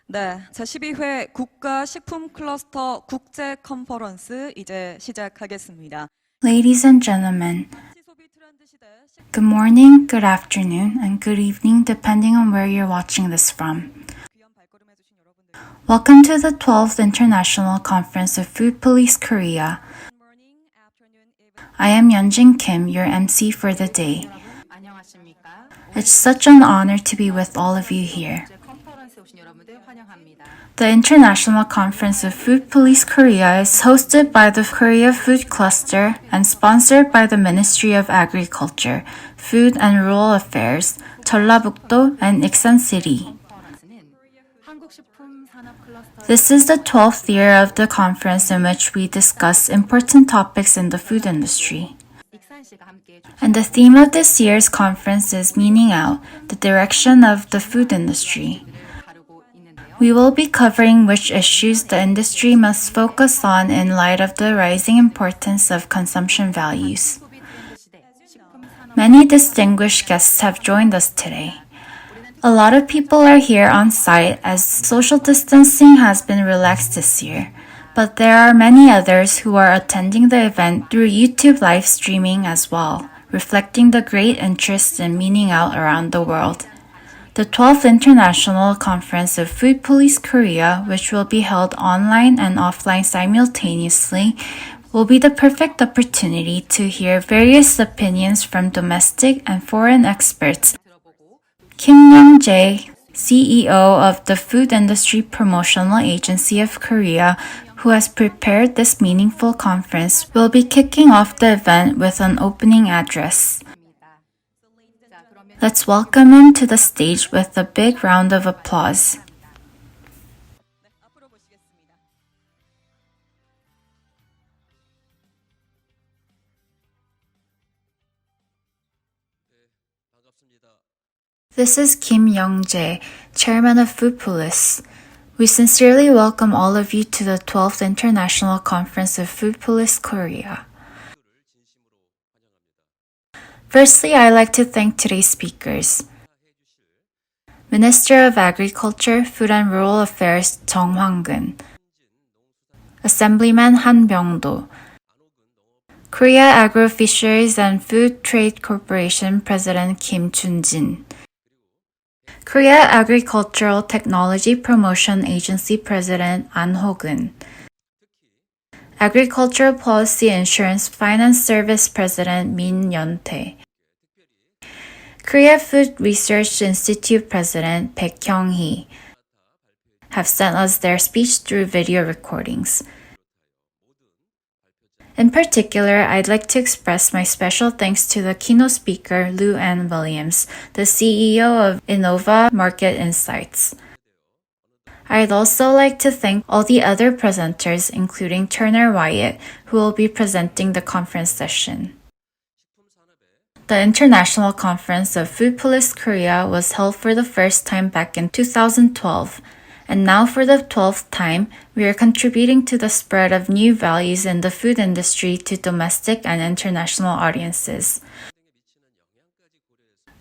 네, 제12회 국가식품클러스터 국제컨퍼런스 이제 시작하겠습니다. Ladies and gentlemen, good morning, good afternoon, and good evening depending on where you're watching this from. Welcome to the 12th International Conference of Food Police Korea. I am Yeonjin Kim, your MC for the day. It's such an honor to be with all of you here. The International Conference of Food Police Korea is hosted by the Korea Food Cluster and sponsored by the Ministry of Agriculture, Food and Rural Affairs, 전라북도 and Iksan City. This is the 12th year of the conference in which we discuss important topics in the food industry. And the theme of this year's conference is Meaning Out, the direction of the food industry. We will be covering which issues the industry must focus on in light of the rising importance of consumption values. Many distinguished guests have joined us today. A lot of people are here on site as social distancing has been relaxed this year, but there are many others who are attending the event through YouTube live streaming as well, reflecting the great interest in Meaning Out around the world. The 12th International Conference of Food Police Korea, which will be held online and offline simultaneously, will be the perfect opportunity to hear various opinions from domestic and foreign experts. Kim Young-jae, CEO of the Food Industry Promotional Agency of Korea, who has prepared this meaningful conference, will be kicking off the event with an opening address. Let's welcome him to the stage with a big round of applause. This is Kim Young-jae, Chairman of FOODPOLIS. We sincerely welcome all of you to the 12th International Conference of Food Police Korea. Firstly, I'd like to thank today's speakers. Minister of Agriculture, Food and Rural Affairs Jung Hwang-gun, Assemblyman Han Byung-do, Korea Agro-Fisheries and Food Trade Corporation President Kim Chun-jin, Korea Agricultural Technology Promotion Agency President An Ho-gun, Agricultural Policy Insurance Finance Service President Min Yeon-tae, Korea Food Research Institute President Baek Hyung-hee have sent us their speech through video recordings. In particular, I'd like to express my special thanks to the keynote speaker, Lou Ann Williams, the CEO of Innova Market Insights. I'd also like to thank all the other presenters, including Turner Wyatt, who will be presenting the conference session. The International Conference of Food Police Korea was held for the first time back in 2012, and now for the 12th time, we are contributing to the spread of new values in the food industry to domestic and international audiences.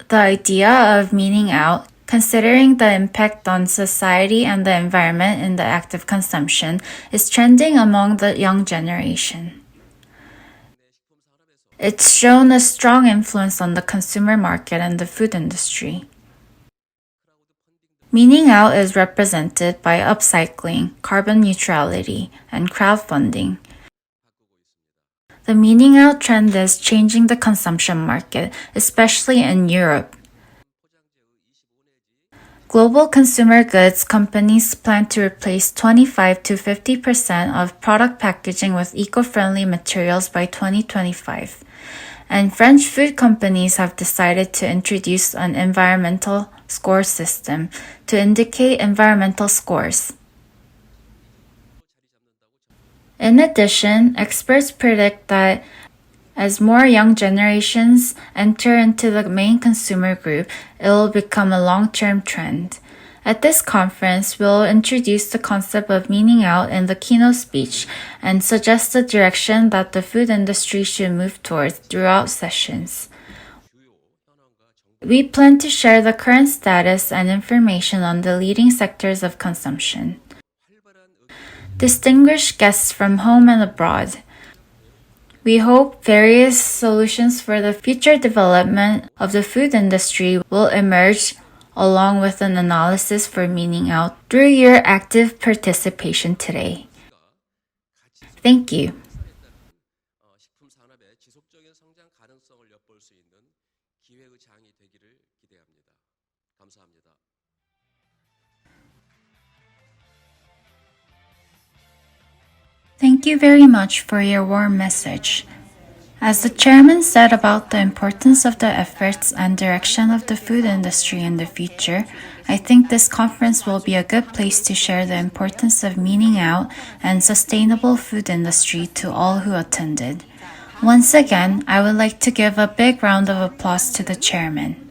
The idea of meaning out, considering the impact on society and the environment in the act of consumption, is trending among the young generation. It's shown a strong influence on the consumer market and the food industry. Meaning Out is represented by upcycling, carbon neutrality, and crowdfunding. The Meaning Out trend is changing the consumption market, especially in Europe. Global consumer goods companies plan to replace 25 to 50% of product packaging with eco-friendly materials by 2025. And French food companies have decided to introduce an environmental score system to indicate environmental scores. In addition, experts predict that as more young generations enter into the main consumer group, it will become a long-term trend. At this conference, we'll introduce the concept of meaning out in the keynote speech and suggest the direction that the food industry should move towards throughout sessions. We plan to share the current status and information on the leading sectors of consumption. Distinguished guests from home and abroad, we hope various solutions for the future development of the food industry will emerge along with an analysis for meaning out through your active participation today. Thank you. 식품 산업의 지속적인 성장 가능성을 엿볼 수 있는 기회의장이 되기를 기대합니다. 감사합니다. Thank you very much for your warm message. As the chairman said about the importance of the efforts and direction of the food industry in the future, I think this conference will be a good place to share the importance of meaning out and sustainable food industry to all who attended. Once again, I would like to give a big round of applause to the chairman.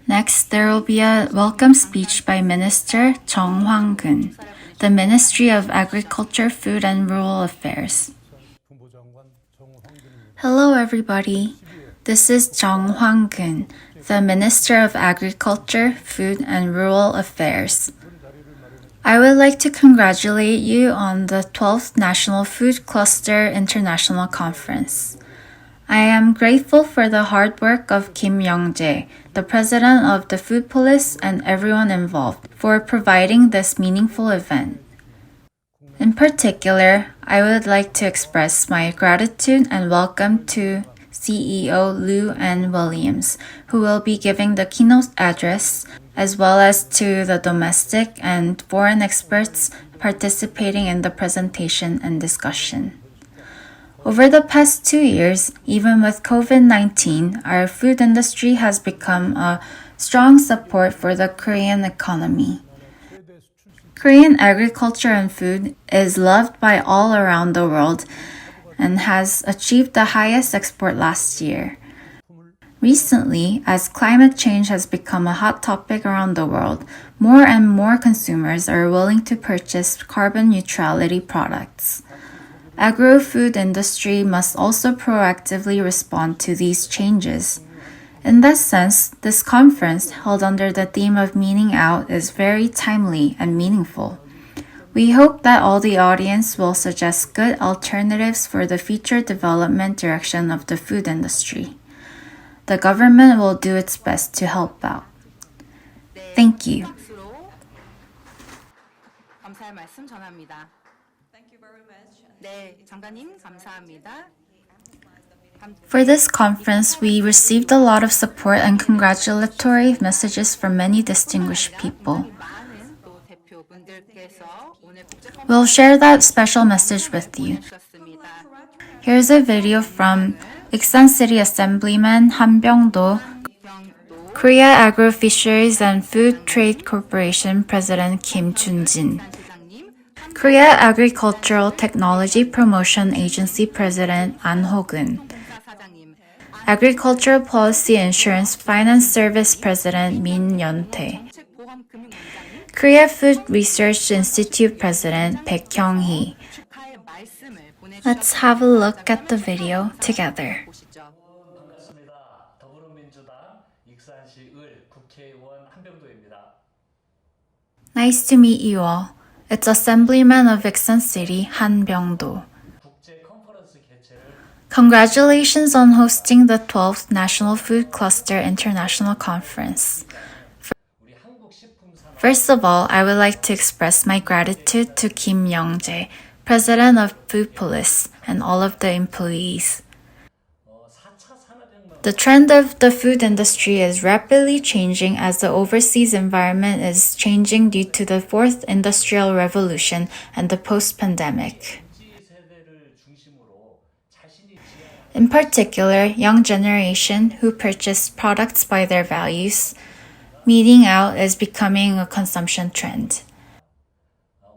Next, there will be a welcome speech by Minister Jung Hwang-gun, the Ministry of Agriculture, Food and Rural Affairs. Hello, everybody. This is Jung Hwang-gun, the Minister of Agriculture, Food and Rural Affairs. I would like to congratulate you on the 12th National Food Cluster International Conference. I am grateful for the hard work of Kim Young-jae, the president of the FOODPOLIS, and everyone involved for providing this meaningful event. In particular, I would like to express my gratitude and welcome to CEO Liu N. Williams, who will be giving the keynote address, as well as to the domestic and foreign experts participating in the presentation and discussion. Over the past 2 years, even with COVID-19, our food industry has become a strong support for the Korean economy. Korean agriculture and food is loved by all around the world and has achieved the highest export last year. Recently, as climate change has become a hot topic around the world, more and more consumers are willing to purchase carbon neutrality products. Agro-food industry must also proactively respond to these changes. In this sense, this conference, held under the theme of Meaning Out, is very timely and meaningful. We hope that all the audience will suggest good alternatives for the future development direction of the food industry. The government will do its best to help out. Thank you. 감사의 말씀 전합니다. Thank you very much. 네, 장관님 감사합니다. For this conference, we received a lot of support and congratulatory messages from many distinguished people. 많은 또 대표분들께서 오늘 We'll share that special message with you. 국제컨퍼런스였습니다. Here's a video from Iksan City Assemblyman Han Byung-do, Korea Agro Fisheries and Food Trade Corporation President Kim Chun-jin, 시장님, Korea Agricultural Technology Promotion Agency President An Ho-gun, 사장님, Agricultural Policy Insurance Finance Service President Min Yeon-tae, 보험금융위원장님 Korea Food Research Institute President Baek Kyung-hee. 축하의 말씀을 Let's have a look at the video together. 보시죠. 반갑습니다. 더불어민주당 익산시 을 국회의원 한병도입니다. Nice to meet you all. It's Assemblyman of Iksan City, Han Byung-do. 국제 컨퍼런스 개최를 Congratulations on hosting the 12th National Food Cluster International Conference. 우리 한국 식품 산업 First of all, I would like to express my gratitude to Kim Young-jae, President of FOODPOLIS, and all of the employees. 4차 산업혁명 The trend of the food industry is rapidly changing as the overseas environment is changing due to the fourth industrial revolution and the post-pandemic. MZ 세대를 중심으로 자신이 지향하는 In particular, young generation who purchase products by their values, meeting out is becoming a consumption trend.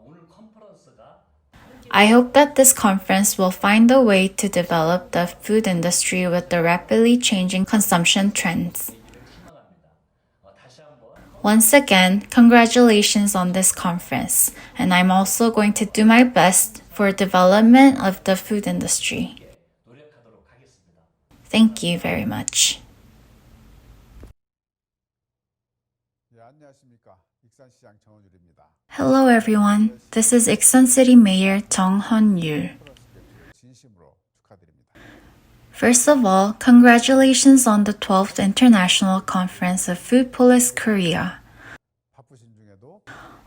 오늘 컨퍼런스가 I hope that this conference will find a way to develop the food industry with the rapidly changing consumption trends. 희망합니다. 다시 한번 Once again, congratulations on this conference, and I'm also going to do my best for development of the food industry. 노력하도록 하겠습니다. Thank you very much. Hello everyone, this is Iksan City Mayor Jung Hyun-yul. First of all, congratulations on the 12th International Conference of FOODPOLIS Korea.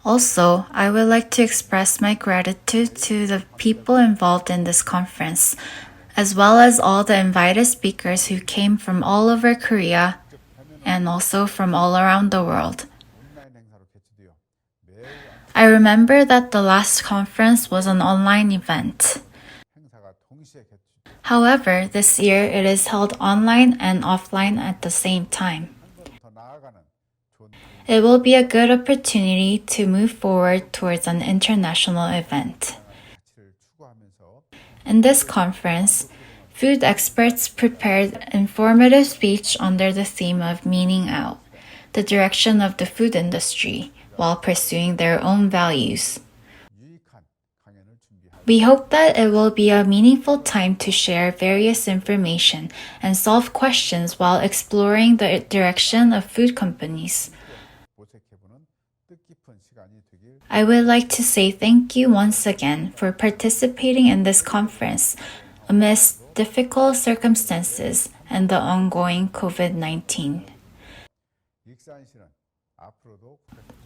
Also, I would like to express my gratitude to the people involved in this conference, as well as all the invited speakers who came from all over Korea and also from all around the world. I remember that the last conference was an online event. However, this year it is held online and offline at the same time. It will be a good opportunity to move forward towards an international event. In this conference, food experts prepared informative speech under the theme of Meaning Out, the direction of the food industry, while pursuing their own values. We hope that it will be a meaningful time to share various information and solve questions while exploring the direction of food companies. I would like to say thank you once again for participating in this conference amidst difficult circumstances and the ongoing COVID-19.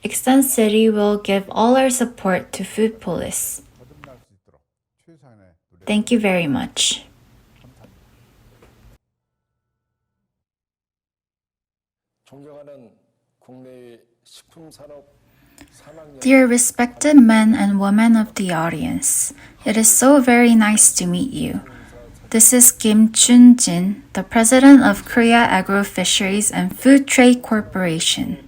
Iksan City will give all our support to FOODPOLIS. Thank you very much. Dear respected men and women of the audience, it is so very nice to meet you. This is Kim Chun-jin, the president of Korea Agro Fisheries and Food Trade Corporation.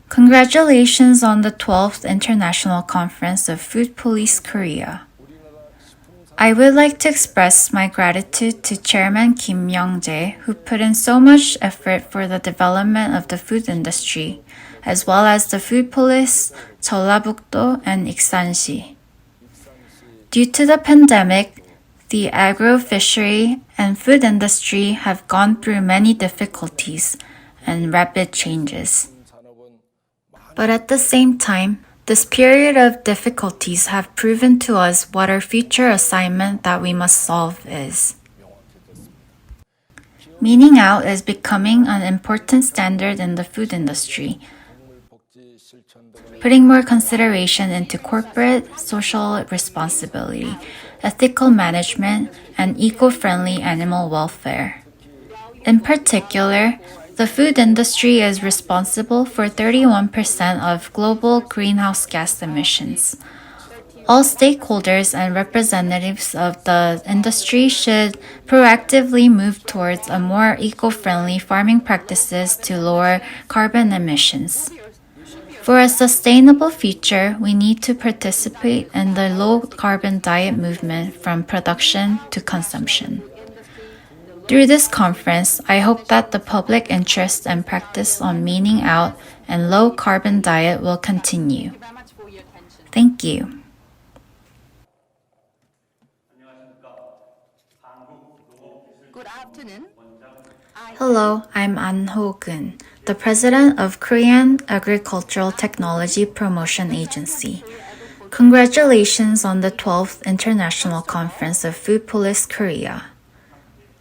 Congratulations on the 12th International Conference of FOODPOLIS Korea. I would like to express my gratitude to Chairman Kim Young-jae, who put in so much effort for the development of the food industry, as well as the FOODPOLIS, Jeollabuk-do, and Iksan-si. Due to the pandemic, the agro, fishery, and food industry have gone through many difficulties and rapid changes. But at the same time, this period of difficulties have proven to us what our future assignment that we must solve is. Meaning Out is becoming an important standard in the food industry, putting more consideration into corporate social responsibility, ethical management, and eco-friendly animal welfare. In particular, the food industry is responsible for 31% of global greenhouse gas emissions. All stakeholders and representatives of the industry should proactively move towards a more eco-friendly farming practices to lower carbon emissions. For a sustainable future, we need to participate in the low-carbon diet movement from production to consumption. Through this conference, I hope that the public interest and practice on Meaning Out and low-carbon diet will continue. Thank you. Good afternoon. Hello, I'm An Ho-gun, the president of Korean Agricultural Technology Promotion Agency. Congratulations on the 12th International Conference of FOODPOLIS Korea.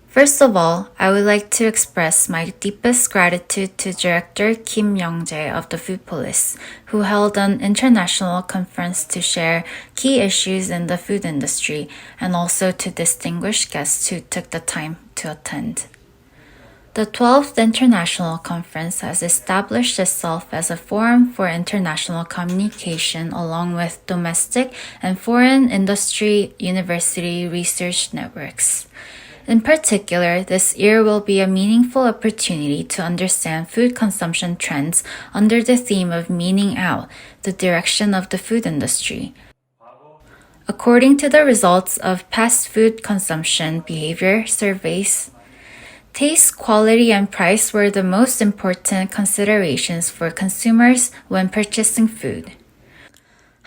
First of all, I would like to express my deepest gratitude to Director Kim Young-jae of the FOODPOLIS, who held an international conference to share key issues in the food industry, and also to distinguished guests who took the time to attend. The 12th International Conference has established itself as a forum for international communication along with domestic and foreign industry university research networks. In particular, this year will be a meaningful opportunity to understand food consumption trends under the theme of Meaning Out, the direction of the food industry. According to the results of past food consumption behavior surveys, taste, quality, and price were the most important considerations for consumers when purchasing food.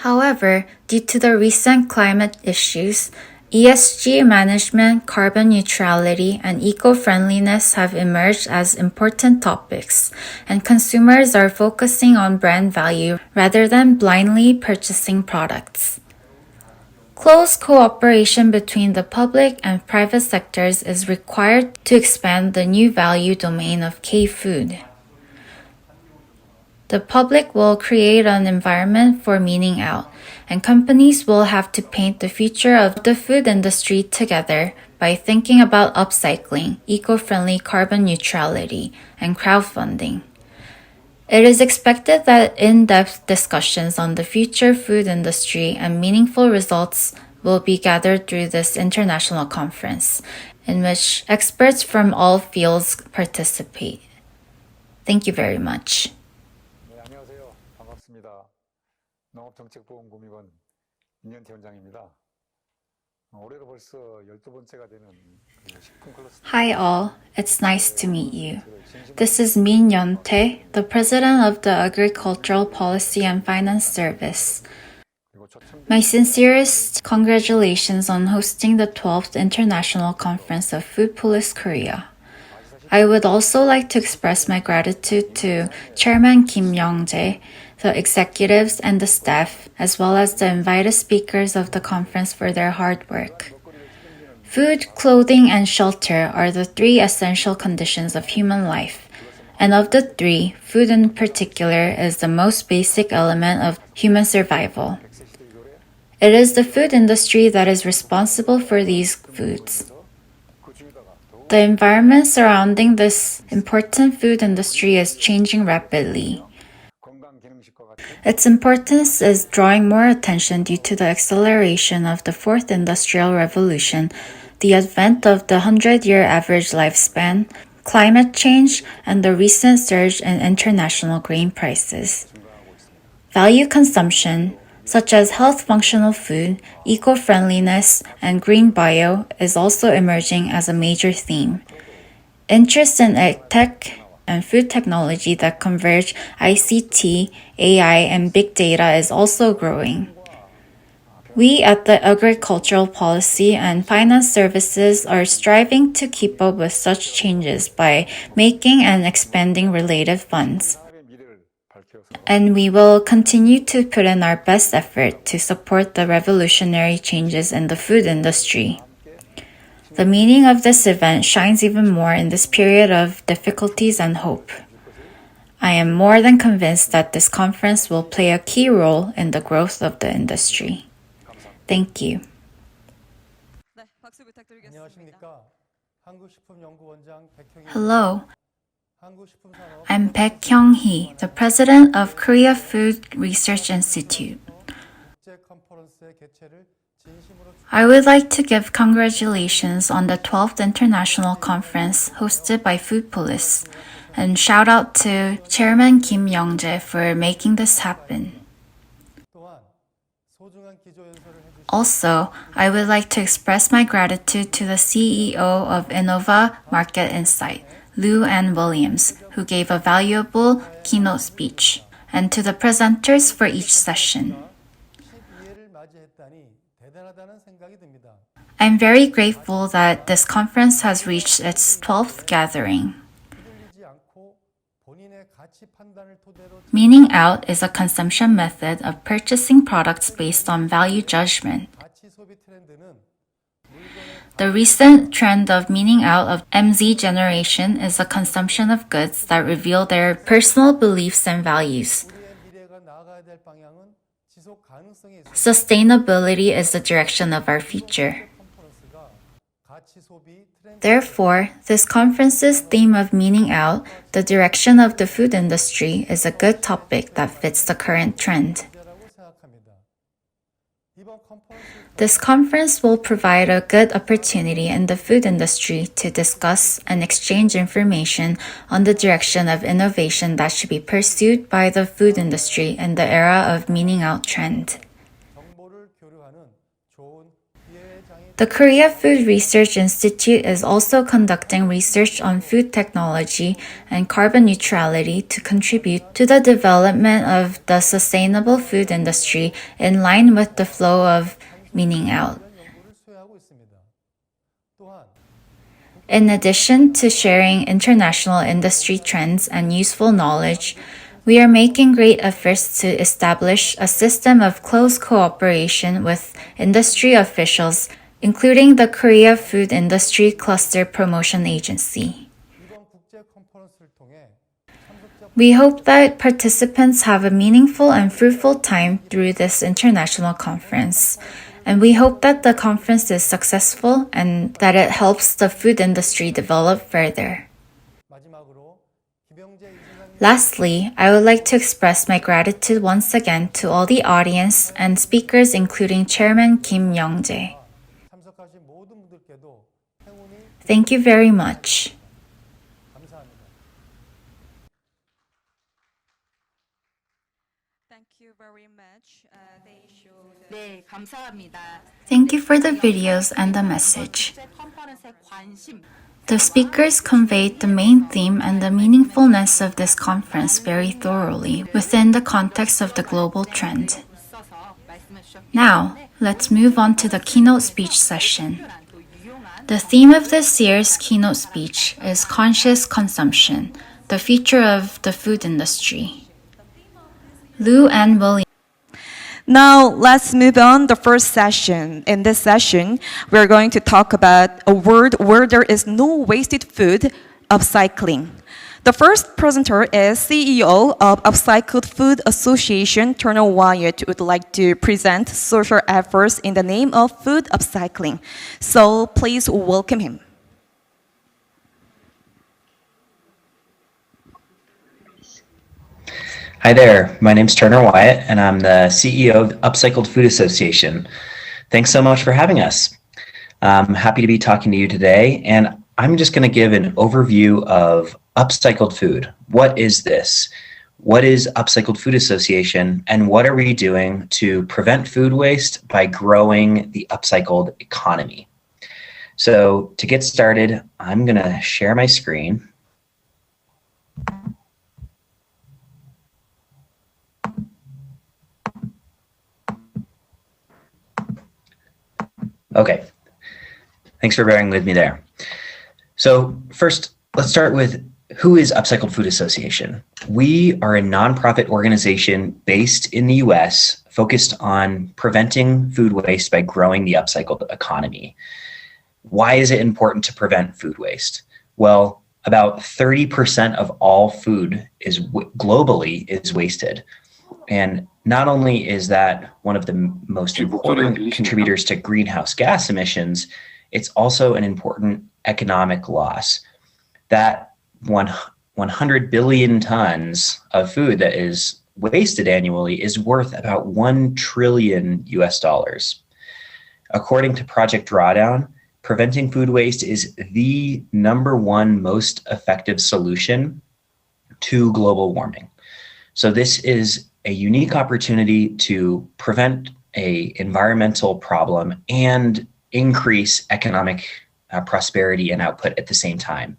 However, due to the recent climate issues ESG management, carbon neutrality, and eco-friendliness have emerged as important topics, and consumers are focusing on brand value rather than blindly purchasing products. Close cooperation between the public and private sectors is required to expand the new value domain of K-food. The public will create an environment for meaning out, and companies will have to paint the future of the food industry together by thinking about upcycling, eco-friendly carbon neutrality, and crowdfunding. It is expected that in-depth discussions on the future food industry and meaningful results will be gathered through this international conference, in which experts from all fields participate. Thank you very much. 네, 안녕하세요. 반갑습니다. 농업정책보험금융원 임현태 원장입니다. 올해로 벌써 12번째가 되는 식품 클러스터. Hi all, it's nice to meet you. This is Min Yeontae, the president of the Agricultural Policy and Finance Service. My sincerest congratulations on hosting the 12th International Conference of FOODPOLIS Korea. I would also like to express my gratitude to Chairman Kim Young-jae, the executives and the staff, as well as the invited speakers of the conference for their hard work. Food, clothing, and shelter are the three essential conditions of human life. And of the three, food in particular is the most basic element of human survival. It is the food industry that is responsible for these foods. The environment surrounding this important food industry is changing rapidly. Its importance is drawing more attention due to the acceleration of the fourth industrial revolution, the advent of the 100-year average lifespan, climate change, and the recent surge in international grain prices. Value consumption, such as health functional food, eco-friendliness, and green bio, is also emerging as a major theme. Interest in tech and food technology that converge ICT, AI, and big data is also growing. We at the Agricultural Policy and Finance Services are striving to keep up with such changes by making and expanding related funds. And we will continue to put in our best effort to support the revolutionary changes in the food industry. The meaning of this event shines even more in this period of difficulties and hope. I am more than convinced that this conference will play a key role in the growth of the industry. Thank you. 네, 박수 부탁드리겠습니다. 안녕하십니까? 한국식품연구원장 백형희. Hello, 한국식품산업 I'm Baek Kyung-hee, the president of Korea Food Research Institute. 국제컨퍼런스의 개최를 진심으로 I would like to give congratulations on the 12th International Conference hosted by FOODPOLIS and shout out to Chairman Kim Young-jae for making this happen. 또한 소중한 기조연설을 해주신 Also, I would like to express my gratitude to the CEO of Innova Market Insight, Lou Ann Williams, who gave a valuable keynote speech, and to the presenters for each session. 12회를 맞이했다니 대단하다는 생각이 듭니다. I'm very grateful that this conference has reached its 12th gathering. 휘둘리지 않고 본인의 가치 판단을 토대로 Meaning out is a consumption method of purchasing products based on value judgment. 가치 소비 트렌드는 The recent trend of meaning out of MZ generation is a consumption of goods that reveal their personal beliefs and values. 우리의 미래가 나아가야 될 방향은 지속 가능성이 있습니다. Sustainability is the direction of our future. 컨퍼런스가 가치 소비 트렌드 Therefore, this conference's theme of meaning out, the direction of the food industry, is a good topic that fits the current trend. 라고 생각합니다. 이번 컨퍼런스 This conference will provide a good opportunity in the food industry to discuss and exchange information on the direction of innovation that should be pursued by the food industry in the era of meaning out trend. 정보를 교류하는 좋은 기회의 장이 The Korea Food Research Institute is also conducting research on food technology and carbon neutrality to contribute to the development of the sustainable food industry in line with the flow of meaning out. 연구를 수행하고 있습니다. In addition to sharing international industry trends and useful knowledge, we are making great efforts to establish a system of close cooperation with industry officials, including the Korea Food Industry Cluster Promotion Agency. 이번 국제 컨퍼런스를 통해 참석자 We hope that participants have a meaningful and fruitful time through this international conference. And we hope that the conference is successful and that it helps the food industry develop further. 마지막으로 김영재 이사장님 Lastly, I would like to express my gratitude once again to all the audience and speakers, including Chairman Kim Young-jae. 참석하신 모든 분들께도 행운이 Thank you very much. 감사합니다. Thank you very much. They showed 네, 감사합니다. Thank you for the videos and the message. 국제 컨퍼런스에 관심 The speakers conveyed the main theme and the meaningfulness of this conference very thoroughly within the context of the global trend. 있어서 말씀해 주셨기 Now, 때문에 let's move on to the keynote speech session. 특별한 또 유용한 The theme of this year's keynote speech is Conscious Consumption, the future of the food industry. Lou and William. Now, let's move on the first session. In this session, we're going to talk about a world where there is no wasted food, upcycling. The first presenter is CEO of Upcycled Food Association, Turner Wyatt, would like to present social efforts in the name of food upcycling. So please welcome him. Hi there, my name's Turner Wyatt, and I'm the CEO of Upcycled Food Association. Thanks so much for having us. I'm happy to be talking to you today, and I'm just going to give an overview of upcycled food. What is this? What is Upcycled Food Association, and what are we doing to prevent food waste by growing the upcycled economy? So to get started, I'm going to share my screen. Okay, thanks for bearing with me there. So first, let's start with who is Upcycled Food Association? We are a nonprofit organization based in the US focused on preventing food waste by growing the upcycled economy. Why is it important to prevent food waste? Well, about 30% of all food is globally is wasted. And not only is that one of the most important contributors to greenhouse gas emissions, it's also an important economic loss. That 100 billion tons of food that is wasted annually is worth about $1 trillion US. According to Project Drawdown, preventing food waste is the #1 most effective solution to global warming. So this is a unique opportunity to prevent an environmental problem and increase economic prosperity and output at the same time.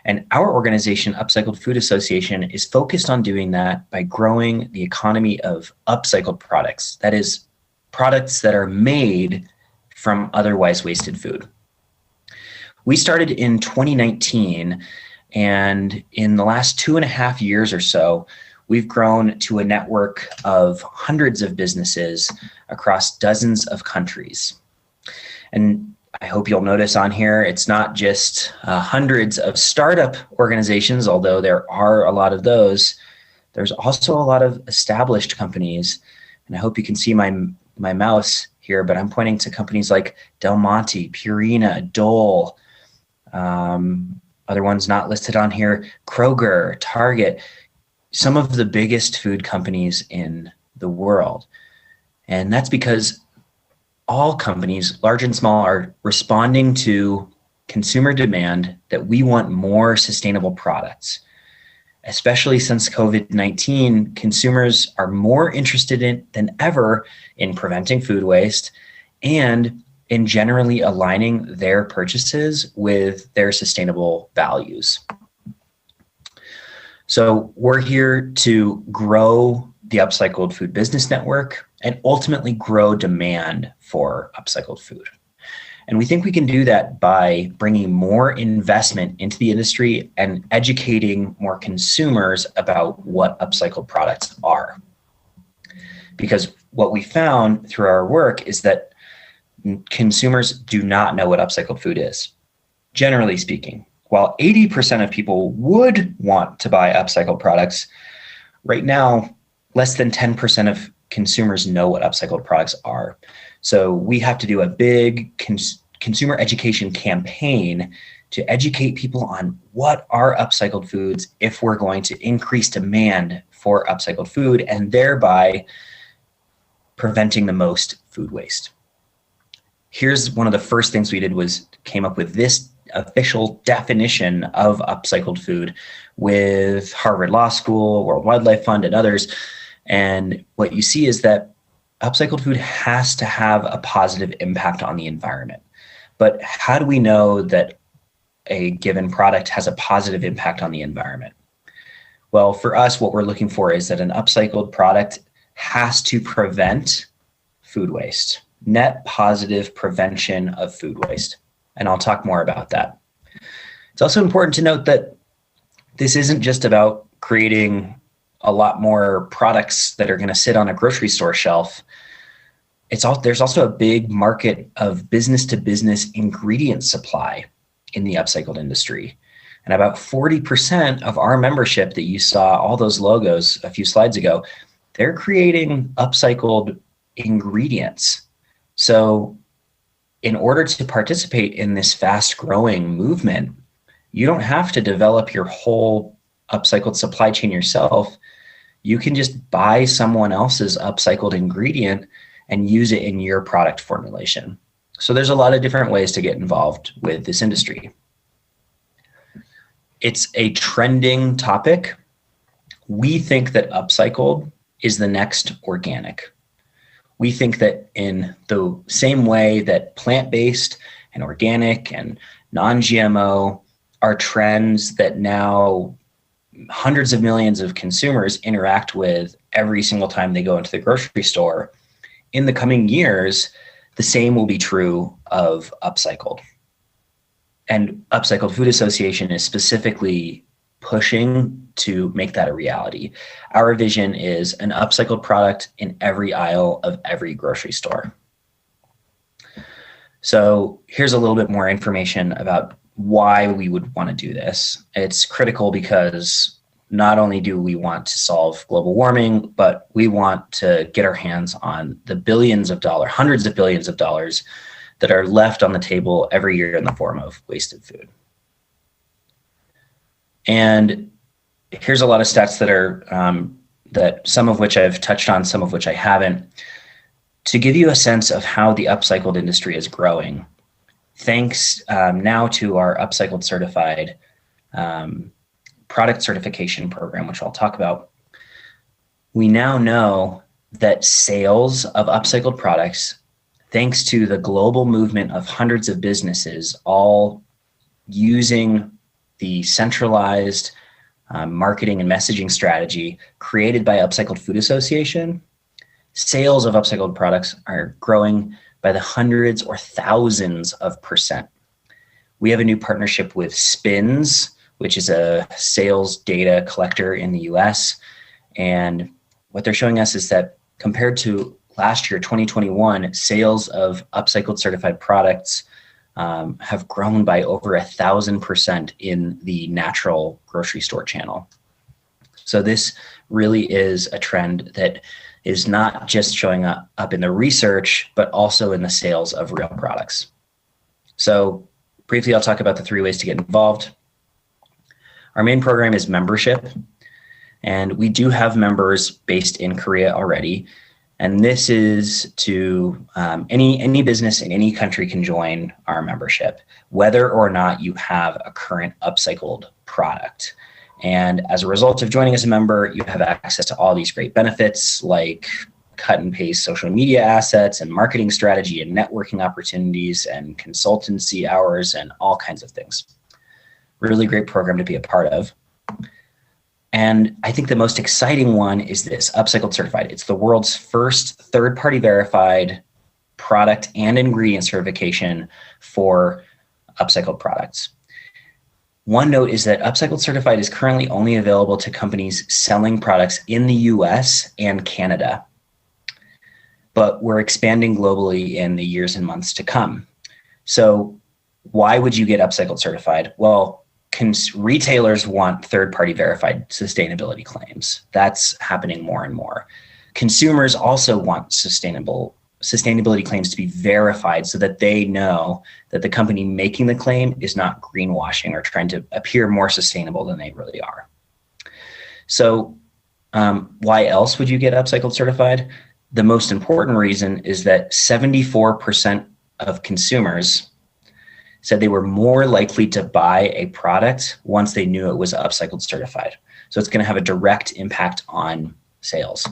And our organization, Upcycled Food Association, is focused on doing that by growing the economy of upcycled products. That is, products that are made from otherwise wasted food. We started in 2019, and in the last 2.5 years or so, we've grown to a network of hundreds of businesses across dozens of countries. And I hope you'll notice on here, it's not just hundreds of startup organizations, although there are a lot of those. There's also a lot of established companies. And I hope you can see my mouse here, but I'm pointing to companies like Del Monte, Purina, Dole, other ones not listed on here, Kroger, Target, some of the biggest food companies in the world. And that's because all companies, large and small, are responding to consumer demand that we want more sustainable products. Especially since COVID-19, consumers are more interested than ever in preventing food waste and in generally aligning their purchases with their sustainable values. So we're here to grow the Upcycled Food Business Network and ultimately grow demand for upcycled food. And we think we can do that by bringing more investment into the industry and educating more consumers about what upcycled products are. Because what we found through our work is that consumers do not know what upcycled food is, generally speaking. While 80% of people would want to buy upcycled products, right now, less than 10% of consumers know what upcycled products are. So we have to do a big consumer education campaign to educate people on what are upcycled foods if we're going to increase demand for upcycled food and thereby preventing the most food waste. Here's one of the first things we did was came up with this official definition of upcycled food with Harvard Law School, World Wildlife Fund, and others. And what you see is that upcycled food has to have a positive impact on the environment. But how do we know that a given product has a positive impact on the environment? Well, for us, what we're looking for is that an upcycled product has to prevent food waste, net positive prevention of food waste. And I'll talk more about that. It's also important to note that this isn't just about creating a lot more products that are going to sit on a grocery store shelf. There's also a big market of business-to-business ingredient supply in the upcycled industry. And about 40% of our membership that you saw, all those logos a few slides ago, they're creating upcycled ingredients. So in order to participate in this fast-growing movement, you don't have to develop your whole upcycled supply chain yourself. You can just buy someone else's upcycled ingredient and use it in your product formulation. So there's a lot of different ways to get involved with this industry. It's a trending topic. We think that upcycled is the next organic. We think that in the same way that plant-based and organic and non-GMO are trends that now hundreds of millions of consumers interact with every single time they go into the grocery store, in the coming years, the same will be true of upcycled. And Upcycled Food Association is specifically pushing to make that a reality. Our vision is an upcycled product in every aisle of every grocery store. So here's a little bit more information about why we would want to do this. It's critical because not only do we want to solve global warming, but we want to get our hands on the billions of dollars, hundreds of billions of dollars that are left on the table every year in the form of wasted food. And here's a lot of stats that are that some of which I've touched on, some of which I haven't, to give you a sense of how the upcycled industry is growing. Thanks now to our upcycled certified product certification program, which I'll talk about, we now know that sales of upcycled products, thanks to the global movement of hundreds of businesses all using the centralized marketing and messaging strategy created by Upcycled Food Association, sales of upcycled products are growing by the hundreds or thousands of percent. We have a new partnership with SPINS, which is a sales data collector in the US. And what they're showing us is that compared to last year, 2021, sales of upcycled certified products have grown by over 1,000% in the natural grocery store channel. So this really is a trend that is not just showing up in the research, but also in the sales of real products. So briefly, I'll talk about the 3 ways to get involved. Our main program is membership, and we do have members based in Korea already. And this is to any business in any country can join our membership, whether or not you have a current upcycled product. And as a result of joining as a member, you have access to all these great benefits like cut and paste social media assets and marketing strategy and networking opportunities and consultancy hours and all kinds of things. Really great program to be a part of. And I think the most exciting one is this, Upcycled Certified. It's the world's first third-party verified product and ingredient certification for upcycled products. One note is that Upcycled Certified is currently only available to companies selling products in the US and Canada, but we're expanding globally in the years and months to come. So why would you get Upcycled Certified? Well, retailers want third-party verified sustainability claims. That's happening more and more. Consumers also want sustainability claims to be verified so that they know that the company making the claim is not greenwashing or trying to appear more sustainable than they really are. So why else would you get Upcycled Certified? The most important reason is that 74% of consumers said they were more likely to buy a product once they knew it was Upcycled Certified. So it's going to have a direct impact on sales.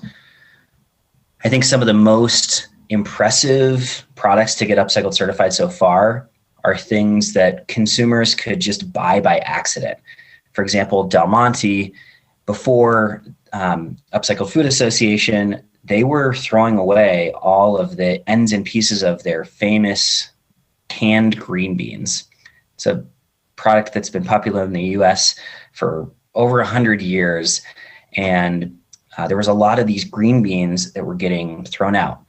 I think some of the most impressive products to get Upcycled Certified so far are things that consumers could just buy by accident. For example, Del Monte, before Upcycled Food Association, they were throwing away all of the ends and pieces of their famous canned green beans. It's a product that's been popular in the US for over 100 years. And there was a lot of these green beans that were getting thrown out.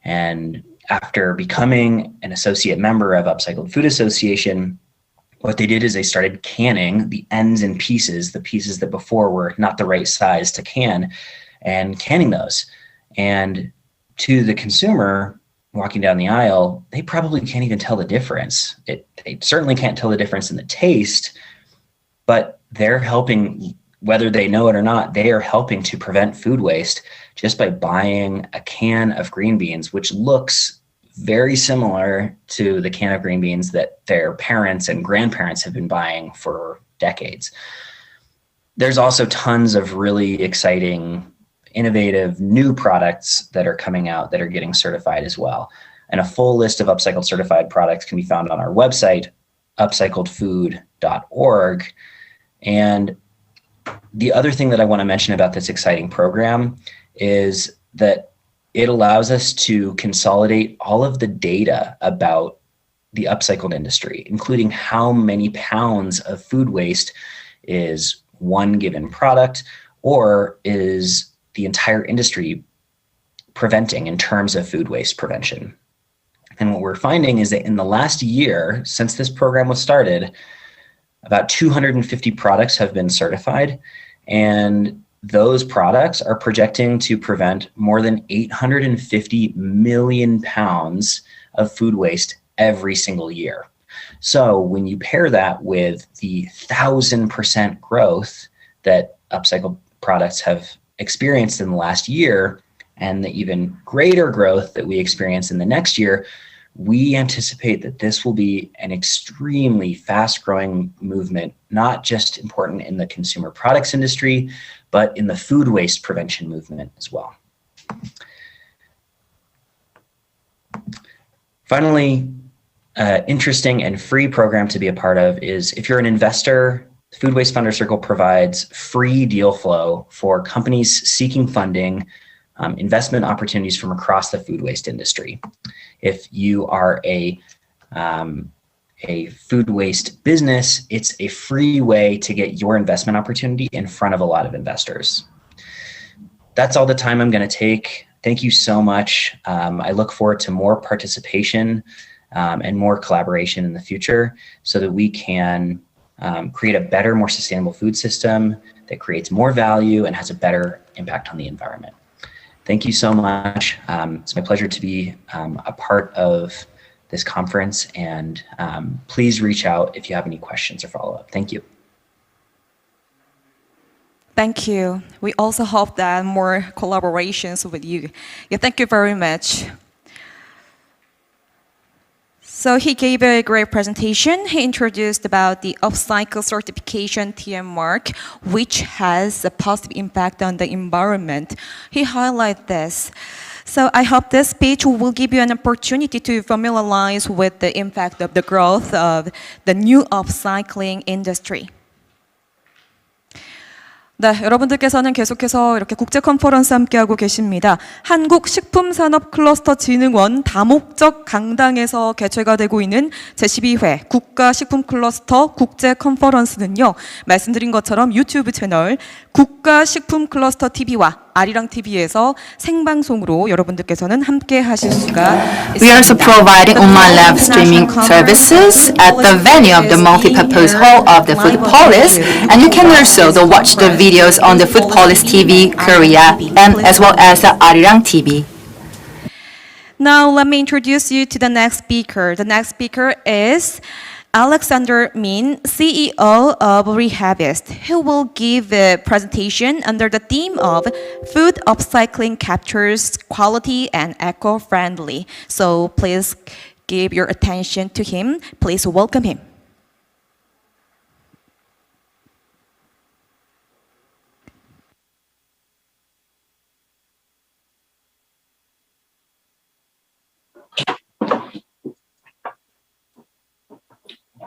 And after becoming an associate member of Upcycled Food Association, what they did is they started canning the ends and pieces, the pieces that before were not the right size to can, and canning those. And to the consumer walking down the aisle, they probably can't even tell the difference. They certainly can't tell the difference in the taste, but they're helping, whether they know it or not, they are helping to prevent food waste just by buying a can of green beans, which looks very similar to the can of green beans that their parents and grandparents have been buying for decades. There's also tons of really exciting, innovative new products that are coming out that are getting certified as well. And a full list of Upcycled Certified products can be found on our website, upcycledfood.org. And the other thing that I want to mention about this exciting program is that it allows us to consolidate all of the data about the upcycled industry, including how many pounds of food waste is one given product or is the entire industry preventing in terms of food waste prevention. And what we're finding is that in the last year, since this program was started, about 250 products have been certified, and those products are projecting to prevent more than 850 million pounds of food waste every single year. So when you pair that with the 1,000% growth that upcycled products have experienced in the last year, and the even greater growth that we experience in the next year, we anticipate that this will be an extremely fast-growing movement, not just important in the consumer products industry, but in the food waste prevention movement as well. Finally, interesting and free program to be a part of is if you're an investor, Food Waste Funder Circle provides free deal flow for companies seeking funding, investment opportunities from across the food waste industry. If you are a food waste business, it's a free way to get your investment opportunity in front of a lot of investors. That's all the time I'm going to take. Thank you so much. I look forward to more participation and more collaboration in the future so that we can create a better, more sustainable food system that creates more value and has a better impact on the environment. Thank you so much. It's my pleasure to be a part of this conference, and please reach out if you have any questions or follow-up. Thank you. Thank you. We also hope that more collaborations with you. Yeah, thank you very much. So he gave a great presentation. He introduced about the upcycle certification TM mark, which has a positive impact on the environment. He highlighted this. So I hope this speech will give you an opportunity to familiarize with the impact of the growth of the new upcycling industry. 네, 여러분들께서는 계속해서 이렇게 국제 컨퍼런스 함께하고 계십니다. 한국식품산업클러스터 진흥원 다목적 강당에서 개최가 되고 있는 제12회 국가식품클러스터 국제 컨퍼런스는요. 말씀드린 것처럼 유튜브 채널 국가식품클러스터 TV와 아리랑 TV에서 생방송으로 여러분들께서는 함께 하실 수가 있습니다. We are also providing online live streaming services at the venue of the multipurpose hall of the FOODPOLIS, and you can also watch the videos on the FOODPOLIS TV Korea and as well as the Arirang TV. Now let me introduce you to the next speaker. The next speaker is Alexander Min, CEO of Rehabist, who will give a presentation under the theme of Food Upcycling Captures Quality and Eco-Friendly. So please give your attention to him. Please welcome him.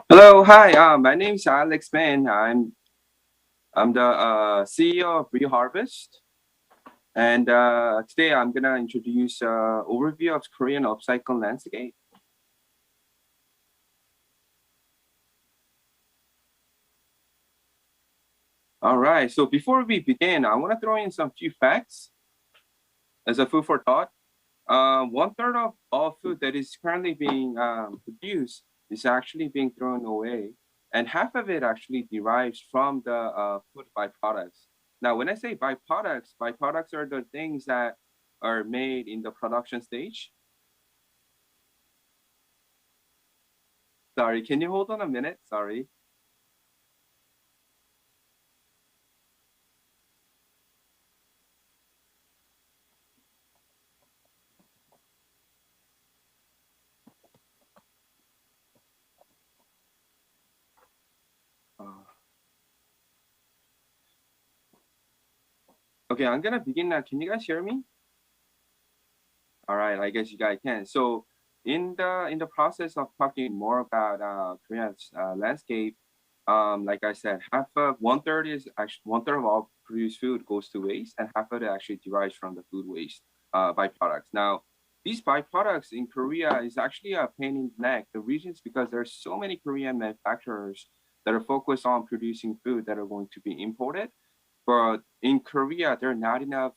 Hello, hi. My name is Alex Mann. I'm the CEO of Reharvest, and today I'm gonna introduce overview of Korean upcycle landscape. All right. So before we begin, I want to throw in some few facts as a food for thought. 1/3 of all food that is currently being produced is actually being thrown away, and half of it actually derives from the food byproducts. Now, when I say byproducts are the things that are made in the production stage. Sorry, can you hold on a minute? Sorry. Okay, I'm gonna begin now. Can you guys hear me? All right, I guess you guys can. So in the process of talking more about Korea's landscape, like I said, 1/3 is actually 1/3 of all produced food goes to waste, and half of it actually derives from the food waste byproducts. Now, these byproducts in Korea is actually a pain in the neck. The reason is because there's so many Korean manufacturers that are focused on producing food that are going to be imported. But in Korea, there are not enough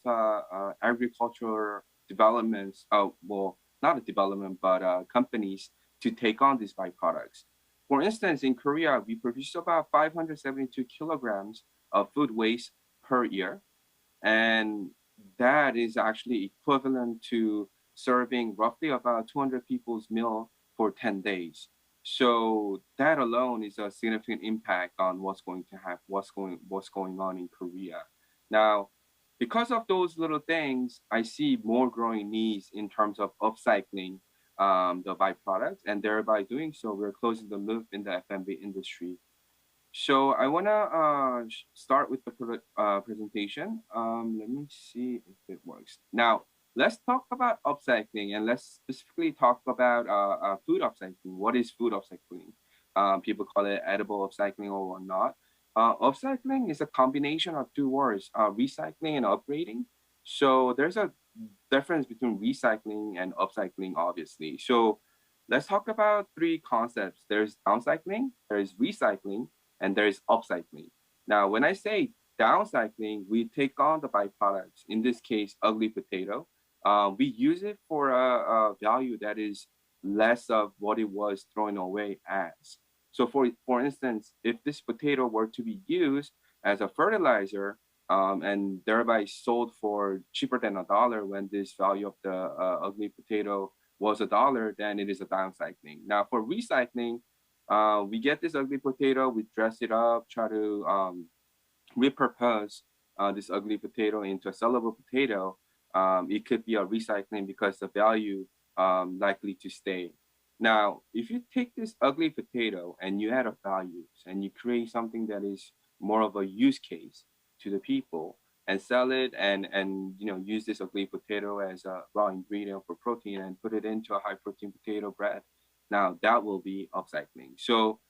agricultural developments, well, not a development, but companies to take on these byproducts. For instance, in Korea, we produce about 572 kilograms of food waste per year. And that is actually equivalent to serving roughly about 200 people's meal for 10 days. So that alone is a significant impact on what's going to happen, what's going on in Korea. Now, because of those little things, I see more growing needs in terms of upcycling the byproducts, and thereby doing so, we're closing the loop in the F&B industry. So I wanna start with the presentation. Let me see if it works. Now, let's talk about upcycling, and let's specifically talk about food upcycling. What is food upcycling? People call it edible upcycling or whatnot. Upcycling is a combination of two words, recycling and upgrading. So there's a difference between recycling and upcycling, obviously. So let's talk about three concepts. There's downcycling, there's recycling, and there's upcycling. Now, when I say downcycling, we take on the byproducts, in this case, ugly potato. We use it for a value that is less of what it was thrown away as. So for instance, if this potato were to be used as a fertilizer and thereby sold for cheaper than $1 when this value of the ugly potato was $1, then it is a downcycling. Now for recycling, we get this ugly potato, we dress it up, try to repurpose this ugly potato into a sellable potato. It could be a recycling because the value likely to stay. Now, if you take this ugly potato and you add a values and you create something that is more of a use case to the people and sell it and use this ugly potato as a raw ingredient for protein and put it into a high protein potato bread, now that will be upcycling. So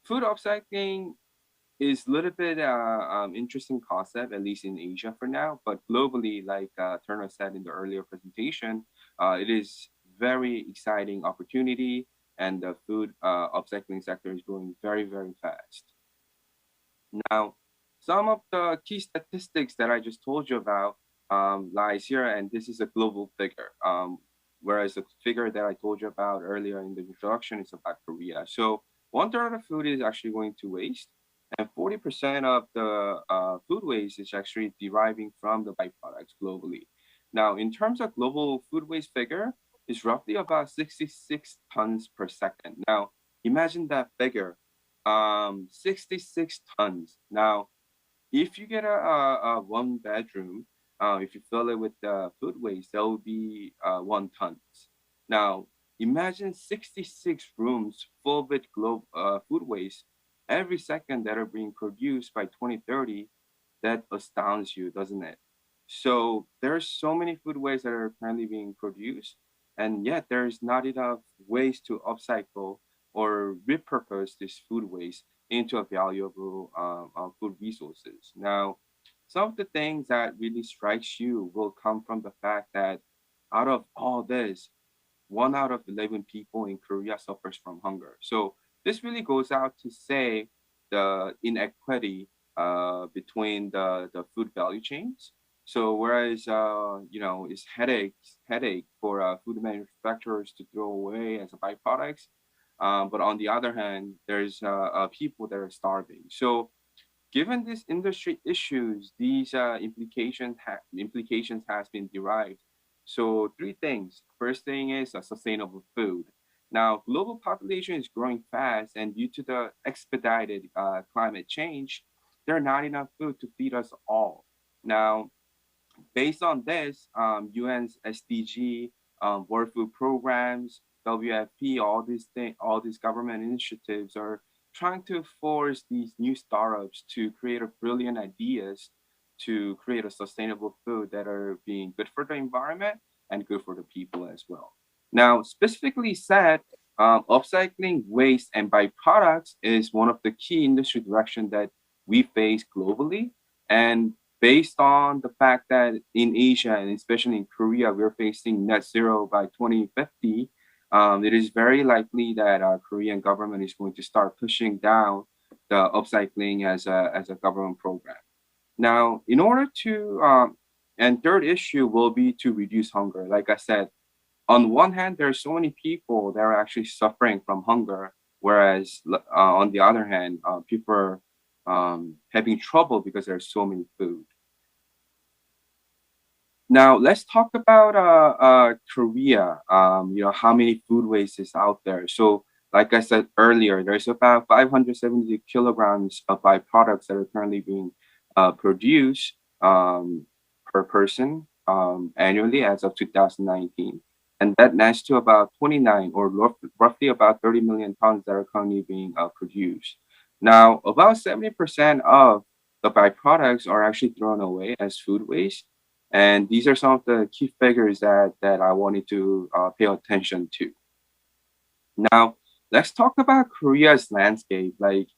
food upcycling is a little bit interesting concept, at least in Asia for now. But globally, like Turner said in the earlier presentation, it is very exciting opportunity, and the food upcycling sector is growing very, very fast. Now, some of the key statistics that I just told you about lies here, and this is a global figure. Whereas the figure that I told you about earlier in the introduction is about Korea. So 1/3 of food is actually going to waste, and 40% of the food waste is actually deriving from the byproducts globally. Now, in terms of global food waste figure, is roughly about 66 tons per second. Now, imagine that figure, 66 tons. Now, if you get a one bedroom, if you fill it with food waste, that would be 1 tons. Now, imagine 66 rooms full with food waste every second that are being produced by 2030. That astounds you, doesn't it? So there's so many food waste that are currently being produced, and yet there's not enough ways to upcycle or repurpose this food waste into a valuable food resources. Now, some of the things that really strikes you will come from the fact that out of all this, 1 out of 11 people in Korea suffers from hunger. So this really goes out to say the inequity between the food value chains. So whereas it's headache for food manufacturers to throw away as a byproducts, but on the other hand, there's people that are starving. So given these industry issues, these implications has been derived. So 3 things. First thing is a sustainable food. Now, global population is growing fast, and due to the expedited climate change, there are not enough food to feed us all. Now, based on this, UN's SDG, World Food Programs, WFP, all these government initiatives are trying to force these new startups to create a brilliant ideas to create a sustainable food that are being good for the environment and good for the people as well. Now, specifically said, upcycling waste and byproducts is one of the key industry direction that we face globally. And based on the fact that in Asia and especially in Korea, we're facing net zero by 2050, it is very likely that our Korean government is going to start pushing down the upcycling as a government program. Now, in order to, and third issue will be to reduce hunger. Like I said, on one hand, there are so many people that are actually suffering from hunger, whereas on the other hand, people are having trouble because there's so many food. Now let's talk about Korea. How many food waste is out there. So like I said earlier, there's about 570 kilograms of byproducts that are currently being produced per person annually as of 2019. And that nets to about 29 or roughly about 30 million tons that are currently being produced. Now, about 70% of the byproducts are actually thrown away as food waste. And these are some of the key figures that I wanted to pay attention to. Now, let's talk about Korea's landscape. Like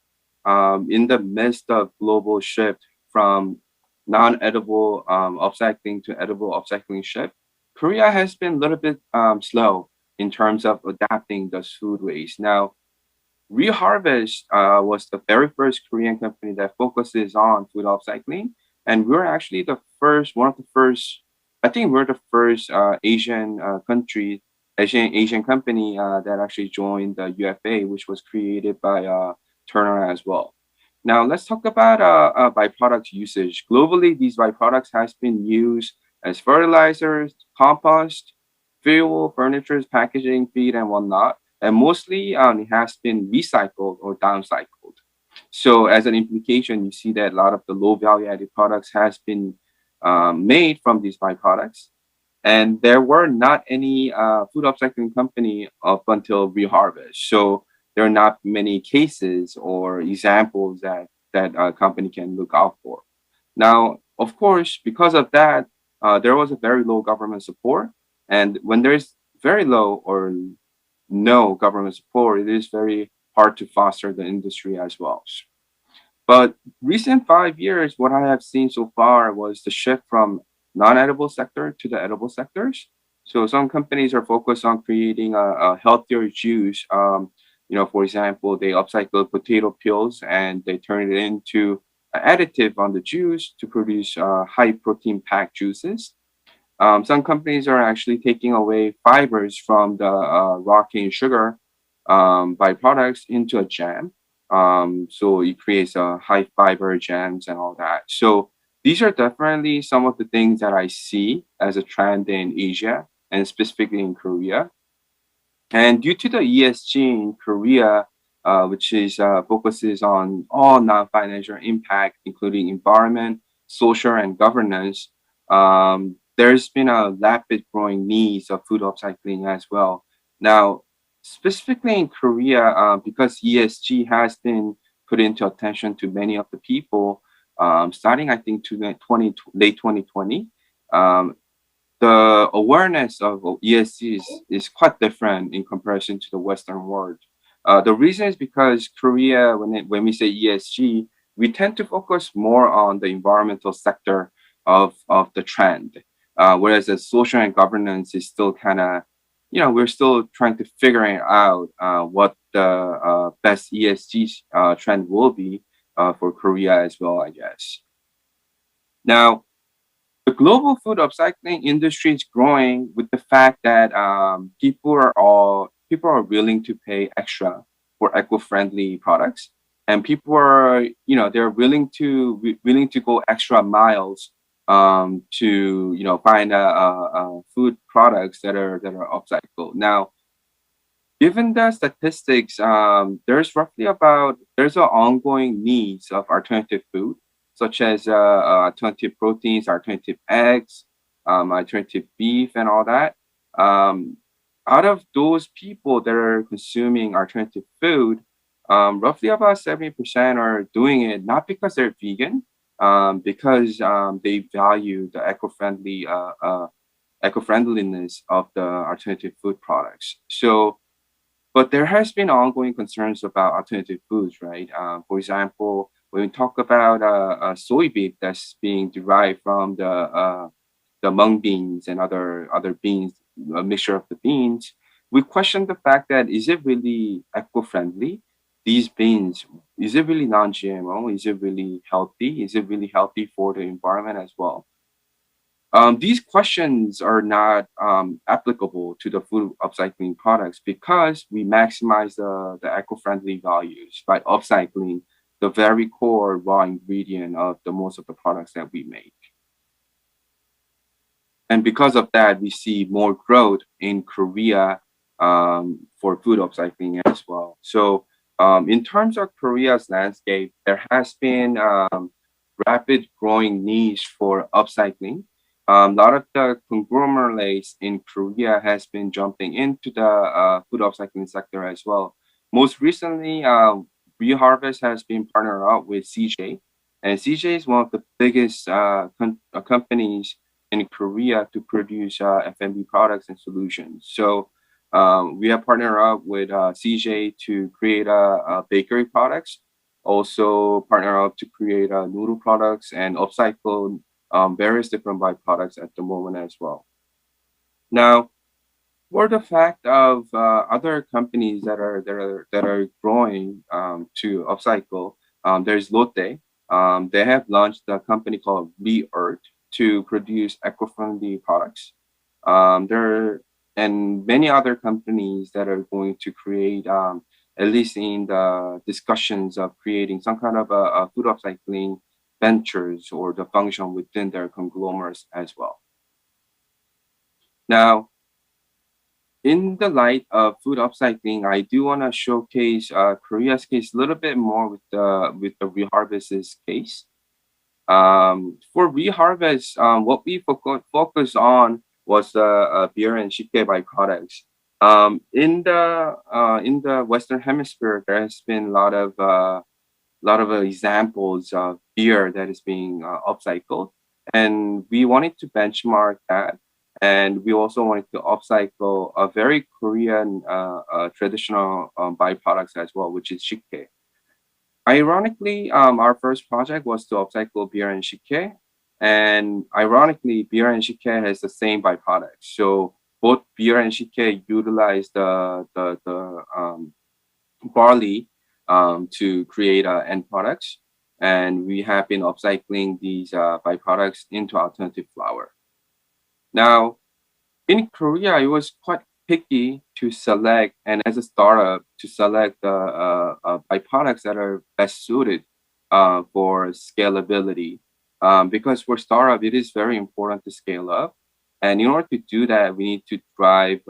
in the midst of global shift from non-edible upcycling to edible upcycling shift, Korea has been a little bit slow in terms of adapting those food waste. Now, Reharvest was the very first Korean company that focuses on food upcycling. And we're actually one of the first, I think we're the first Asian company that actually joined the UFA, which was created by Turner as well. Now let's talk about byproduct usage. Globally, these byproducts has been used as fertilizers, compost, fuel, furniture, packaging, feed, and whatnot. And mostly it has been recycled or downcycled. So as an implication, you see that a lot of the low value added products has been made from these byproducts. And there were not any food upcycling company up until Reharvest. So there are not many cases or examples that a company can look out for. Now, of course, because of that, there was a very low government support. And when there's very low or no government support, it is very hard to foster the industry as well. But recent 5 years, what I have seen so far was the shift from non-edible sector to the edible sectors. So some companies are focused on creating a healthier juice. For example, they upcycle potato peels and they turn it into an additive on the juice to produce high protein packed juices. Some companies are actually taking away fibers from the raw cane sugar byproducts into a jam. So it creates high fiber jams and all that. So these are definitely some of the things that I see as a trend in Asia and specifically in Korea. And due to the ESG in Korea, which is focuses on all non-financial impact, including environment, social, and governance, there's been a rapid growing needs of food upcycling as well. Now, specifically in Korea, because ESG has been put into attention to many of the people, starting I think to late 2020, the awareness of ESG is quite different in comparison to the Western world. The reason is because Korea, when we say ESG, we tend to focus more on the environmental sector of the trend, whereas the social and governance is still kind of, we're still trying to figure out what the best ESG trend will be for Korea as well, I guess. Now, the global food upcycling industry is growing with the fact that people are willing to pay extra for eco-friendly products, and people are they're willing to go extra miles to find food products that are upcycled. Now, given the statistics, there's an ongoing needs of alternative food, such as alternative proteins, alternative eggs, alternative beef, and all that. Out of those people that are consuming alternative food, roughly about 70% are doing it not because they're vegan, because they value the eco-friendliness of the alternative food products. So, but there has been ongoing concerns about alternative foods, right? For example, when we talk about soy beef that's being derived from the mung beans and other beans, a mixture of the beans, we question the fact that is it really eco-friendly? These beans, is it really non-GMO? Is it really healthy? Is it really healthy for the environment as well? These questions are not applicable to the food upcycling products because we maximize the eco-friendly values by upcycling the very core raw ingredient of the most of the products that we make. And because of that, we see more growth in Korea for food upcycling as well. So in terms of Korea's landscape, there has been rapid growing niche for upcycling. A lot of the conglomerates in Korea has been jumping into the food upcycling sector as well. Most recently, Reharvest has been partnered up with CJ, and CJ is one of the biggest companies in Korea to produce F&B products and solutions. So we have partnered up with CJ to create bakery products, also partner up to create noodle products and upcycle various different byproducts at the moment as well. Now, for the fact of other companies that are growing to upcycle, there's Lotte. They have launched a company called Re-Earth to produce eco-friendly products. And many other companies that are going to create, at least in the discussions of creating some kind of a food upcycling ventures or the function within their conglomerates as well. Now, in the light of food upcycling, I do want to showcase Korea's case a little bit more with the Reharvest's case. For Reharvest, what we focus on was the beer and shike byproducts. In the Western Hemisphere, there has been a lot of examples of beer that is being upcycled, and we wanted to benchmark that. And we also wanted to upcycle a very Korean traditional byproducts as well, which is shike. Ironically, our first project was to upcycle beer and shike. And ironically, beer and shike has the same byproducts. So both beer and shike utilize the barley to create end products. And we have been upcycling these byproducts into alternative flour. Now, in Korea, it was quite picky to select, and as a startup, to select the byproducts that are best suited for scalability. Because for startup, it is very important to scale up. And in order to do that, we need to drive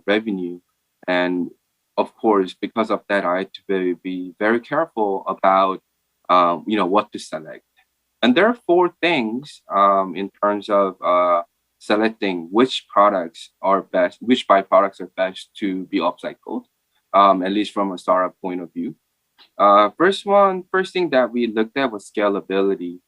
revenue. And of course, because of that, I had to be very careful about what to select. And there are four things in terms of selecting which byproducts are best to be upcycled, at least from a startup point of view. First thing that we looked at was scalability.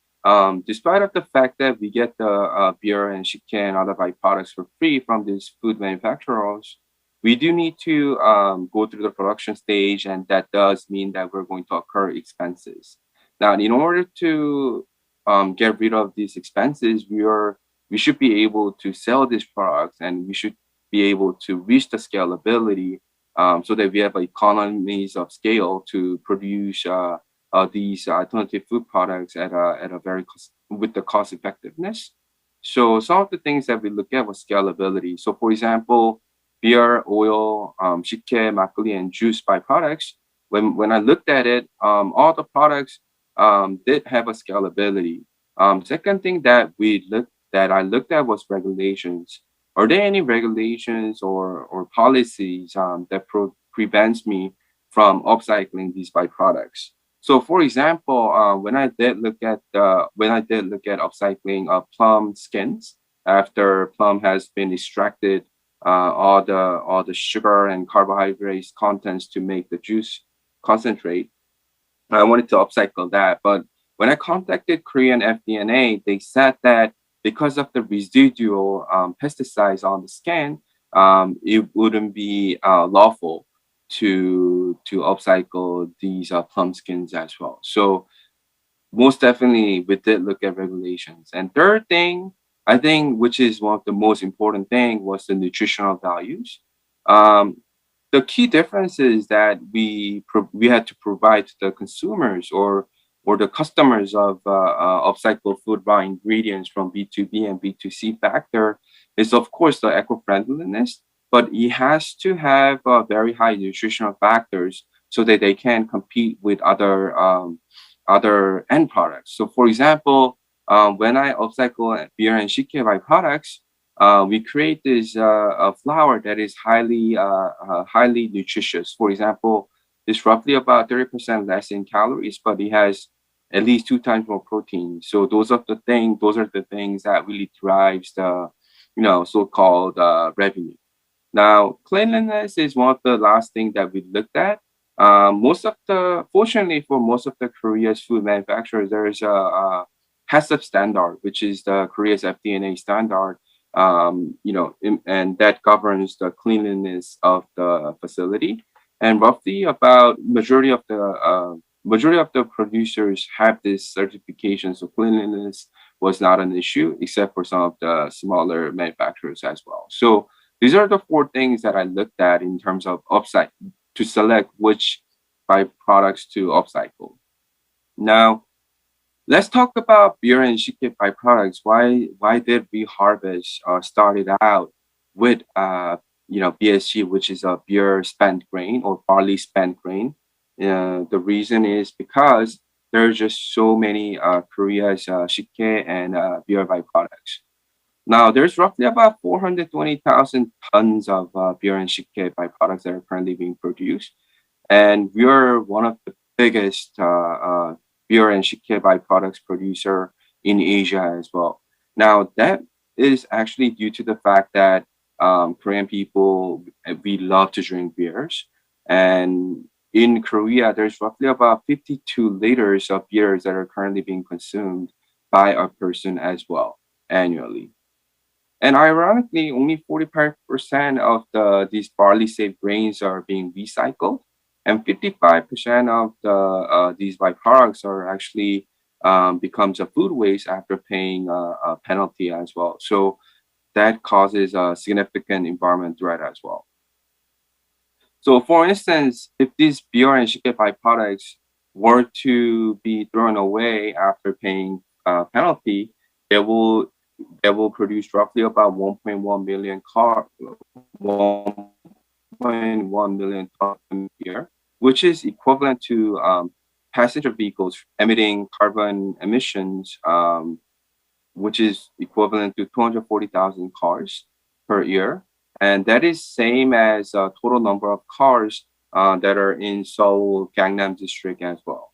Despite of the fact that we get the beer and shike and other byproducts for free from these food manufacturers, we do need to go through the production stage, and that does mean that we're going to incur expenses. Now, in order to get rid of these expenses, we should be able to sell these products, and we should be able to reach the scalability so that we have economies of scale to produce these alternative food products at a very with the cost effectiveness. So some of the things that we look at was scalability. So for example, beer, oil, shike, makgeolli, and juice byproducts. When I looked at it, all the products did have a scalability. Second thing that I looked at was regulations. Are there any regulations or policies that prevents me from upcycling these byproducts? So, for example, when I did look at upcycling of plum skins after plum has been extracted, all the sugar and carbohydrates contents to make the juice concentrate, I wanted to upcycle that. But when I contacted Korean FDNA, they said that because of the residual pesticides on the skin, it wouldn't be lawful to upcycle these plum skins as well. So most definitely we did look at regulations. And third thing, I think, which is one of the most important thing, was the nutritional values. The key difference is that we had to provide to the consumers or the customers of upcycled food raw ingredients from B2B and B2C factor is, of course, the eco-friendliness, but it has to have very high nutritional factors so that they can compete with other end products. So, for example, when I upcycle beer and shike byproducts, we create this flour that is highly nutritious. For example, it's roughly about 30% less in calories, but it has at least 2 times more protein. So those are the things that really drives the so-called revenue. Now, cleanliness is one of the last things that we looked at. Fortunately for most of the Korea's food manufacturers, there is a HACCP standard, which is the Korea's FDNA standard, and that governs the cleanliness of the facility. And roughly about majority of the producers have this certification, so cleanliness was not an issue, except for some of the smaller manufacturers as well. So these are the 4 things that I looked at in terms of to select which byproducts to upcycle. Now, let's talk about beer and shike byproducts. Why did we harvest started out with BSG, which is a beer spent grain or barley spent grain? The reason is because there are just so many Korea's shike and beer byproducts. Now, there's roughly about 420,000 tons of beer and shike byproducts that are currently being produced. And we are one of the biggest beer and shike byproducts producer in Asia as well. Now, that is actually due to the fact that Korean people, we love to drink beers. And in Korea, there's roughly about 52 liters of beers that are currently being consumed by a person as well annually. And ironically, only 45% of these barley safe grains are being recycled. and 55% of these byproducts are actually becomes a food waste after paying a penalty as well. So that causes a significant environment threat as well. So for instance, if these beer and shike byproducts were to be thrown away after paying a penalty, they will produce roughly about 1.1 million 1.1 million tons a year, which is equivalent to passenger vehicles emitting carbon emissions, which is equivalent to 240,000 cars per year. And that is same as a total number of cars that are in Seoul, Gangnam district as well.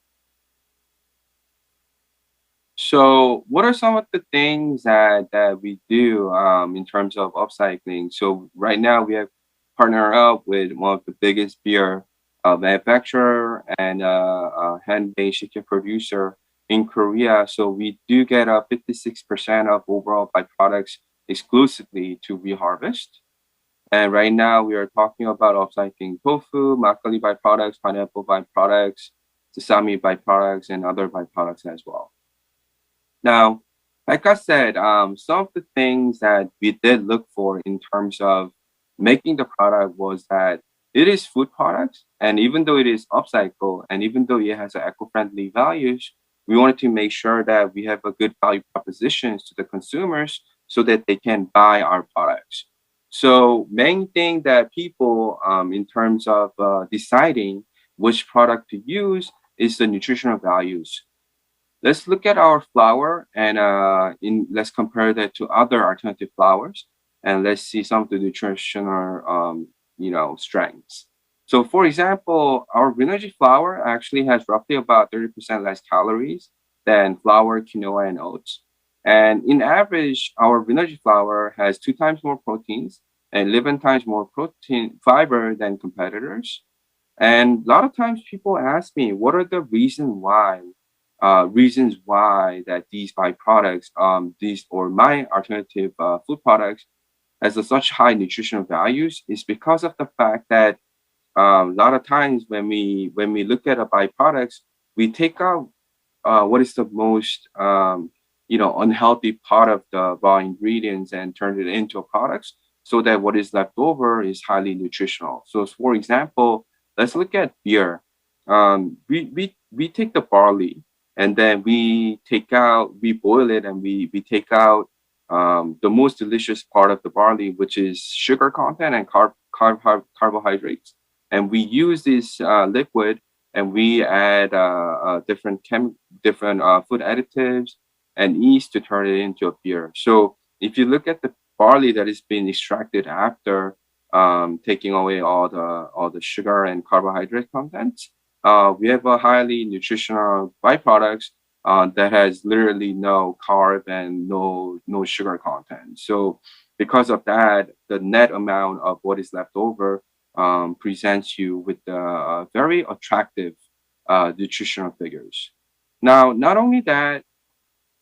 So what are some of the things that we do in terms of upcycling? So right now we have partnered up with one of the biggest beer manufacturer and hand-made shike producer in Korea. So we do get 56% of overall byproducts exclusively to reharvest. And right now we are talking about upcycling tofu, makgeolli byproducts, pineapple byproducts, sesame byproducts, and other byproducts as well. Now, like I said, some of the things that we did look for in terms of making the product was that it is food products, and even though it is upcycled, and even though it has eco-friendly values, we wanted to make sure that we have a good value propositions to the consumers so that they can buy our products. So main thing that people, in terms of deciding which product to use, is the nutritional values. Let's look at our flour and let's compare that to other alternative flours, and let's see some of the nutritional strengths. So for example, our Renogy flour actually has roughly about 30% less calories than flour, quinoa, and oats. And in average, our Renogy flour has 2 times more proteins and 11 times more protein fiber than competitors. And a lot of times people ask me, what are the reasons why that these byproducts, these or my alternative food products has such high nutritional values is because of the fact that a lot of times when we look at a byproducts, we take out what is the most unhealthy part of the raw ingredients and turn it into products so that what is left over is highly nutritional. So for example, let's look at beer. We take the barley and then we boil it and we take out the most delicious part of the barley, which is sugar content and carbohydrates. And we use this liquid and we add different food additives and yeast to turn it into a beer. So if you look at the barley that is being extracted after taking away all the sugar and carbohydrate contents, we have a highly nutritional byproducts that has literally no carb and no sugar content. So because of that, the net amount of what is left over presents you with very attractive nutritional figures. Now, not only that,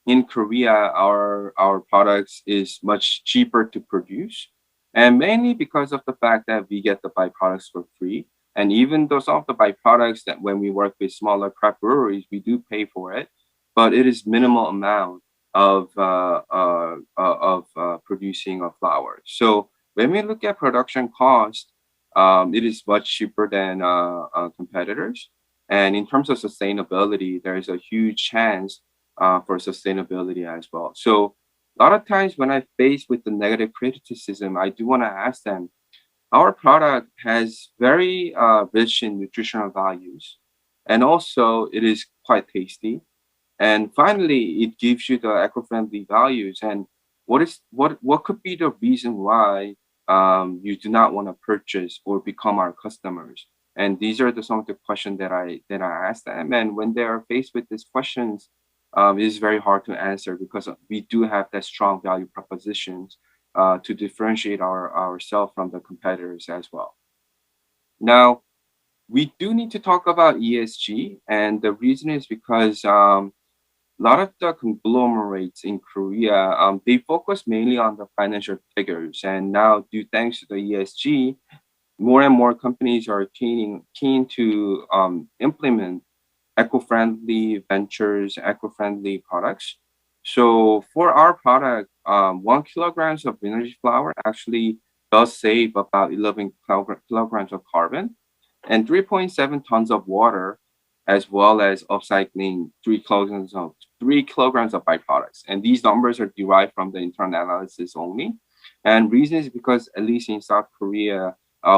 in Korea, our products is much cheaper to produce, and mainly because of the fact that we get the byproducts for free. And even though some of the byproducts that when we work with smaller craft breweries, we do pay for it, but it is minimal amount of producing a flour. So when we look at production cost, it is much cheaper than competitors. And in terms of sustainability, there is a huge chance for sustainability as well. So a lot of times when I face with the negative criticism, I do want to ask them, our product has very rich in nutritional values, and also it is quite tasty. And finally, it gives you the eco-friendly values. And what could be the reason why you do not want to purchase or become our customers? And these are some of the questions that I ask them. And when they are faced with these questions, it is very hard to answer because we do have that strong value propositions to differentiate ourselves from the competitors as well. Now, we do need to talk about ESG, and the reason is because a lot of the conglomerates in Korea, they focus mainly on the financial figures, and now thanks to the ESG, more and more companies are keen to implement eco-friendly ventures, eco-friendly products. So for our product, 1 kilograms of energy flour actually does save about 11 kilograms of carbon and 3.7 tons of water, as well as upcycling 3 kilograms of byproducts. And these numbers are derived from the internal analysis only. And reason is because, at least in South Korea,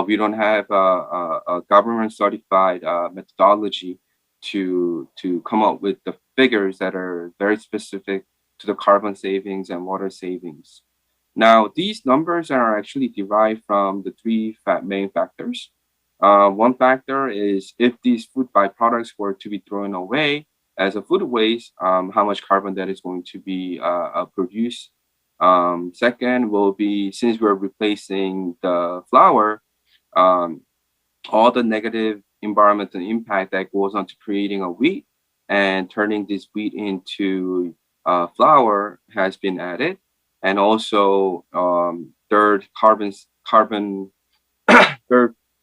we don't have a government certified methodology to come up with the figures that are very specific to the carbon savings and water savings. Now, these numbers are actually derived from the three main factors. One factor is if these food byproducts were to be thrown away as a food waste, how much carbon that is going to be produced. Second will be, since we're replacing the flour, all the negative environmental impact that goes on to creating a wheat and turning this wheat into flour has been added. And also, third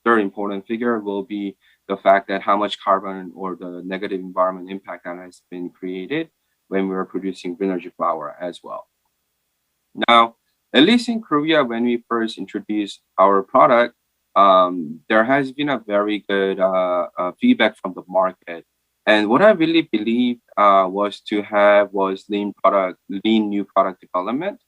important figure will be the fact that how much carbon or the negative environment impact that has been created when we are producing energy flour as well. Now, at least in Korea, when we first introduced our product, there has been a very good feedback from the market. And what I really believed was lean new product development.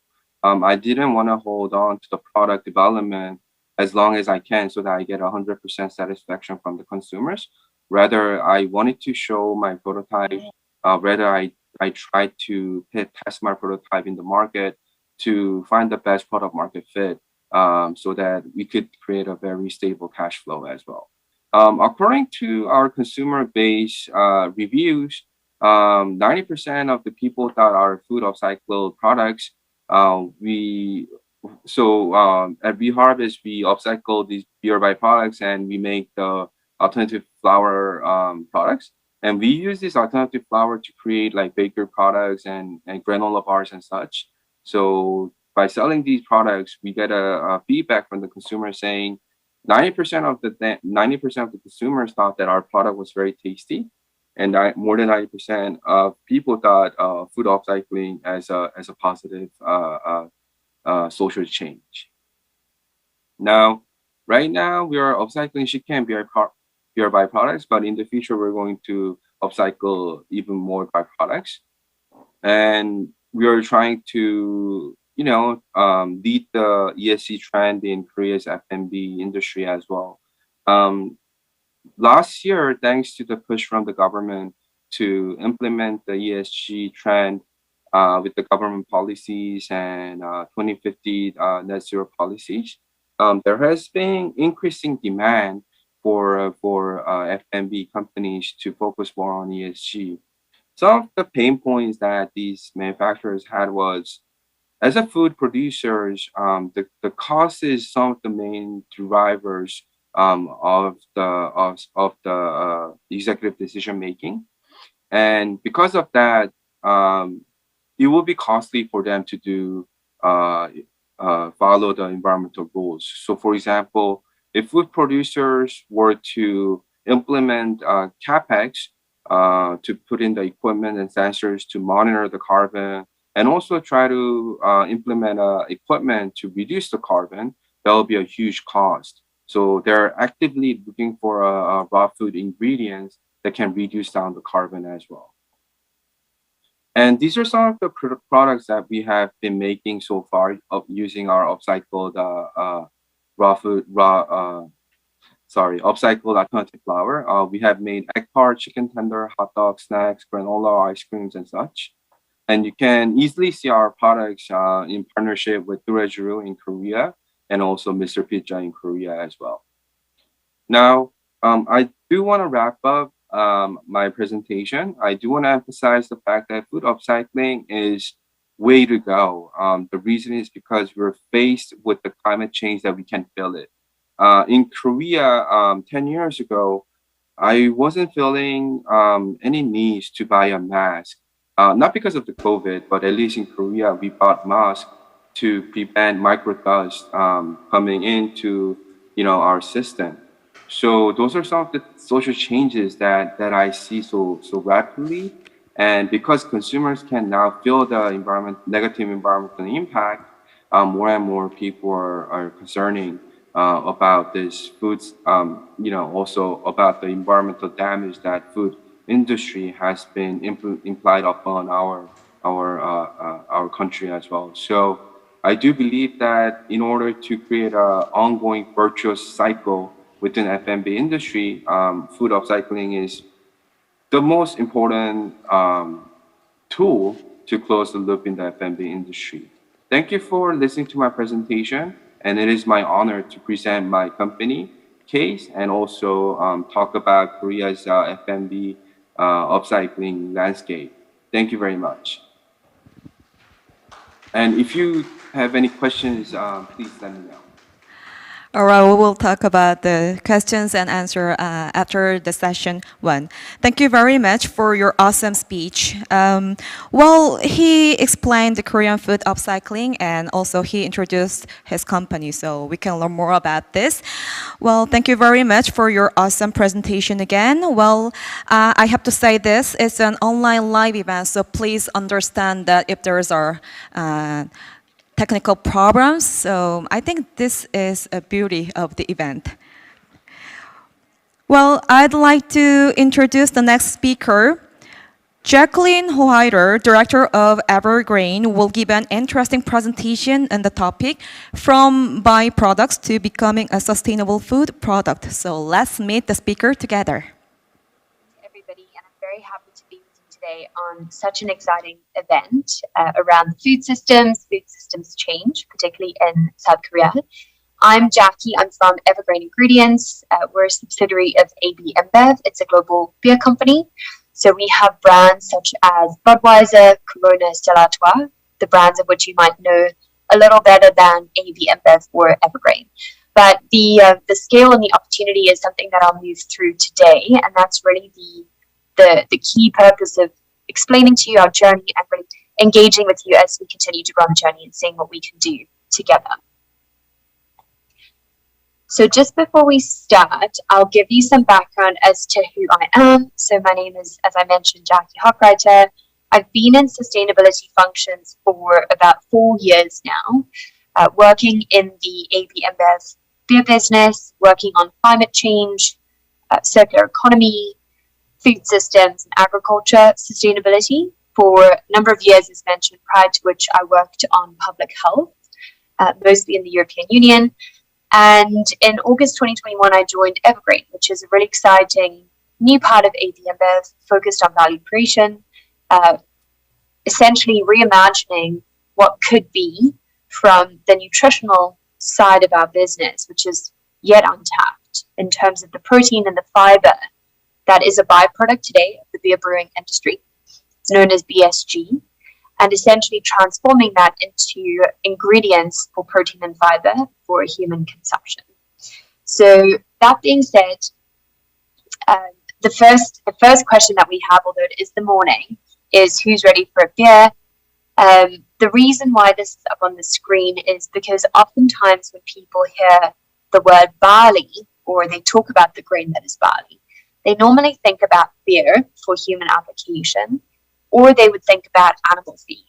I didn't want to hold on to the product development as long as I can so that I get 100% satisfaction from the consumers. Rather, I wanted to show my prototype. I tried to test my prototype in the market to find the best product market fit so that we could create a very stable cash flow as well. According to our consumer base reviews, 90% of the people that are food upcycled products, at We Harvest, we upcycle these beer byproducts and we make the alternative flour products. And we use this alternative flour to create like bakery products and granola bars and such. So by selling these products, we get a feedback from the consumer saying 90% of the consumers thought that our product was very tasty, and more than 90% of people thought food upcycling as a positive social change. Now, right now we are upcycling chicken beer byproducts, but in the future we're going to upcycle even more byproducts, and we are trying to lead the ESG trend in Korea's F&B industry as well. Last year, thanks to the push from the government to implement the ESG trend with the government policies and 2050 net zero policies, there has been increasing demand for F&B companies to focus more on ESG. Some of the pain points that these manufacturers had was, as a food producers, the cost is some of the main drivers of the executive decision making, and because of that, it will be costly for them to do follow the environmental rules. So, for example, if food producers were to implement capex to put in the equipment and sensors to monitor the carbon, and also try to implement equipment to reduce the carbon, that will be a huge cost. So they're actively looking for raw food ingredients that can reduce down the carbon as well. And these are some of the products that we have been making so far using our upcycled upcycled alternative flour. We have made egg tart, chicken tender, hot dog, snacks, granola, ice creams, and such. And you can easily see our products in partnership with Durejiru in Korea and also Mr. Pizza in Korea as well. Now, I do want to wrap up my presentation. I do want to emphasize the fact that food upcycling is way to go. The reason is because we're faced with the climate change that we can feel it. In Korea, 10 years ago, I wasn't feeling any needs to buy a mask. Not because of the COVID, but at least in Korea, we bought masks to prevent microdust coming into our system. So those are some of the social changes that I see so rapidly. And because consumers can now feel the negative environmental impact, more and more people are concerning about this foods, also about the environmental damage that food industry has been implied upon our country as well. So I do believe that in order to create an ongoing virtuous cycle within F&B industry, food upcycling is the most important tool to close the loop in the F&B industry. Thank you for listening to my presentation, and it is my honor to present my company case and also talk about Korea's F&B upcycling landscape. Thank you very much. And if you have any questions, please let me know. All right, we will talk about the questions and answer after the session 1. Thank you very much for your awesome speech. Well, he explained the Korean food upcycling and also he introduced his company, so we can learn more about this. Well, thank you very much for your awesome presentation again. Well, I have to say this, it's an online live event, so please understand that if there is technical problems, so I think this is a beauty of the event. Well, I'd like to introduce the next speaker. Jacqueline Hoider, Director of Evergreen, will give an interesting presentation on the topic from byproducts to becoming a sustainable food product. So let's meet the speaker together. Everybody, and I'm very happy to be with you today on such an exciting event around food systems change, particularly in South Korea. I'm Jackie. I'm from Evergreen Ingredients. We're a subsidiary of AB InBev. It's a global beer company. So we have brands such as Budweiser, Corona, Stella Artois, the brands of which you might know a little better than AB InBev or Evergreen. But the scale and the opportunity is something that I'll move through today, and that's really the key purpose of explaining to you our journey and really engaging with you as we continue to grow on the journey and seeing what we can do together. So just before we start, I'll give you some background as to who I am. So my name is, as I mentioned, Jackie Hochreiter. I've been in sustainability functions for about 4 years now, working in the AB InBev beer business, working on climate change, circular economy, food systems, and agriculture sustainability for a number of years, as mentioned, prior to which I worked on public health, mostly in the European Union. And in August 2021, I joined Evergreen, which is a really exciting new part of AB InBev focused on value creation, essentially reimagining what could be from the nutritional side of our business, which is yet untapped in terms of the protein and the fiber that is a byproduct today of the beer brewing industry. It's known as BSG, and essentially transforming that into ingredients for protein and fiber for human consumption. So that being said, the first question that we have, although it is the morning, is who's ready for a beer? The reason why this is up on the screen is because oftentimes when people hear the word barley or they talk about the grain that is barley, they normally think about beer for human application, or they would think about animal feed.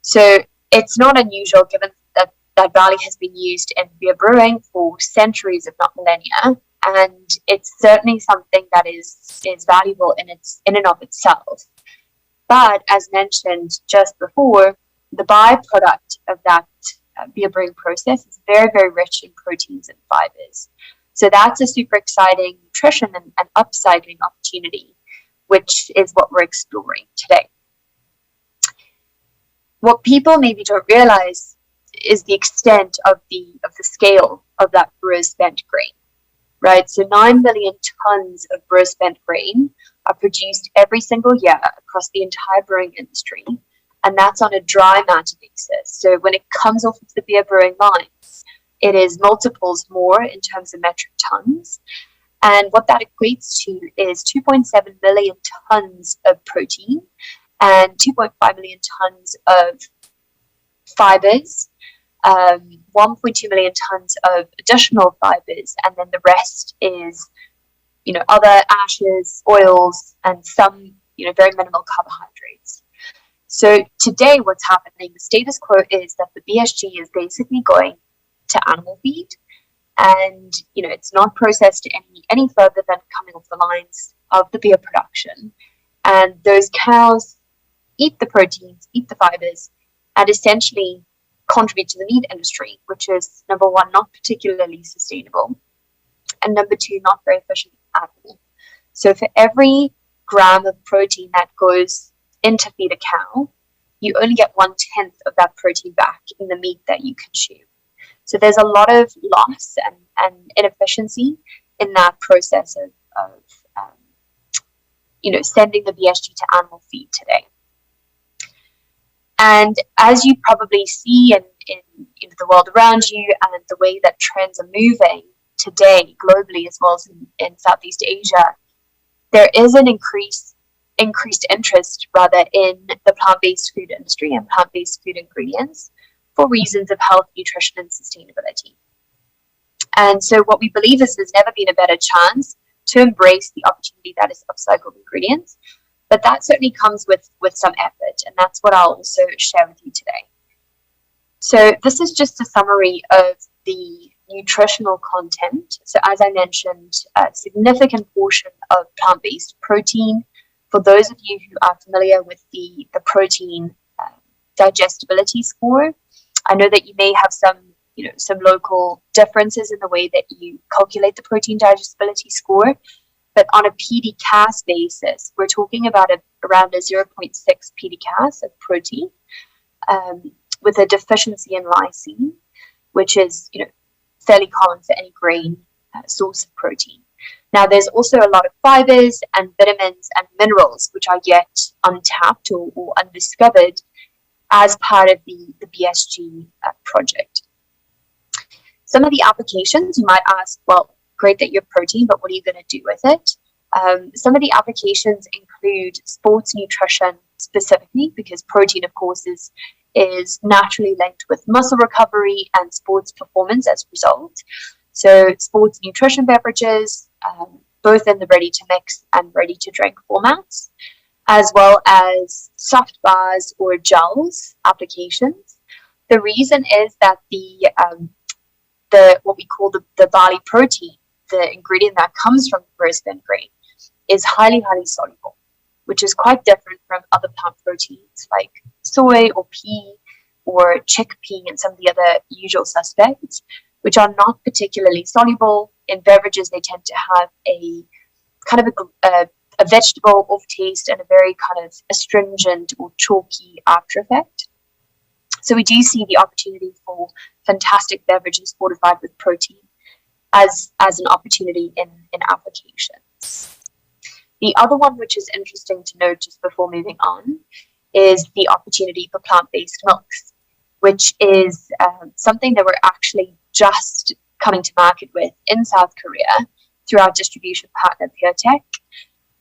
So it's not unusual given that barley has been used in beer brewing for centuries, if not millennia, and it's certainly something that is valuable in and of itself. But as mentioned just before, the byproduct of that beer brewing process is very, very rich in proteins and fibers. So that's a super exciting nutrition and upcycling opportunity, which is what we're exploring today. What people maybe don't realize is the extent of the scale of that brewer's spent grain, right? So 9 million tons of brewer's spent grain are produced every single year across the entire brewing industry, and that's on a dry matter basis. So when it comes off of the beer brewing lines, it is multiples more in terms of metric tons. And what that equates to is 2.7 million tons of protein and 2.5 million tons of fibers, 1.2 million tons of additional fibers, and then the rest is, other ashes, oils, and some, very minimal carbohydrates. So today what's happening, the status quo is that the BSG is basically going to animal feed, and, it's not processed any further than coming off the lines of the beer production. And those cows eat the proteins, eat the fibers, and essentially contribute to the meat industry, which is, number one, not particularly sustainable, and number two, not very efficient at all. So for every gram of protein that goes in to feed a cow, you only get 1/10 of that protein back in the meat that you consume. So there's a lot of loss and inefficiency in that process of sending the BSG to animal feed today. And as you probably see in the world around you and the way that trends are moving today globally as well as in Southeast Asia, there is an increased interest rather in the plant-based food industry and plant-based food ingredients for reasons of health, nutrition, and sustainability. And so what we believe is there's never been a better chance to embrace the opportunity that is upcycled ingredients. But that certainly comes with some effort, and that's what I'll also share with you today. So this is just a summary of the nutritional content. So as I mentioned, a significant portion of plant-based protein. For those of you who are familiar with the protein digestibility score, I know that you may have some local differences in the way that you calculate the protein digestibility score. But on a PDCAS basis, we're talking about around a 0.6 PDCAS of protein with a deficiency in lysine, which is fairly common for any grain source of protein. Now, there's also a lot of fibers and vitamins and minerals which are yet untapped or undiscovered as part of the BSG project. Some of the applications you might ask, well, great that you have protein, but what are you going to do with it? Some of the applications include sports nutrition specifically, because protein, of course, is naturally linked with muscle recovery and sports performance as a result. So sports nutrition beverages, both in the ready-to-mix and ready-to-drink formats, as well as soft bars or gels applications. The reason is that the what we call the barley protein, the ingredient that comes from the breast-fed grain, is highly soluble, which is quite different from other plant proteins like soy or pea or chickpea and some of the other usual suspects, which are not particularly soluble. In beverages, they tend to have a kind of a vegetable off taste and a very kind of astringent or chalky after effect. So we do see the opportunity for fantastic beverages fortified with protein as an opportunity in applications. The other one, which is interesting to note just before moving on, is the opportunity for plant-based milks, which is something that we're actually just coming to market with in South Korea through our distribution partner, PureTech.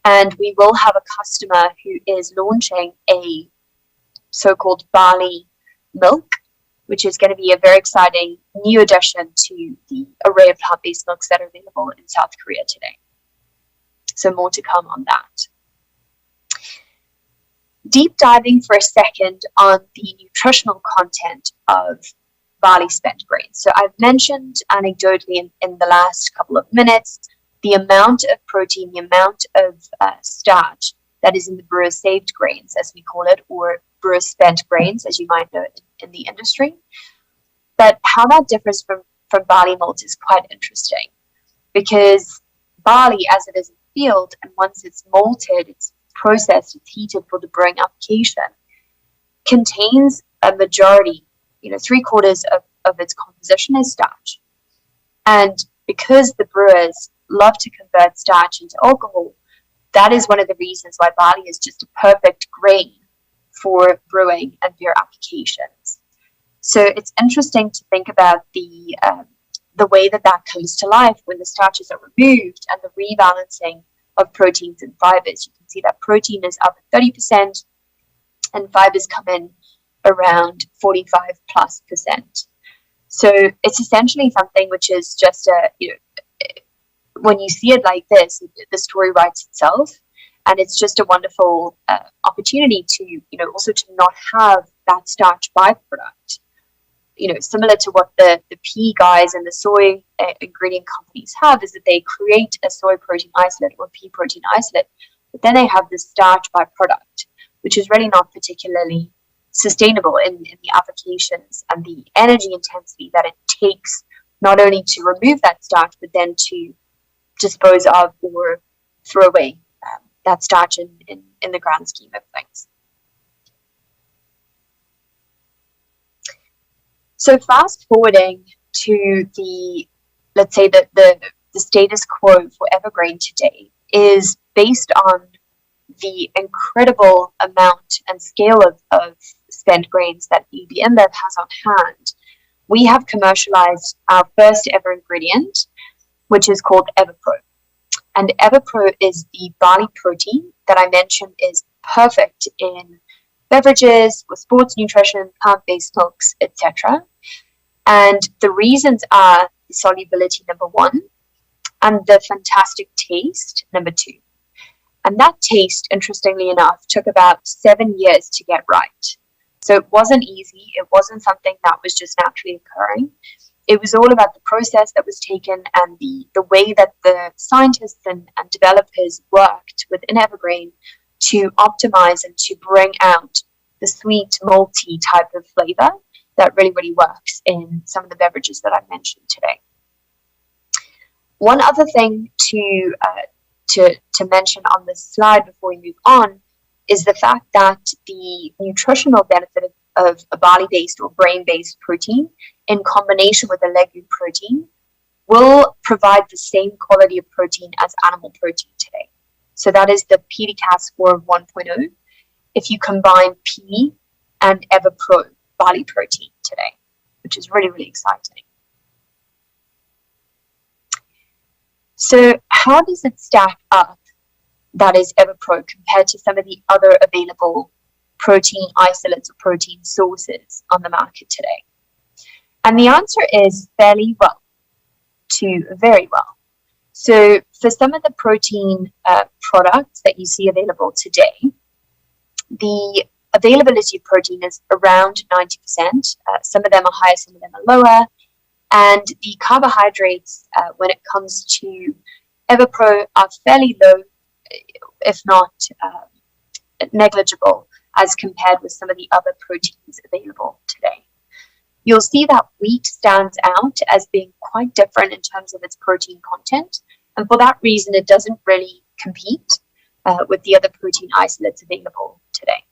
And we will have a customer who is launching a so-called barley milk, which is going to be a very exciting new addition to the array of plant-based milks that are available in South Korea today. So more to come on that. Deep diving for a second on the nutritional content of barley spent grains. So I've mentioned anecdotally in the last couple of minutes the amount of protein, the amount of starch that is in the brewer saved grains, as we call it, or brewer spent grains, as you might know in the industry. But how that differs from barley malt is quite interesting, because barley, as it is in the field, and once it's malted, it's processed, it's heated for the brewing application, contains a majority, 3/4 of its composition is starch. And because the brewers love to convert starch into alcohol, that is one of the reasons why barley is just a perfect grain for brewing and beer applications. So it's interesting to think about the way that comes to life when the starches are removed and the rebalancing of proteins and fibers. You can see that protein is up at 30% and fibers come in around 45+%. So it's essentially something which is just when you see it like this, the story writes itself, and it's just a wonderful opportunity to, also to not have that starch byproduct. Similar to what the pea guys and the soy ingredient companies have, is that they create a soy protein isolate or pea protein isolate, but then they have this starch byproduct, which is really not particularly sustainable in the applications and the energy intensity that it takes, not only to remove that starch, but then to dispose of or throw away that starch in the grand scheme of things. So fast forwarding to let's say that the status quo for Evergreen today is based on the incredible amount and scale of spent grains that EB InBev has on hand. We have commercialized our first ever ingredient, which is called EverPro. And EverPro is the barley protein that I mentioned is perfect in beverages, with sports nutrition, plant-based milks, etc. And the reasons are the solubility, number one, and the fantastic taste, number two. And that taste, interestingly enough, took about 7 years to get right. So it wasn't easy. It wasn't something that was just naturally occurring. It was all about the process that was taken and the way that the scientists and developers worked within Evergreen to optimize and to bring out the sweet, malty type of flavor that really, really works in some of the beverages that I've mentioned today. One other thing to mention on this slide before we move on is the fact that the nutritional benefit of a barley-based or grain-based protein in combination with a legume protein will provide the same quality of protein as animal protein today. So that is the PDCAAS score of 1.0 if you combine pea and EverPro barley protein today, which is really, really exciting. So how does it stack up, that is EverPro, compared to some of the other available protein isolates or protein sources on the market today? And the answer is fairly well to very well. So for some of the protein products that you see available today, the availability of protein is around 90%. Some of them are higher, some of them are lower. And the carbohydrates, when it comes to EverPro, are fairly low, if not negligible, as compared with some of the other proteins available today. You'll see that wheat stands out as being quite different in terms of its protein content. And for that reason, it doesn't really compete with the other protein isolates available today.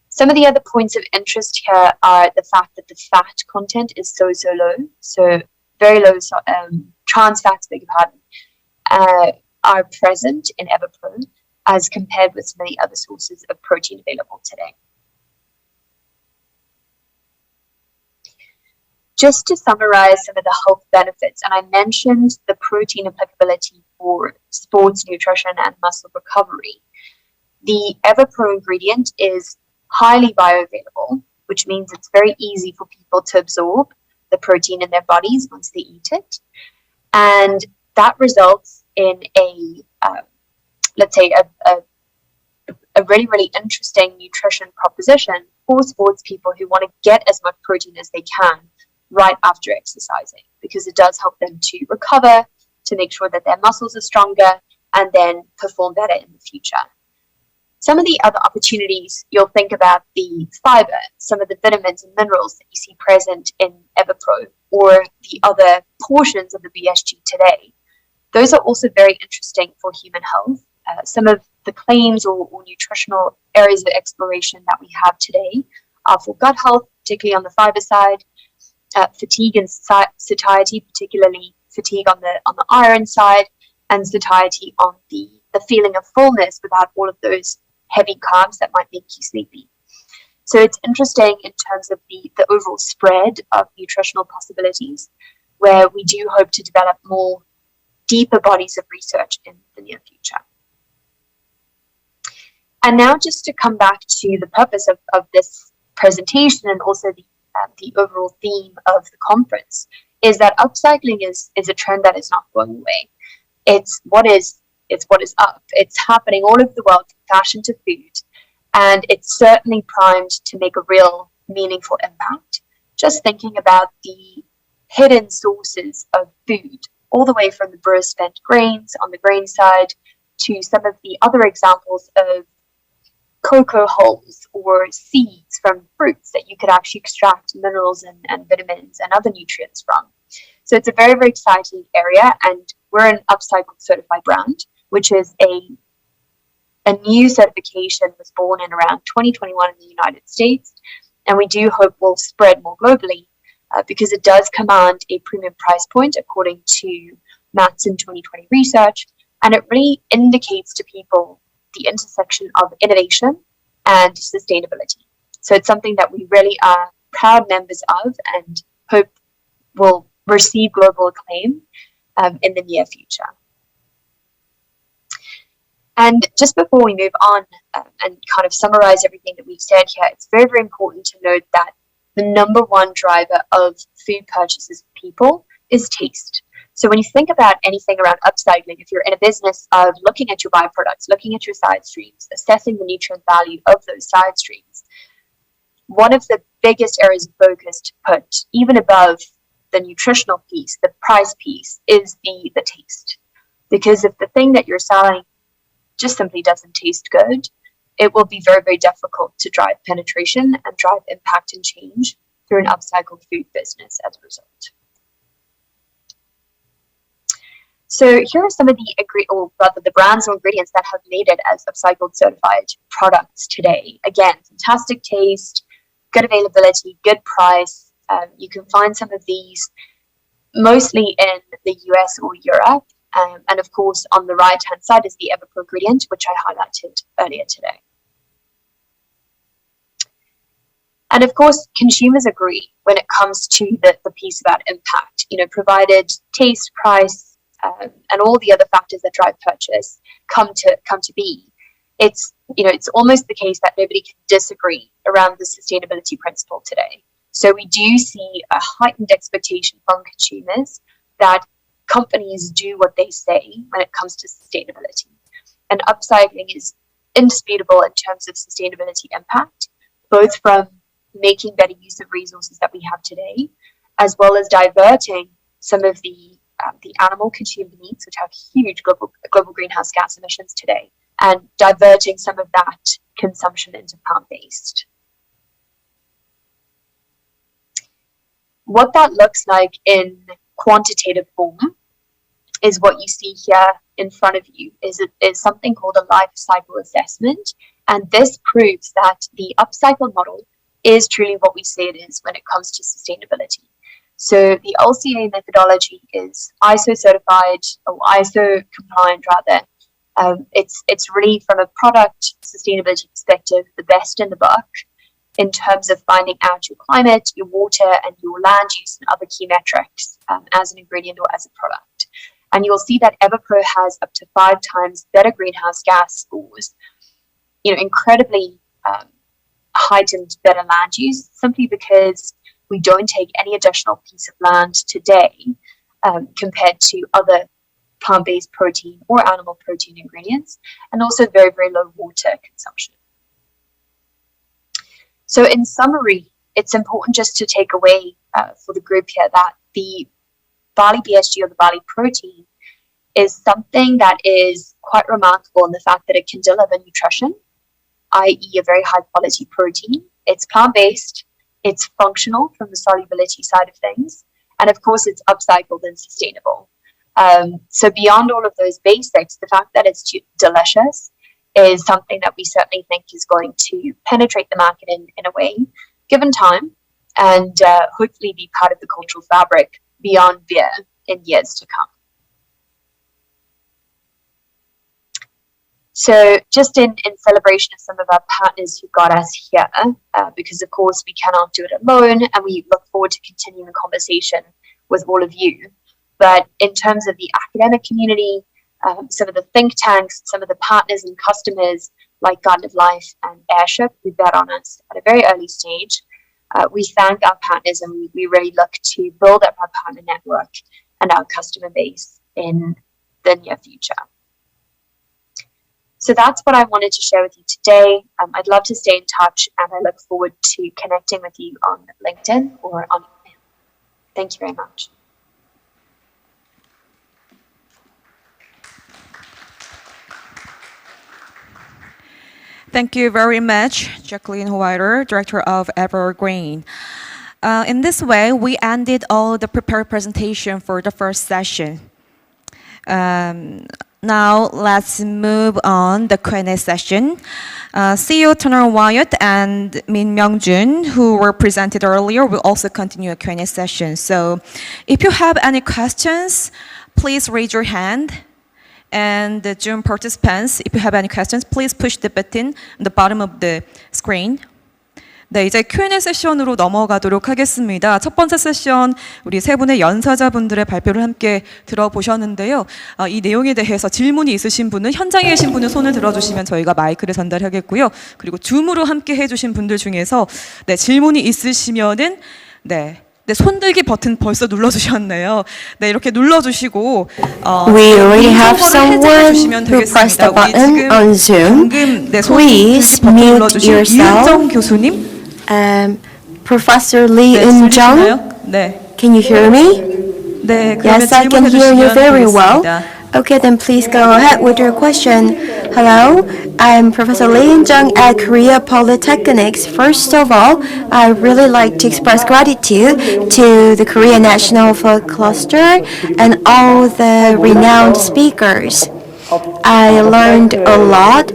Some of the other points of interest here are the fact that the fat content is so low. So very low trans fats, beg your pardon, are present in EverPro as compared with some of the other sources of protein available today. Just to summarize some of the health benefits, and I mentioned the protein applicability for sports nutrition and muscle recovery. The EverPro ingredient is highly bioavailable, which means it's very easy for people to absorb the protein in their bodies once they eat it. And that results in let's say a really, really interesting nutrition proposition for sports people who want to get as much protein as they can right after exercising, because it does help them to recover, to make sure that their muscles are stronger, and then perform better in the future. Some of the other opportunities, you'll think about the fiber, some of the vitamins and minerals that you see present in EverPro, or the other portions of the BSG today. Those are also very interesting for human health. Some of the claims or nutritional areas of exploration that we have today are for gut health, particularly on the fiber side, fatigue and satiety, particularly fatigue on the iron side, and satiety on the feeling of fullness without all of those heavy carbs that might make you sleepy. So it's interesting in terms of the overall spread of nutritional possibilities, where we do hope to develop more deeper bodies of research in the near future. And now just to come back to the purpose of this presentation, and also the overall theme of the conference, is that upcycling is a trend that is not going away. It's what is up. It's happening all over the world, from fashion to food, and it's certainly primed to make a real meaningful impact. Just thinking about the hidden sources of food, all the way from the brewer-spent grains on the grain side to some of the other examples of cocoa hulls or seeds from fruits that you could actually extract minerals and vitamins and other nutrients from. So it's a very, very exciting area, and we're an upcycled certified brand, which is a new certification was born in around 2021 in the United States, and we do hope will spread more globally because it does command a premium price point according to Matson 2020 research, and it really indicates to people the intersection of innovation and sustainability. So it's something that we really are proud members of and hope will receive global acclaim in the near future. And just before we move on and kind of summarize everything that we've said here, it's very, very important to note that the number one driver of food purchases for people is taste. So when you think about anything around upcycling, if you're in a business of looking at your byproducts, looking at your side streams, assessing the nutrient value of those side streams, one of the biggest areas of focus to put even above the nutritional piece, the price piece, is the taste. Because if the thing that you're selling just simply doesn't taste good, it will be very, very difficult to drive penetration and drive impact and change through an upcycled food business as a result. So here are some of the brands or ingredients that have made it as upcycled certified products today. Again, fantastic taste, good availability, good price. You can find some of these mostly in the US or Europe. And of course, on the right-hand side is the EverPro ingredient, which I highlighted earlier today. And of course, consumers agree when it comes to the piece about impact, provided taste, price, and all the other factors that drive purchase come to be. It's almost the case that nobody can disagree around the sustainability principle today. So we do see a heightened expectation from consumers that companies do what they say when it comes to sustainability. And upcycling is indisputable in terms of sustainability impact, both from making better use of resources that we have today, as well as diverting some of the animal consumed meats, which have huge global greenhouse gas emissions today, and diverting some of that consumption into plant-based. What that looks like in quantitative form is what you see here in front of you, is something called a life cycle assessment. And this proves that the upcycle model is truly what we say it is when it comes to sustainability. So the LCA methodology is ISO certified, or ISO compliant rather. It's really, from a product sustainability perspective, the best in the book in terms of finding out your climate, your water, and your land use and other key metrics as an ingredient or as a product. And you'll see that EverPro has up to 5 times better greenhouse gas scores, incredibly heightened better land use, simply because we don't take any additional piece of land today compared to other plant-based protein or animal protein ingredients, and also very, very low water consumption. So in summary, it's important just to take away for the group here that the barley BSG, or the barley protein, is something that is quite remarkable in the fact that it can deliver nutrition, i.e. a very high quality protein. It's plant-based, it's functional from the solubility side of things, and of course it's upcycled and sustainable. So beyond all of those basics, the fact that it's delicious is something that we certainly think is going to penetrate the market in a way, given time, and hopefully be part of the cultural fabric beyond beer in years to come. So just in celebration of some of our partners who got us here, because of course we cannot do it alone, and we look forward to continuing the conversation with all of you. But in terms of the academic community, some of the think tanks, some of the partners and customers like Garden of Life and Airship who bet on us at a very early stage, we thank our partners and we really look to build up our partner network and our customer base in the near future. So that's what I wanted to share with you today. I'd love to stay in touch and I look forward to connecting with you on LinkedIn or on email. Thank you very much. Thank you very much, Jacqueline Whiter, Director of Evergreen. In this way, we ended all the prepared presentation for the first session. Now let's move on the Q&A session. CEO Turner Wyatt and Min Myung-jun, who were presented earlier, will also continue a Q&A session. So if you have any questions, please raise your hand. And the Zoom participants, if you have any questions, please push the button on the bottom of the screen. 네, 이제 Q&A 세션으로 넘어가도록 하겠습니다. 첫 번째 세션, 우리 세 분의 연사자분들의 발표를 함께 들어보셨는데요. 이 내용에 대해서 질문이 있으신 분은 현장에 계신 분은 손을 들어주시면 저희가 마이크를 전달하겠고요. 그리고 줌으로 함께 해주신 분들 중에서 네, 질문이 있으시면은 네, 손들기 버튼 벌써 눌러주셨네요. 네, 이렇게 눌러주시고 We already have someone who pressed the button on Zoom. Please mute yourself. 이은정 교수님. Professor Lee Eun-jung. 네. Can you hear me? 네, Yes, I can hear you very well. Okay, then please go ahead with your question. Hello, I'm Professor Lee Eun-jung at Korea Polytechnics. First of all, I really like to express gratitude to the Korea National Food Cluster and all the renowned speakers. I learned a lot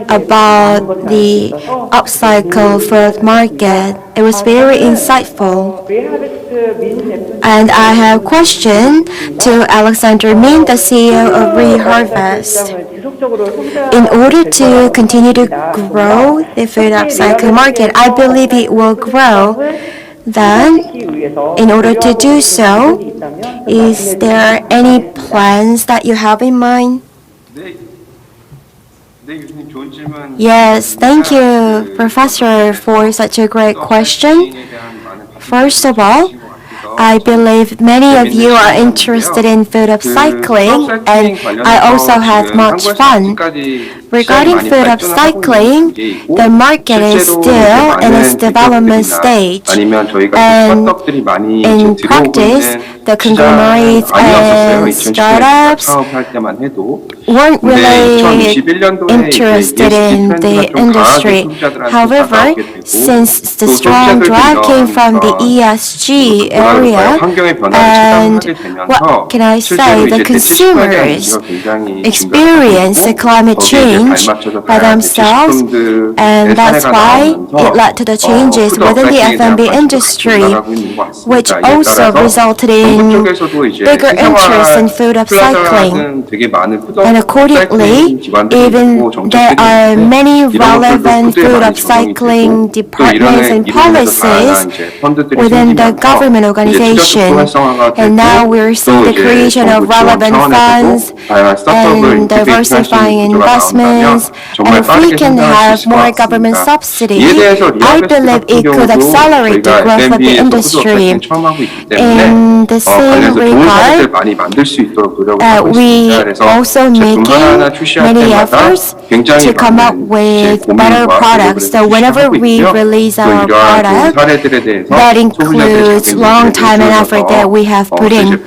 about the upcycle food market. It was very insightful. And I have a question to Alexander Min, the CEO of Reharvest. In order to continue to grow the food upcycle market, I believe it will grow. Then, in order to do so, is there any plans that you have in mind? Yes, thank you, Professor, for such a great question. First of all, I believe many of you are interested in food upcycling, and I also had much fun. Regarding food upcycling, the market is still in its development stage, and in practice, the conglomerates and startups weren't really interested in the industry. However, since the strong drive came from the ESG area, and what can I say, the consumers experience the climate change by themselves, and that's why it led to the changes within the F&B industry, which also resulted in bigger interest in food upcycling. And accordingly, even there are many relevant food upcycling departments and policies within the government organization. And now we're seeing the creation of relevant funds and diversifying investments. And if we can have more government subsidy, I believe it could accelerate the growth of the industry. In the same regard, we also making many efforts to come up with better products. So whenever we release our product, that includes long time and effort that we have put in.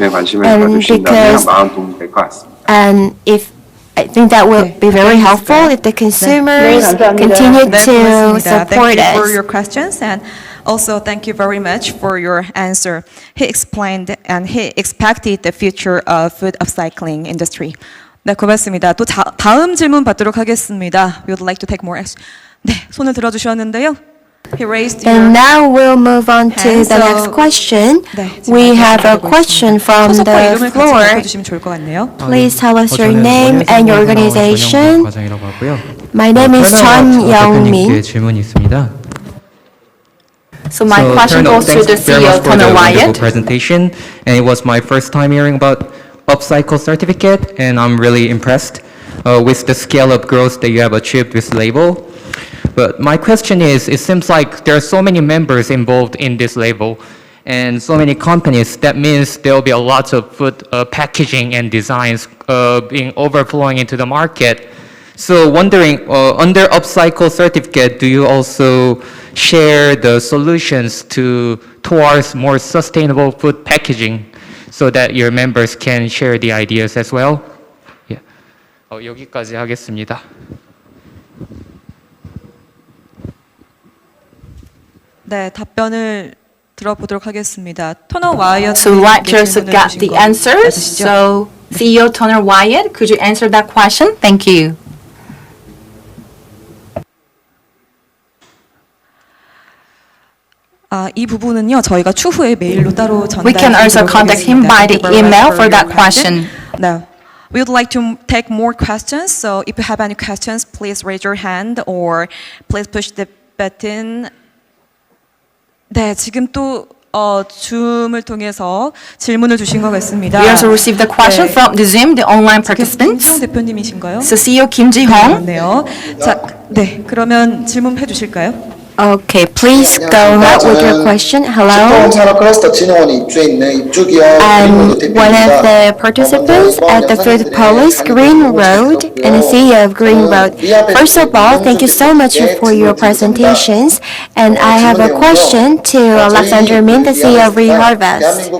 And if I think that will be very helpful if the consumers continue to support Thank you for us. your questions, and also thank you very much for your answer. He explained and he expected the future of food upcycling industry. 네, 고맙습니다. 또 다음 질문 받도록 하겠습니다. We would like to take more action. 네, 손을 들어주셨는데요. He raised your And now we'll move on to hand. the next question. 네, We have a question from 소속과 the 이름을 같이 floor. 밝혀주시면 좋을 것 같네요. Please tell us your name and your organization. My name is Chun Young-min. 질문이 있습니다. So my question goes to the CEO, Turner Wyatt. Presentation, and it was my first time hearing about upcycle certificate, and I'm really impressed with the scale of growth that you have achieved with label. But my question is, it seems like there are so many members involved in this label and so many companies. That means there will be a lot of food packaging and designs being overflowing into the market. So wondering, under upcycle certificate, do you also share the solutions towards more sustainable food packaging so that your members can share the ideas as well? Yeah. 여기까지 하겠습니다. 네, 답변을 들어보도록 하겠습니다. 토너 와이엇. So writers got the answers. So CEO Toner Wyatt, could you answer that question? Thank you. 이 부분은요, 저희가 추후에 메일로 따로 전달해 We can also contact him by the email for that question. No. We would like to take more questions, so if you have any questions, please raise your hand or please push the button. 네, 지금 또 줌을 통해서 질문을 주신 것 같습니다. We also received the question from the Zoom, the online participants. 김지홍 대표님이신가요? So CEO Kim Ji-hong. 네요. 자, 네, 그러면 질문 해주실까요? Okay, please go ahead with your question. Hello. I'm one of the participants at the FOODPOLIS Green Road and the CEO of Green Road. First of all, thank you so much for your presentations. And I have a question to Alexander Min, the CEO of Reharvest.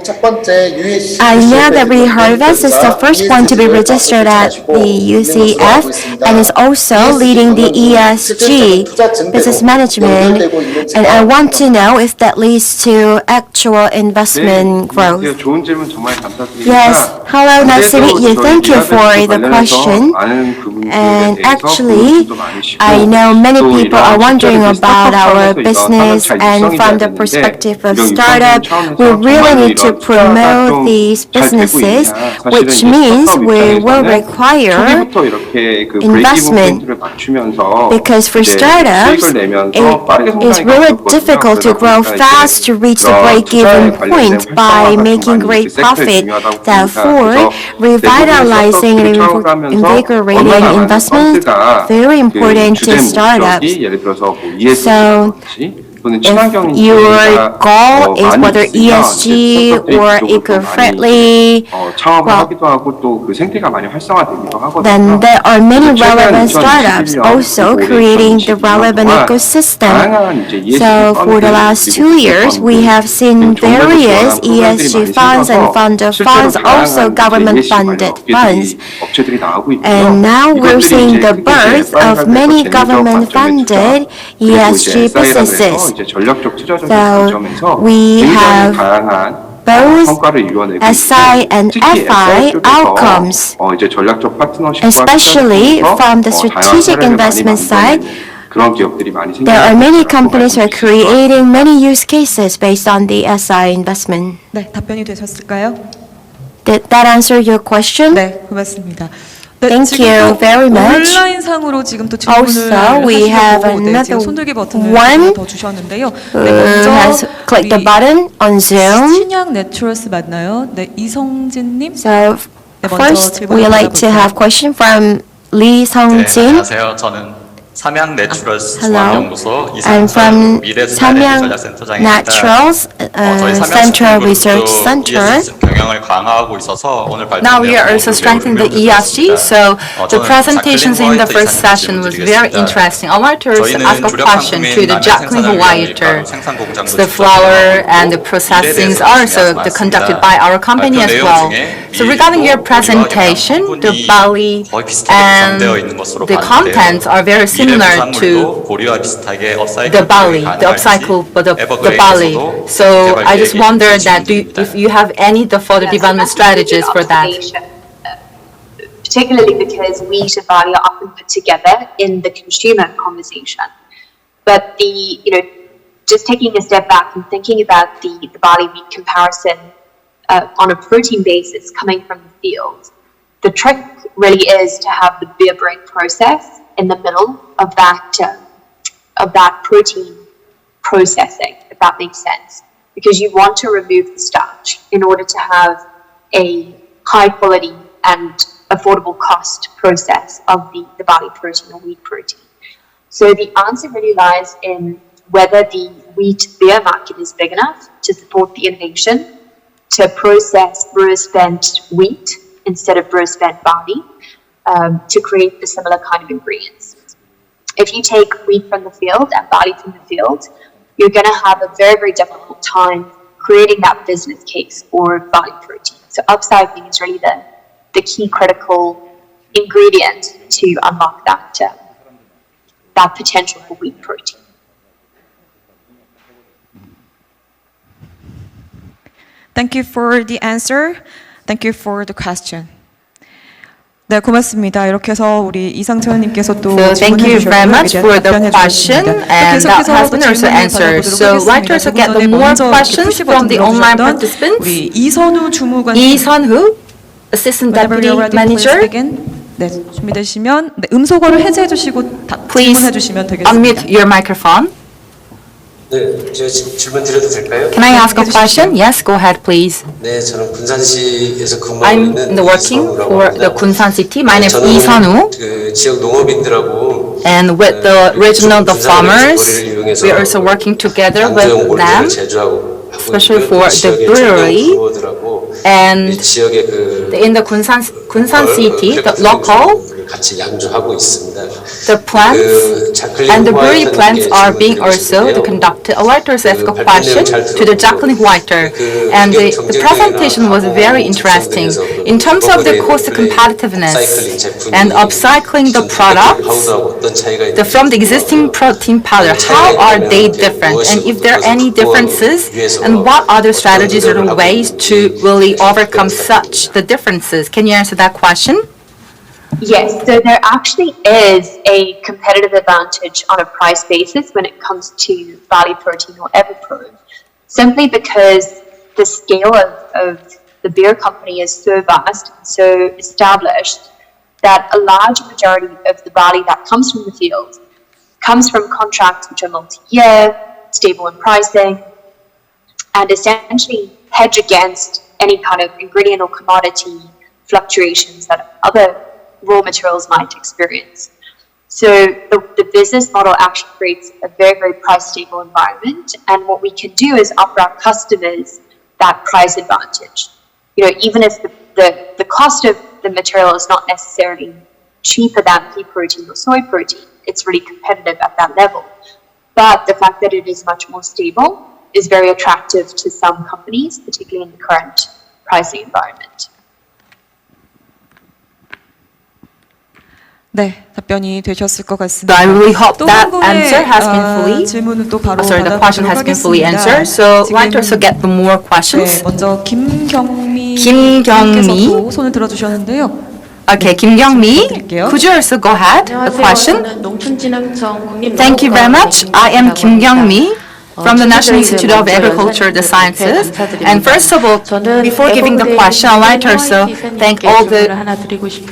I know that Reharvest is the first one to be registered at the UCF and is also leading the ESG business management. And I want to know if that leads to actual investment growth. Yes, hello, nice to meet you. Thank you for the question. And actually, I know many people are wondering about our business, and from the perspective of startup, we really need to promote these businesses, which means we will require investment, because for startups, it's really difficult to grow fast to reach the break-even point by making great profit. Therefore, revitalizing and invigorating investment very important to startups. So, if your goal is whether ESG or eco-friendly, then there are many relevant startups also creating the relevant ecosystem. So for the last 2 years, we have seen various ESG funds and fund of funds, also government-funded funds. And now we're seeing the birth of many government-funded ESG businesses. So we have both SI and FI outcomes, especially from the strategic investment side. There are many companies who are creating many use cases based on the SI investment. 네, 답변이 되셨을까요? Did that answer your question? 네, 고맙습니다. Thank you very much. 온라인상으로 지금 또 질문을 Also, we have 하시려고 another 지금 손들기 버튼을 one 더 주셨는데요. who has clicked the button on Zoom. 신약 내추럴스 맞나요? 네, 이성진님. So first, we like to have question from Lee Sung-jin. 안녕하세요. 저는 삼양 내추럴스 Hello, 연구소 I'm from 미래생활 Samyang 전략센터장입니다. Naturals Central Research Center. 경영을 강화하고 있어서 오늘 Now we are also strengthening the ESG, so the presentations in the first session was very interesting. I want to ask a question to the Jacqueline Wyatt. The flour and the processing are also conducted by our company as well. So regarding your presentation, the barley and the contents are very similar to the barley, the upcycle, but the barley. So I just wonder that if you have any further development strategies for that. Particularly because wheat and barley are often put together in the consumer conversation. But just taking a step back and thinking about the barley wheat comparison on a protein basis coming from the field, the trick really is to have the beer break process in the middle of that protein processing, if that makes sense. Because you want to remove the starch in order to have a high quality and affordable cost process of the barley protein or wheat protein. So the answer really lies in whether the wheat beer market is big enough to support the innovation to process brewer-spent wheat instead of brewer-spent barley to create the similar kind of ingredients. If you take wheat from the field and barley from the field, you're going to have a very, very difficult time creating that business case for barley protein. So upcycling is really the key critical ingredient to unlock that potential for wheat protein. Thank you for the answer. Thank you for the question. 네, 고맙습니다. 이렇게 해서 우리 이상채원님께서 또 So thank you very much for the 답변해 question, 주셨습니다. and that 계속해서 has 또 been also 질문을 answered. 받아보도록 So like to 하겠습니다. also get 조금 the 전에 more 먼저 questions 푸시 from 버튼 the online 눌러주셨던 participants. 우리 이선우 주무관 이선우, Assistant Whenever Deputy you're ready, please Manager. begin. 네, 준비되시면 네, 음소거를 해제해 주시고 Please 질문해 주시면 되겠습니다. unmute your microphone. 네, 제가 질문 드려도 될까요? Can I ask a question? Yes, go ahead, please. 네, 저는 군산시에서 근무하고 I'm 있는 working 이선우라고 for 합니다. the Kunsan City. My name is 저는 이선우. 그 지역 농업인들하고 And with the regional, the farmers, we are also working together 양조용 with them, 몰드를 제조하고 especially for the brewery. And in the Kunsan City, the local, 같이 양조하고 있습니다. the plants and the brewery plants are being also conducted. I'd like to ask a question to the Jacqueline Whiter, and the presentation was very interesting. In terms of the cost competitiveness and upcycling the products from the existing protein powder, how are they different? And if there are any differences, and what other strategies or ways to really overcome such the differences? Can you answer that question? Yes, so there actually is a competitive advantage on a price basis when it comes to barley protein or Everpro, simply because the scale of the beer company is so vast and so established that a large majority of the barley that comes from the field comes from contracts which are multi-year, stable in pricing, and essentially hedge against any kind of ingredient or commodity fluctuations that other raw materials might experience. So the business model actually creates a very, very price stable environment, and what we can do is offer our customers that price advantage. You know, even if the cost of the material is not necessarily cheaper than pea protein or soy protein, it's really competitive at that level. But the fact that it is much more stable is very attractive to some companies, particularly in the current pricing environment. 네, 답변이 되셨을 것 So 같습니다. I really hope 또 that 한 분의 answer has been fully. 질문은 또 바로 The question has been fully answered. So I'd like to also get the more questions. 네, 먼저 김경미 김경미. 님께서 손을 들어주셨는데요. Okay, Kim Kyung-mi, could you also go ahead? A question? Thank you very much. I am Kim Kyung-mi from the National Institute of Agriculture and Sciences. And first of all, before giving the question, I'd like to also thank all the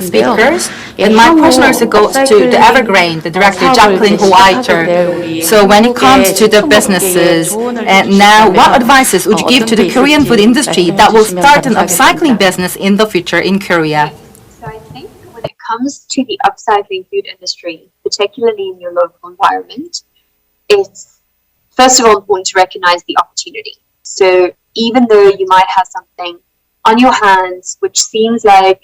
speakers. And my question also goes to the Evergreen, the director Jacqueline Whiter. So when it comes to the businesses, and now what advices would you give to the Korean food industry that will start an upcycling business in the future in Korea? So I think when it comes to the upcycling food industry, particularly in your local environment, it's first of all important to recognize the opportunity. So even though you might have something on your hands which seems like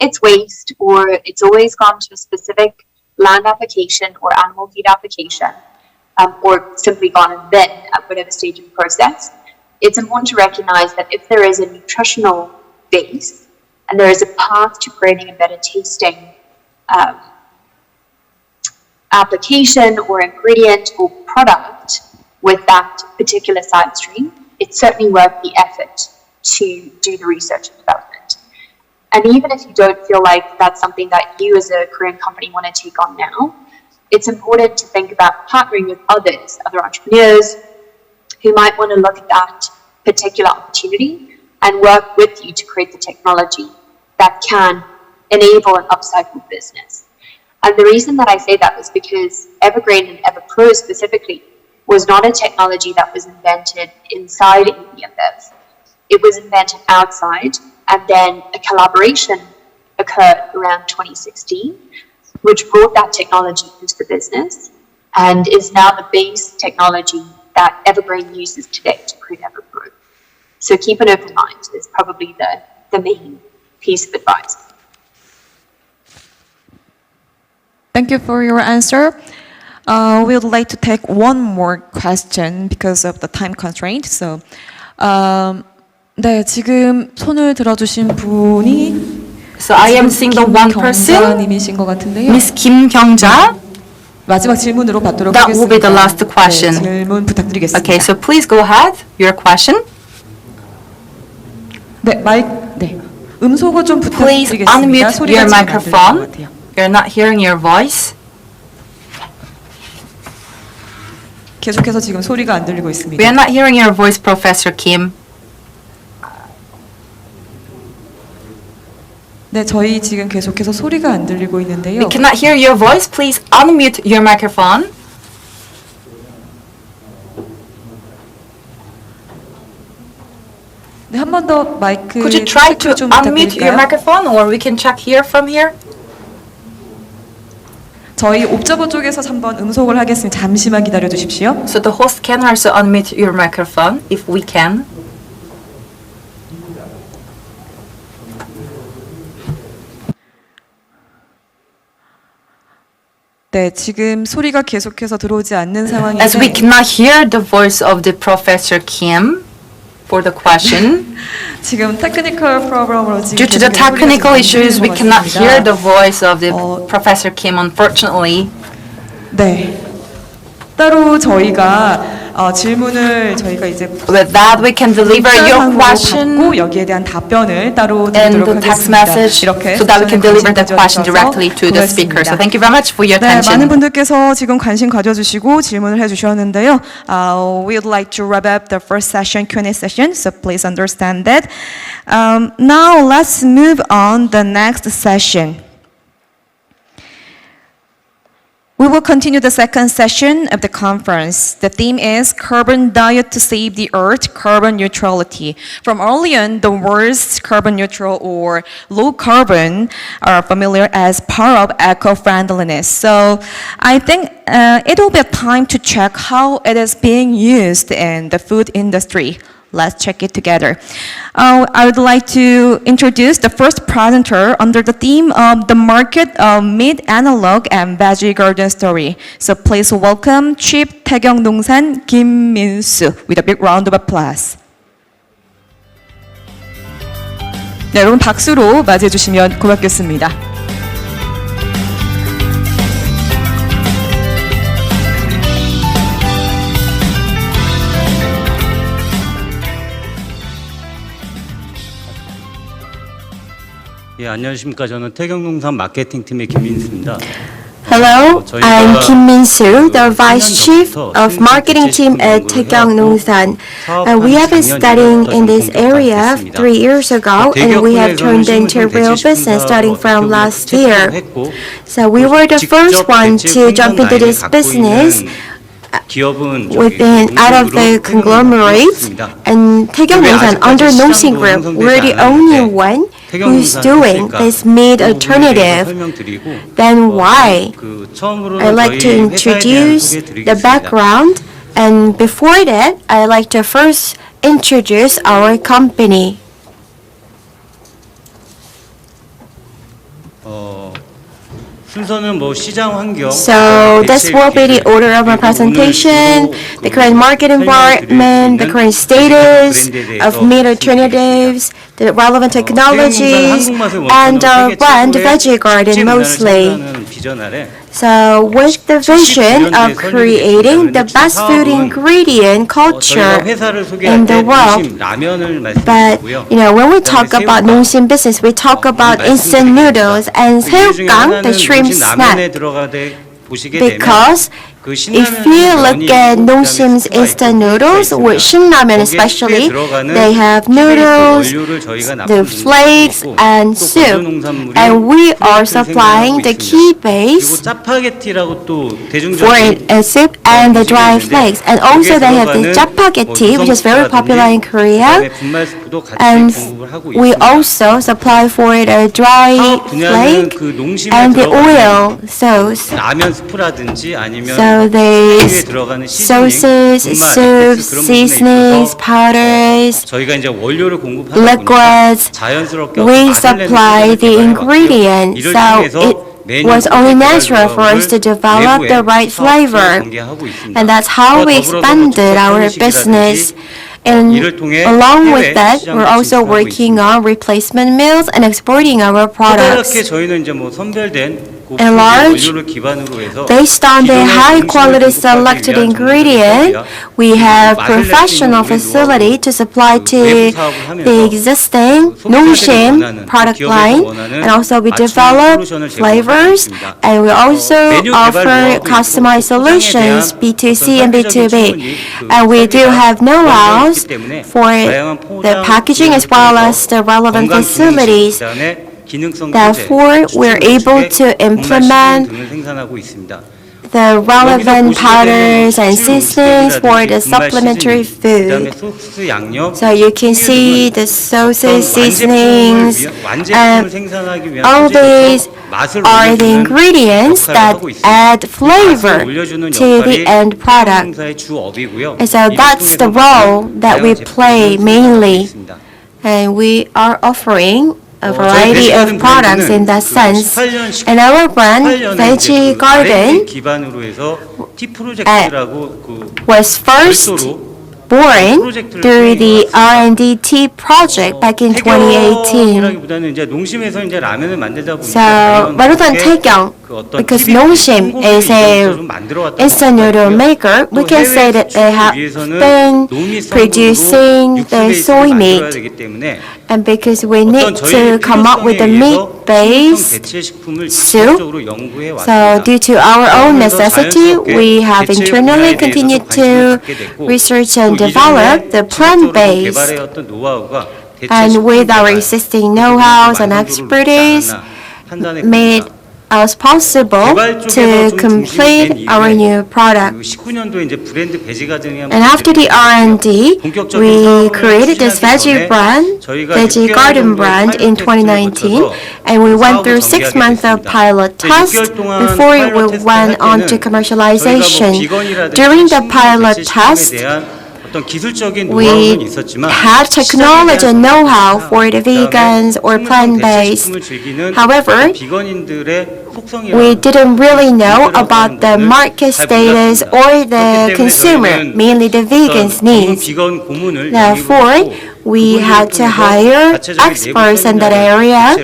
it's waste, or it's always gone to a specific land application or animal feed application, or simply gone in bin at whatever stage of the process, it's important to recognize that if there is a nutritional base and there is a path to creating a better tasting application or ingredient or product with that particular side stream, it's certainly worth the effort to do the research and development. And even if you don't feel like that's something that you as a Korean company want to take on now, it's important to think about partnering with others, other entrepreneurs who might want to look at that particular opportunity and work with you to create the technology that can enable an upcycled business. And the reason that I say that is because Evergreen and Everpro specifically was not a technology that was invented inside EBFF. It was invented outside, and then a collaboration occurred around 2016 which brought that technology into the business and is now the base technology that Evergreen uses today to create Evergreen. So keep an open mind is probably the main piece of advice. Thank you for your answer. We would like to take one more question because of the time constraint. So, 네, 지금 손을 들어주신 분이 So I am seeing the one person, 님이신 것 같은데요. Miss Kim Kyung-ja. 마지막 질문으로 받도록 That 하겠습니다. will be the last question. 네, 질문 부탁드리겠습니다. Okay, so please go ahead. Your question. 네, 네. 음소거 좀 Please 부탁드리겠습니다. unmute 소리가 your 지금 안 들리는 것 microphone. 같아요. You're not hearing your voice. 계속해서 지금 소리가 안 들리고 있습니다. We are not hearing your voice, Professor Kim. 네, 저희 지금 계속해서 소리가 안 들리고 있는데요. We cannot hear your voice. Please unmute your microphone. 네, 한 번 더 마이크 Could you try to 체크 좀 unmute your 부탁드릴까요? microphone, or we can check here from here? 저희 옵저버 쪽에서 한번 음속을 하겠습니다. 잠시만 기다려 주십시오. So the host can also unmute your microphone if we can. 네, 지금 소리가 계속해서 들어오지 않는 As we 상황인데 cannot hear the voice of the Professor Kim for the question, 지금 테크니컬 프로그램으로 지금 due to the 계속해서 technical 소리가 issues, we 안 들리는 것 cannot hear 같습니다. the voice of the Professor Kim, unfortunately. 네. 따로 저희가 질문을 저희가 이제 With that, we can deliver your 문자상으로 question 받고 여기에 대한 답변을 따로 and 드리도록 the text 하겠습니다. message 이렇게 so that we can deliver the question 관심 directly to the 가져주셔서 speaker. So 고맙습니다. thank you very much for your 네, 많은 attention. 분들께서 지금 관심 가져주시고 질문을 해주셨는데요. We would like to wrap up the first session, Q&A session, so please understand that. Now let's move on the next session. We will continue the second session of the conference. The theme is Carbon Diet to Save the Earth, Carbon Neutrality. From early on, the words carbon neutral or low carbon are familiar as part of eco-friendliness. So I think it will be a time to check how it is being used in the food industry. Let's check it together. I would like to introduce the first presenter under the theme of the market of meat analog and veggie garden story. So please welcome Chief 태경농산 김민수 with a big round of applause. 네, 여러분 박수로 맞이해 주시면 고맙겠습니다. 예, 안녕하십니까. 저는 태경농산 마케팅팀의 김민수입니다. Hello, I'm Kim Min-soo, the Vice Chief of Marketing Team at Taekyang Nongsan. We have been studying in this area 3 years ago, and we have turned into real business starting from last year. So we were the first one to jump into this business within out of the conglomerates, and Taekyang Nongsan under Nongsin Group, we're the only one who's doing this meat alternative. Then why? I'd like to introduce the background, and before that, I'd like to first introduce our company. So this will be the order of my presentation, the current market environment, the current status of meat alternatives, the relevant technologies, and our brand Veggie Garden mostly. So with the vision of creating the best food ingredient culture in the world, but when we talk about Nongsin business, we talk about instant noodles and 새우깡, the shrimp snack. Because if you look at Nongsim's instant noodles, with Shinramen especially, they have noodles, the flakes, and soup. And we are supplying the key base for it, soup and the dry flakes. And also they have the jappagetti, which is very popular in Korea. And we also supply for the dry flake and the oil sauce. 라면 스프라든지 아니면 So there's 들어가는 sauces, soups, seasonings, powders, 저희가 이제 원료를 공급하다 liquids. 자연스럽게 We supply the ingredients. So it was only natural for us to develop the right flavor. And that's how we expanded our business. And along with that, we're also working on replacement meals and exporting our products. 저희는 이제 뭐 선별된 In large, based on the high-quality selected ingredient, we have professional facility to supply to the existing 농심 product line, and also we develop flavors, and we also offer customized solutions, B2C and B2B. And we do have know-hows for the packaging as well as the relevant facilities. Therefore, we're able to implement the relevant powders and seasonings for the supplementary food. So you can see the sauces, seasonings, all these are the ingredients that add flavor to the end product. And so that's the role that we play mainly. And we are offering a variety of products in that sense. And our brand, Veggie Garden, was first born through the R&D project back in 2018. So rather than Taekyung, because 농심 is a instant noodle maker, we can say that they have been producing the soy meat. And because we need to come up with a meat-based soup, so due to our own necessity, we have internally continued to research and develop the plant-based. And with our existing know-hows and expertise, made us possible to complete our new product. And after the R&D, we created this veggie brand, Veggie Garden brand in 2019, and we went through 6 months of pilot test before we went on to commercialization. During the pilot test, we have technology and know-how for the vegans or plant-based. However, we didn't really know about the market status or the consumer, mainly the vegans' needs. Therefore, we had to hire experts in that area,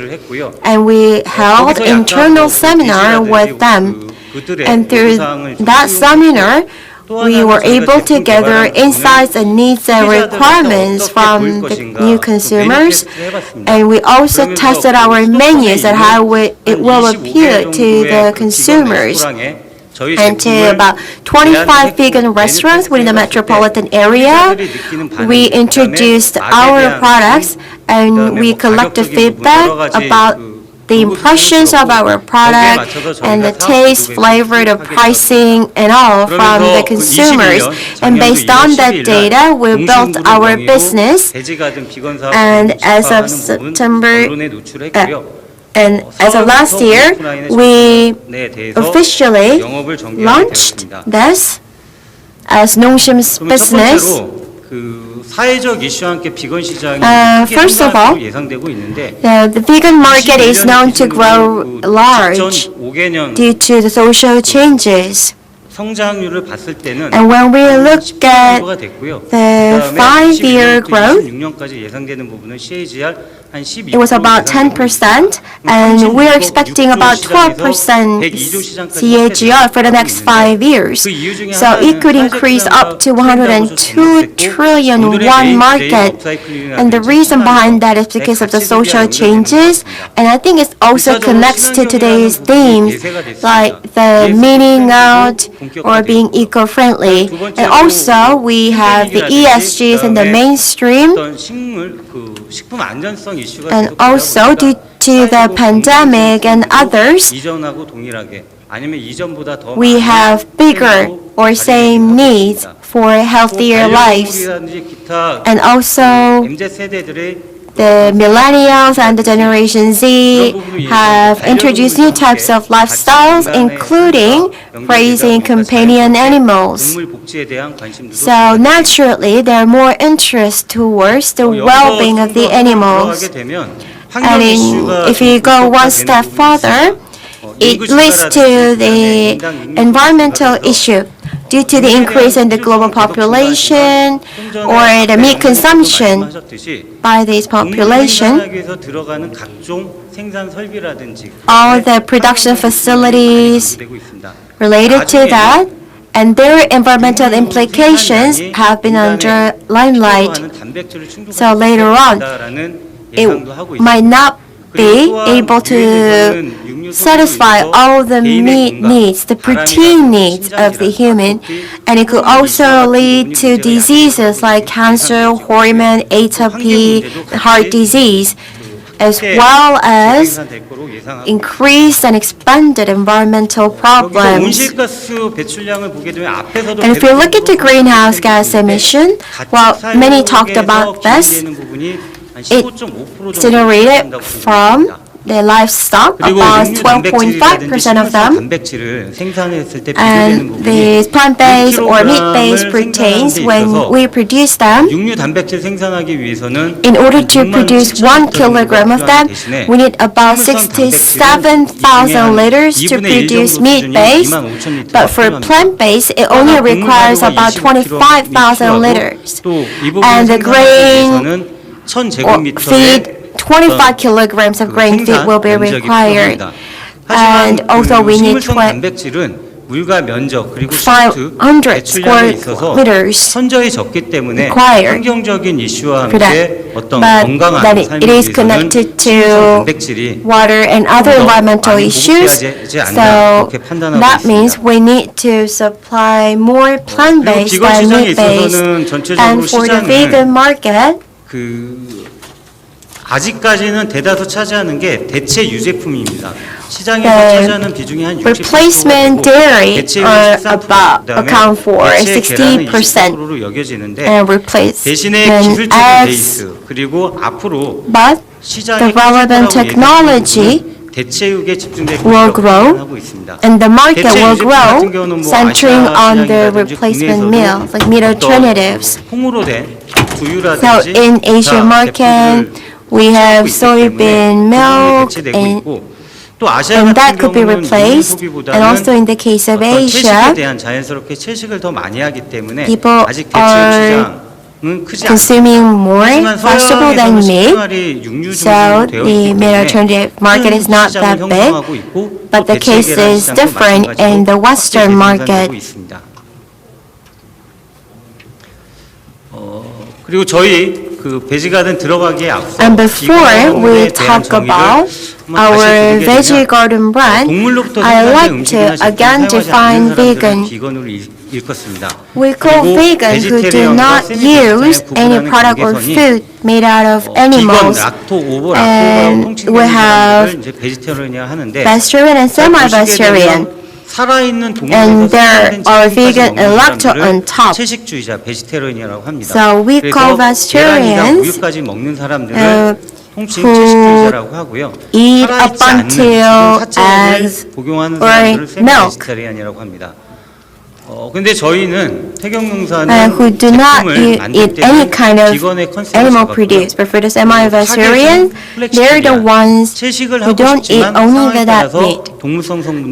and we held internal seminar with them. And through that seminar, we were able to gather insights and needs and requirements from the new consumers, and we also tested our menus and how it will appeal to the consumers. And to about 25 vegan restaurants within the metropolitan area, we introduced our products and we collected feedback about the impressions of our product and the taste, flavor, the pricing, and all from the consumers. And based on that data, we built our business. And as of as of last year, we officially launched this as 농심's business. First of all, the vegan market is known to grow large due to the social changes. And when we look at the 5-year growth, it was about 10%, and we're expecting about 12% CAGR for the next 5 years. So it could increase up to 102 trillion won market. And the reason behind that is because of the social changes, and I think it also connects to today's themes, like the meaning out or being eco-friendly. And also, we have the ESGs in the mainstream. And also, due to the pandemic and others, 아니면 이전보다 더 we have bigger or same needs for healthier lives. 반려동물이라든지 기타 And also, MZ 세대들의 the millennials and the Generation Z have introduced new types of lifestyles, including raising companion animals. 동물 복지에 대한 관심도 So naturally, they're more interest towards the well-being of the animals. And if you go one step further, it leads to the environmental issue due to the increase in the global population or the meat consumption by this population. All the production facilities related to that and their environmental implications have been under limelight. So later on, it might not be able to satisfy all the meat needs, the protein needs of the human, and it could also lead to diseases like cancer, hormone, atopy, heart disease, as well as increased and expanded environmental problems. And if you look at the greenhouse gas emission, well, many talked about this. It's generated from the livestock, about 12.5% of them, and the plant-based or meat-based proteins, when we produce them, in order to produce 1 kilogram of them, we need about 67,000 liters to produce meat-based, but for plant-based, it only requires about 25,000 liters. And the grain or feed, 25 kilograms of grain feed will be required. And also we need 500 square liters required for that. But then it is connected to water and other environmental issues. So that means we need to supply more plant-based than meat-based. And for the vegan market, 아직까지는 대다수 차지하는 게 대체 유제품입니다. 시장에서 차지하는 비중이 한 60%로 replacement dairy account for 60% 여겨지는데 and 대신에 replacement 기술적인 eggs. 베이스 그리고 앞으로 But the relevant technology 대체육에 집중될 will grow, 하고 있습니다. and the market will grow, centering on the 아시아 replacement 시장이라든지 meals, like meat alternatives. 콩으로 된 So 두유라든지 in Asian market, we have soybean milk, and that could be replaced. And also in the case of Asia, 대한 자연스럽게 채식을 더 많이 하기 때문에 people 아직 대체육 are 시장은 크지 consuming more 않습니다. vegetable than meat. So the meat alternative market is not that big, but the case is different in the Western market. 그리고 저희 그 베지가든 들어가기에 앞서 And before we talk about our veggie garden brand, I like to again define vegan. We call vegan who do not use any product or food made out of animals. And we have vegetarian and semi-vegetarian. And there are vegan and lacto on top. So we call vegetarians who eat up until eggs or milk. 근데 저희는 태경농사는 who do not eat any kind of animal produce, but for the semi-vegetarian, they're the ones who don't eat only that meat.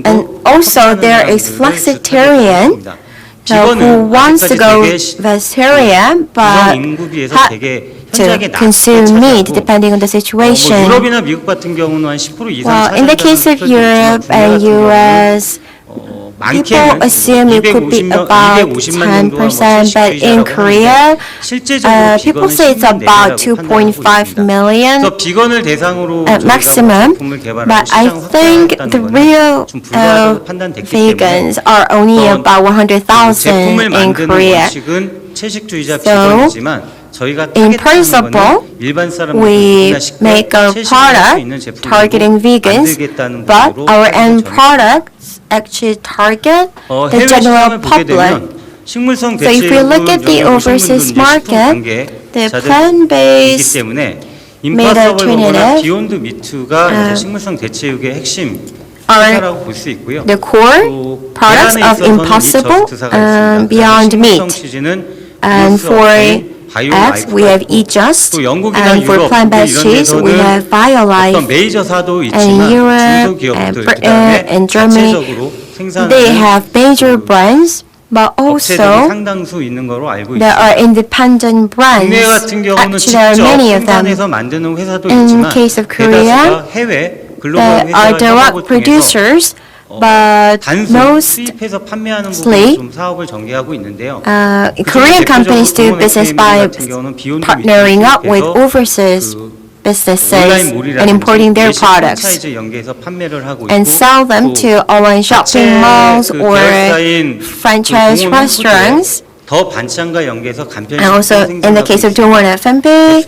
And also there is flexitarian, who wants to go vegetarian, but to consume meat depending on the situation. Well, in the case of Europe and US, people assume it could be about 10%, but in Korea, people say it's about 2.5 million at maximum. But I think the real vegans are only about 100,000 in Korea. So, in principle, we make our product targeting vegans, but our end products actually target the 해외 general 시장을 보게 public. 되면 식물성 So if we look at the overseas market, the plant-based 때문에 made 임파서블 버거나 alternative 비욘드 미트가 이제 식물성 대체육의 핵심 are 회사라고 볼 수 있고요. the core 또 products 계란에 of 있어서는 Impossible 이 저스트사가 있습니다. Beyond 식물성 Meat. 치즈는 And for 바이오 eggs, we have eJust. 또 영국이나 And for 유럽 plant-based 이런 cheese, we 데서는 have BioLife. 어떤 메이저사도 And 있지만 Europe, 중소기업들 and 그다음에 and Germany, 자체적으로 they 생산하는 have major brands, but 업체들이 also 상당수 있는 거로 알고 there 있습니다. are independent brands. 국내 같은 경우는 Actually, there are 직접 many of them. 생산해서 만드는 회사도 In 있지만 case of Korea, 대다수가 해외 글로벌 there are 회사 direct 협업을 통해서 producers, but 단순 most 수입해서 판매하는 부분으로 좀 사업을 전개하고 있는데요. Korean companies do business by partnering up with overseas businesses and importing their products and sell them to online shopping malls or franchise restaurants. 더 반찬과 연계해서 간편 And also in the case of Dongwon FMP,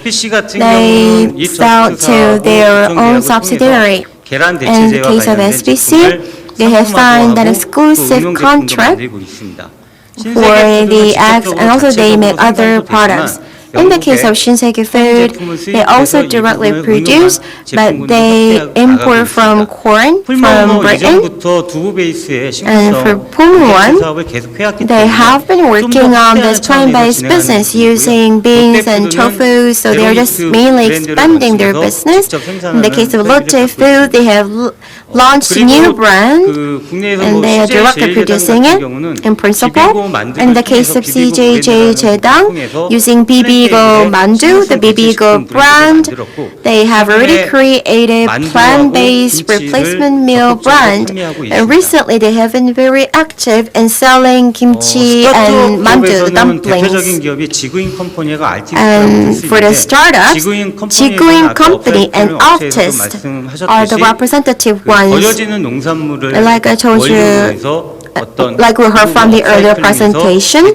they sell to their own subsidiary. In the case of SBC, they have signed an exclusive contract for the eggs, and also they make other products. In the case of Shinsegae Food, they also directly produce, but they import from corn from Britain. And for Promotional, they have been working on this plant-based business using beans and tofu, so they're just mainly expanding their business. In the case of Lotte Food, they have launched a new brand, and they are directly producing it in principle. In the case of CJJ Jedang, using Bibigo Mandu, the Bibigo brand, they have already created plant-based replacement meal brand. And recently, they have been very active in selling kimchi and mandu, the dumplings. And for the startups, Jiguin Company and Artist are the representative ones. Like I told you, like we heard from the earlier presentation,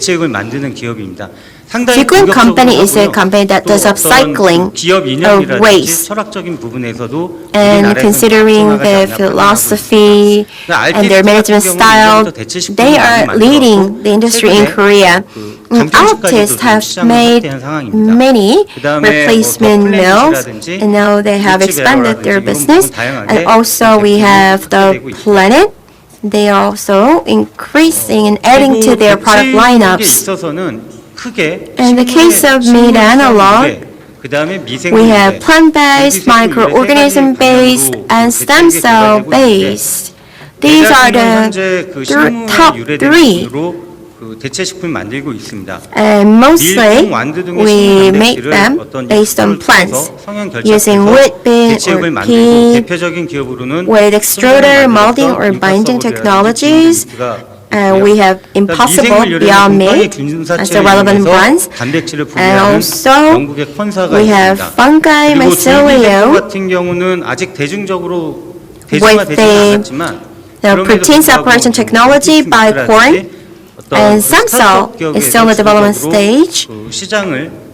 Jiguin Company is a company that does upcycling of waste. And considering their philosophy and their management style, they are leading the industry in Korea. Artists have made many replacement meals, and now they have expanded their business. And also we have the Planet. They are also increasing and adding to their product lineups. In the case of meat analog, we have plant-based, microorganism-based, and stem cell-based. These are the top three. And mostly, we make them based on plants, using wheat, bean, or pea, with extruder, molding, or binding technologies. We have Impossible Beyond Meat as the relevant brands. And also, we have fungi mycelium with the protein separation technology by corn. And stem cell is still in the development stage.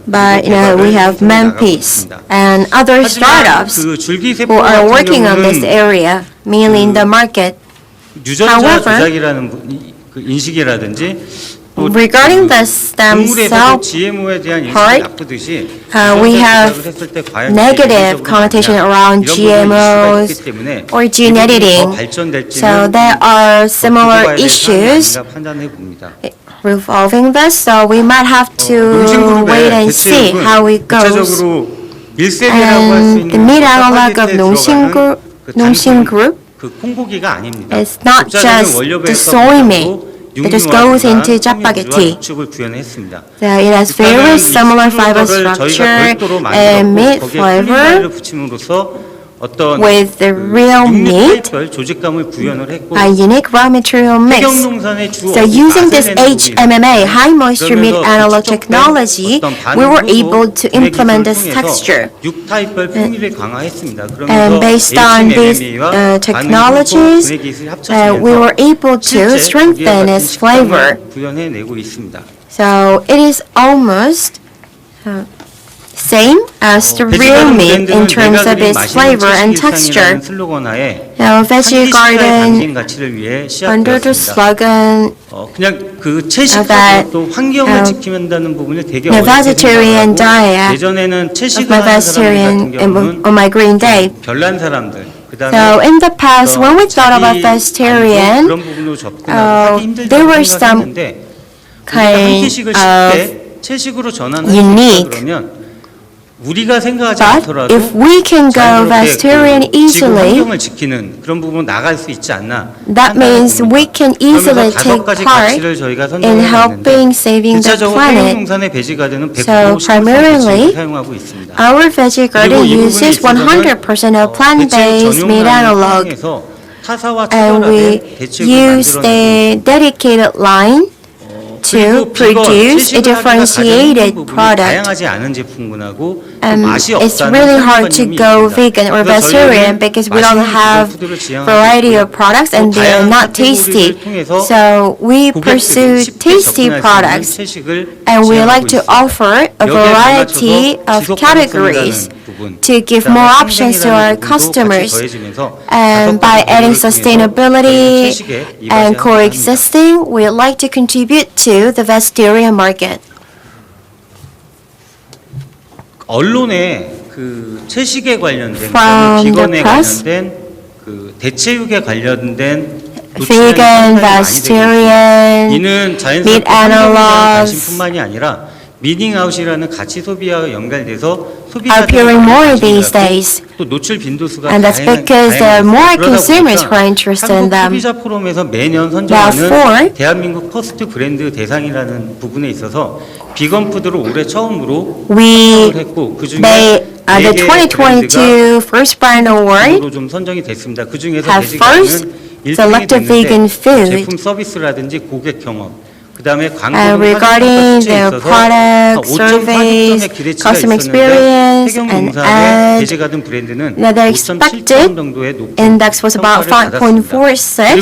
But we have Memphis and other startups who are working on this area, mainly in the market. However, regarding the stem cell part, we have negative connotation around GMOs or gene editing. So there are similar issues revolving this, so we might have to wait and see how it goes. And the meat analog of Nongsim Group is not just the soy meat that just goes into japaghetti. So it has very similar fiber structure and meat flavor with the real meat, a unique raw material mix. So using this HMMA, high moisture meat analog technology, we were able to implement this texture. And based on these technologies, we were able to strengthen its flavor. So it is almost same as the real meat in terms of its flavor and texture. Now, Veggie Garden, under the slogan 그냥 그 that 채식하고 또 환경을 지키는다는 부분을 되게 the 어렵게 vegetarian 생각하고 diet 예전에는 of 채식을 my 하는 사람들 같은 vegetarian 경우는 on my green day. 별난 사람들 그다음에 So in the past, when we thought about vegetarian, 그런 부분으로 접근하기 there were 힘들다고 some 생각했는데 kind 한끼식을 of 쉽게 채식으로 전환할 수 unique. 있다 그러면 우리가 생각하지 But 않더라도 if we can go vegetarian 지구 easily, 환경을 지키는 그런 부분 나갈 수 있지 않나. that means we can easily take part in helping saving the planet. So primarily, our veggie garden uses 100% of plant-based meat analog, and we use the dedicated line to produce a differentiated product. It's really hard to go vegan or vegetarian because we don't have variety of products and they are not tasty. So we pursue tasty products and we like to offer a variety of categories to give more options to our customers. And by adding sustainability and coexisting, we like to contribute to the vegetarian market. 언론에 그 채식에 관련된, From the 비건에 press, 관련된, 그 대체육에 관련된 vegan, vegetarian, 이는 자연스럽게 meat 환경에 대한 analogs 관심뿐만이 아니라 미닝아웃이라는 가치 소비와 연결돼서 are appearing more these days. 또 노출 빈도수가 And that's because there are more consumers who are interested in 한국 them. 소비자 포럼에서 매년 Therefore, 선정하는 대한민국 퍼스트 브랜드 대상이라는 부분에 있어서 비건 푸드를 올해 처음으로 We 했고 그중에 the 2022 First Brand Award 좀 선정이 됐습니다. 그중에서 have first 돼지가루는 1등이 selected vegan 됐는데 food. 제품 서비스라든지 고객 경험 그다음에 regarding their product, surveys, customer experience, and ads, now the expected index was about 5.46,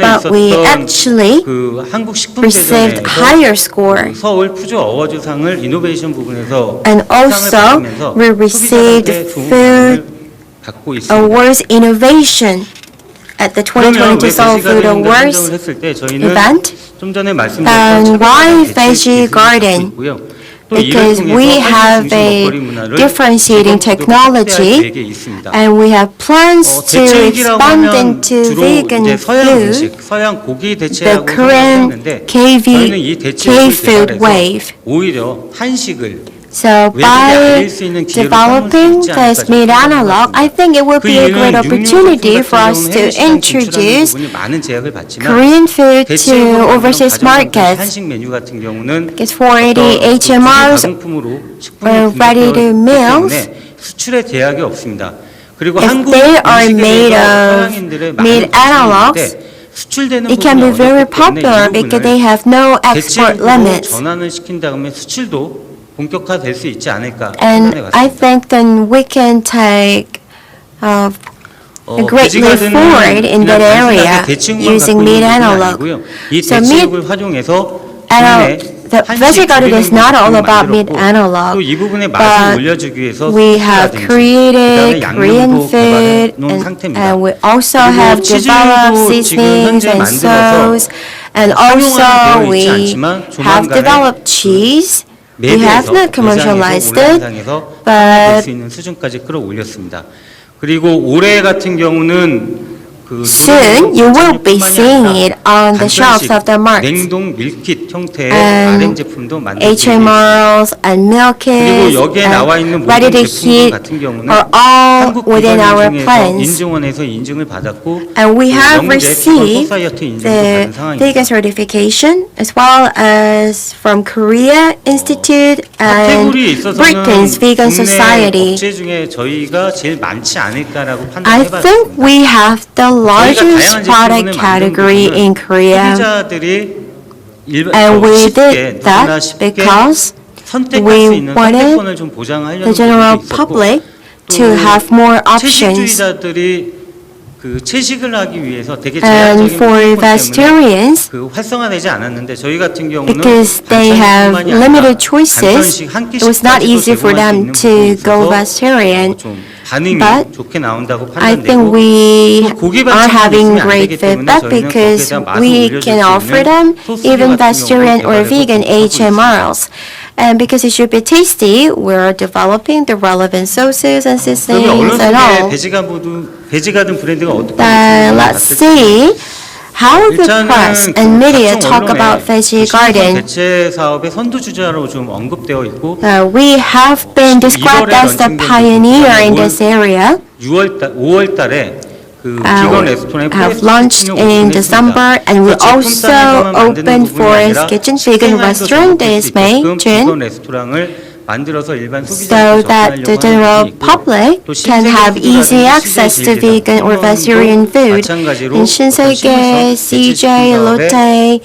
but we actually received higher score. 서울 푸드 어워즈상을 이노베이션 부분에서 And also, we received Food Awards Innovation at the 2022 Seoul Food Awards event. And why Veggie Garden? Because we have a differentiating technology and we have plans to expand into vegan food, the Korean K-food wave. So by developing this meat analog, I think it will be a great opportunity for us to introduce Korean food to overseas markets. Because for the HMOs or ready-to-meals, if they are made of meat analogs, it can be very popular because they have no export limits. And I think then we can take a great leap forward in that area using meat analog. So the Veggie Garden is not all about meat analog, but we have created Korean food and we also have developed seasonings and sauce, and also we have developed cheese. We have not commercialized it, but soon you will be seeing it on the shelves of the marts. And HMRs and milk kits and ready to heat are all within our plans. And we have received the vegan certification as well as from Korea Institute and Britain's Vegan Society. I think we have the largest product category in Korea, and we did that because we wanted the general public to have more options. 그 채식을 하기 위해서 되게 And 제한적인 for 프로그램 때문에 vegetarians, 그 활성화되지 않았는데 저희 같은 경우는 because they have 반찬뿐만이 아니라 limited choices, 간편식 한 it was not 끼씩까지도 easy for 제공할 수 them 있는 to 부분이 go 있어서 vegetarian. 좀 반응이 But 좋게 나온다고 I think 판단되고 we 또 고기 are 반찬만 having 있으면 안 great 되기 때문에 feedback 저희는 거기에 because 대한 맛을 we 올려줄 can 수 offer 있는 them 소스류 even 같은 vegetarian or 경우를 vegan 개발해서 하고 있습니다. HMRs. And because it should be tasty, we're developing the relevant sauces and 그러면 seasonings and 언론 all. 속에 배지 가든 브랜드가 어떻게 Let's see how the press and media talk about Veggie Garden. 대체 사업의 선두주자로 좀 언급되어 있고 We have been described as the pioneer in this area. 5월 달에 그 비건 레스토랑의 have launched in December, and we also opened for its kitchen vegan restaurant this May, June, so that the general public can have easy access to vegan or vegetarian food. In Shinsegae, CJ, Lotte,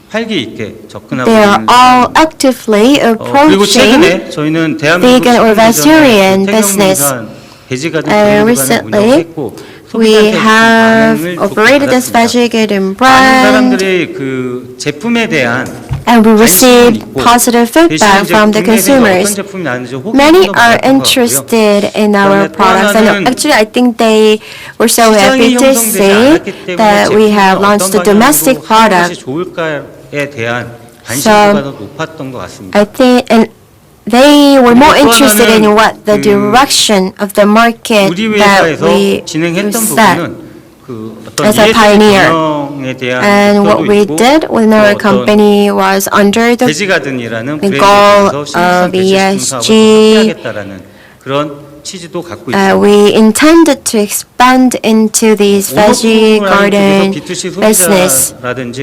they are all actively approaching vegan or vegetarian business. Recently, we have operated this Veggie Garden brand, and we received positive feedback from the consumers. Many are interested in our products, and actually I think they were so happy to see that we have launched a domestic product. So I think, and they were more interested in what the direction of the market that we set as a pioneer. And what we did within our company was under the goal of ESG. We intended to expand into these Veggie Garden business. And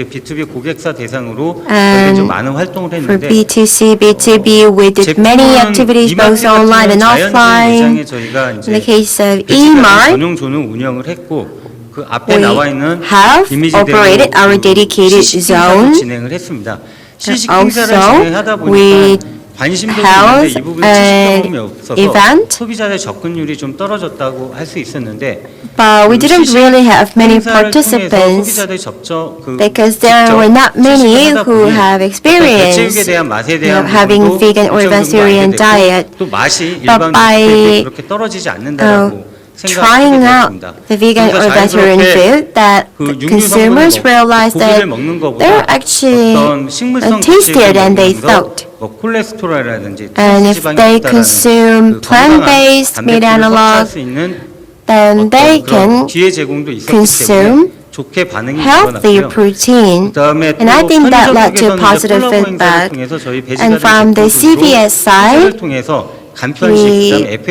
for B2C, B2B, we did many activities both online and offline. In the case of E-Mart, we have operated our dedicated zone. And also, we held an event, but we didn't really have many participants because there were not many who have experience having vegan or vegetarian diet. But by trying out the vegan or vegetarian food, that consumers realized that they're actually tastier than they thought. And if they consume plant-based meat analog, then they can consume healthier protein. And I think that led to positive feedback. And from the CVS side, we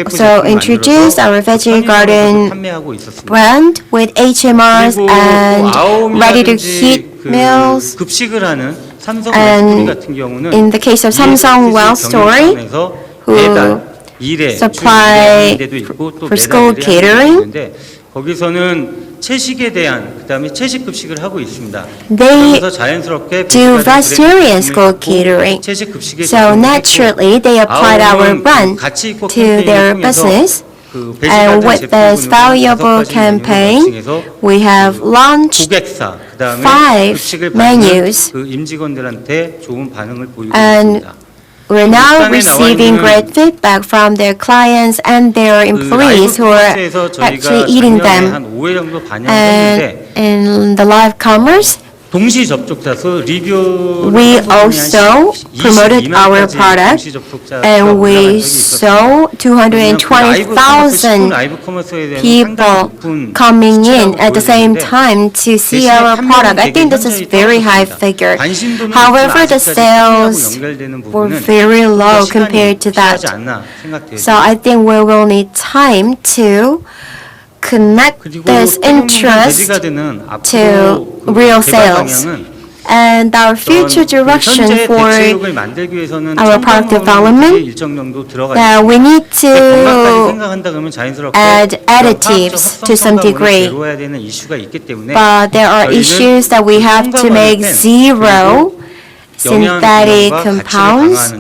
also introduced our Veggie Garden brand with HMRs and ready-to-heat meals. And in the case of Samsung Well Story, who supply for school catering, they do vegetarian school catering. So naturally, they applied our brand to their business. And with this valuable campaign, we have launched 5 menus. And we're now receiving great feedback from their clients and their employees who are actually eating them. And in the live commerce, we also promoted our product, and we saw 220,000 people coming in at the same time to see our product. I think this is a very high figure. However, the sales were very low compared to that. So I think we will need time to connect this interest to real sales. And our future direction for our product development, that we need to add additives to some degree. But there are issues that we have to make zero synthetic compounds.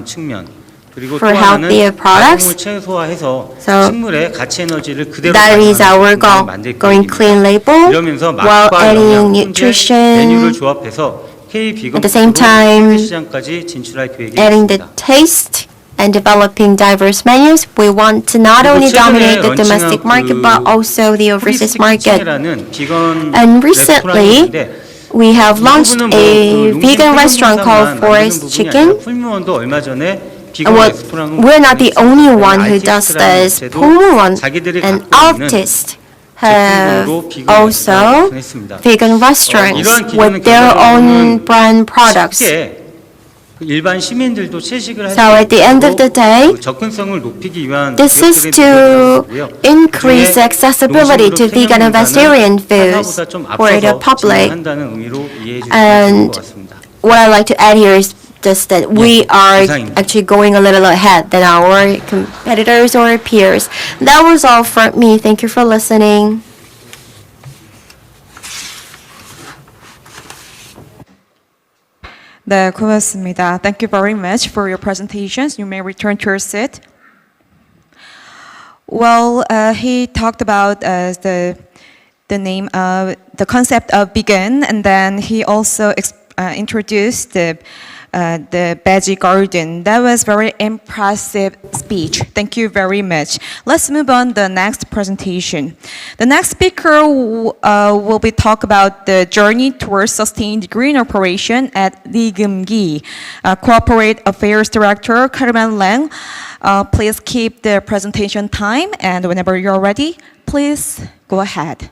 그리고 또 for 하나는 healthier products. 가공을 최소화해서 So 식물의 가치 에너지를 그대로 that is our 반영하는 goal, 제품을 만들 going clean 계획입니다. label 이러면서 while 맛과 adding 영양, 손질, nutrition, 메뉴를 조합해서 K 비건 at the same 푸드로 time 세계 시장까지 진출할 계획이 adding the 있습니다. taste and developing diverse menus. We want to not 그리고 only 최근에 dominate the domestic market but also the overseas market. 키친이라는 비건 And 레스토랑이 recently, 있는데 we have 이 launched 부분은 a vegan restaurant called Forest Chicken. 풀무원도 얼마 전에 And 비건 레스토랑을 we're not the only one who does 알티스트라는 this. 업체도 Pulmuon 자기들이 and 갖고 있는 Artist have 제품으로 비건 also 레스토랑을 오픈했습니다. vegan restaurants 이러한 with 기준은 their own 결과적으로는 brand products. 쉽게 일반 시민들도 채식을 할 수 So at the end of the day, 있도록 접근성을 높이기 위한 this is 노력들이 to 노력하고요. increase 그중에 accessibility to 농식으로 vegan and vegetarian foods 타사보다 좀 for the 앞서서 public. 진행한다는 의미로 이해해 주시면 좋을 And 것 같습니다. what I'd like to add here is just that we are 이상입니다. actually going a little ahead than our competitors or peers. That was all from me. Thank you for listening. 네, 고맙습니다. Thank you very much for your presentations. You may return to your seat. Well, he talked about the name of the concept of vegan, and then he also introduced the veggie garden. That was very impressive speech. Thank you very much. Let's move on the next presentation. The next speaker will be talk about the journey towards sustained green operation at Lee Geum-gi. Corporate Affairs Director Arirang. Please keep the presentation time, and whenever you're ready, please go ahead.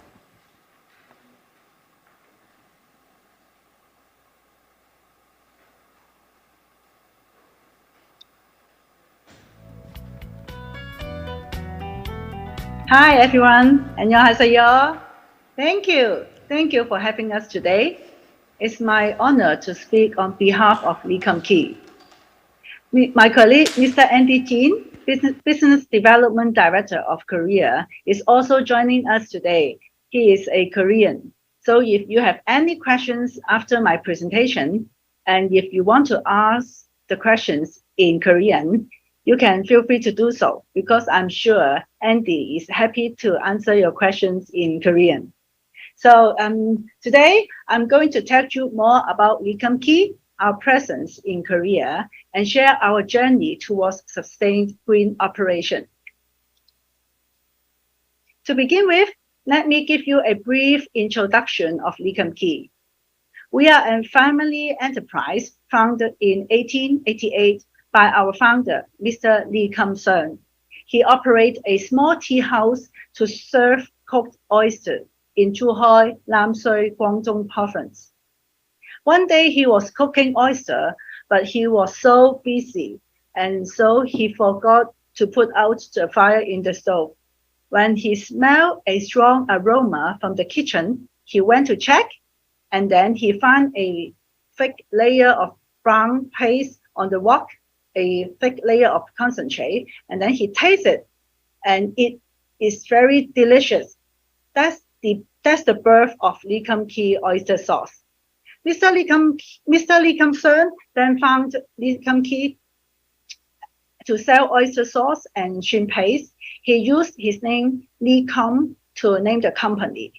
Hi everyone, 안녕하세요. Thank you for having us today. It's my honor to speak on behalf of Lee Geum-gi. My colleague, Mr. Andy Jin, Business Development Director of Korea, is also joining us today. He is a Korean. So if you have any questions after my presentation, and if you want to ask the questions in Korean, you can feel free to do so, because I'm sure Andy is happy to answer your questions in Korean. So today, I'm going to tell you more about Lee Geum-gi, our presence in Korea, and share our journey towards sustained green operation. To begin with, let me give you a brief introduction of Lee Geum-gi. We are a family enterprise founded in 1888 by our founder, Mr. Lee Geum-seon. He operates a small tea house to serve cooked oysters in Zhuhai, Namsui, Guangdong province. One day he was cooking oyster, but he was so busy, and so he forgot to put out the fire in the stove. When he smelled a strong aroma from the kitchen, he went to check, and then he found a thick layer of brown paste on the wok, a thick layer of concentrate, and then he tasted, and it is very delicious. That's the birth of Lee Geum-gi oyster sauce. Mr. Lee Geum-seon then found Lee Geum-gi to sell oyster sauce and shrimp paste. He used his name Lee Geum to name the company.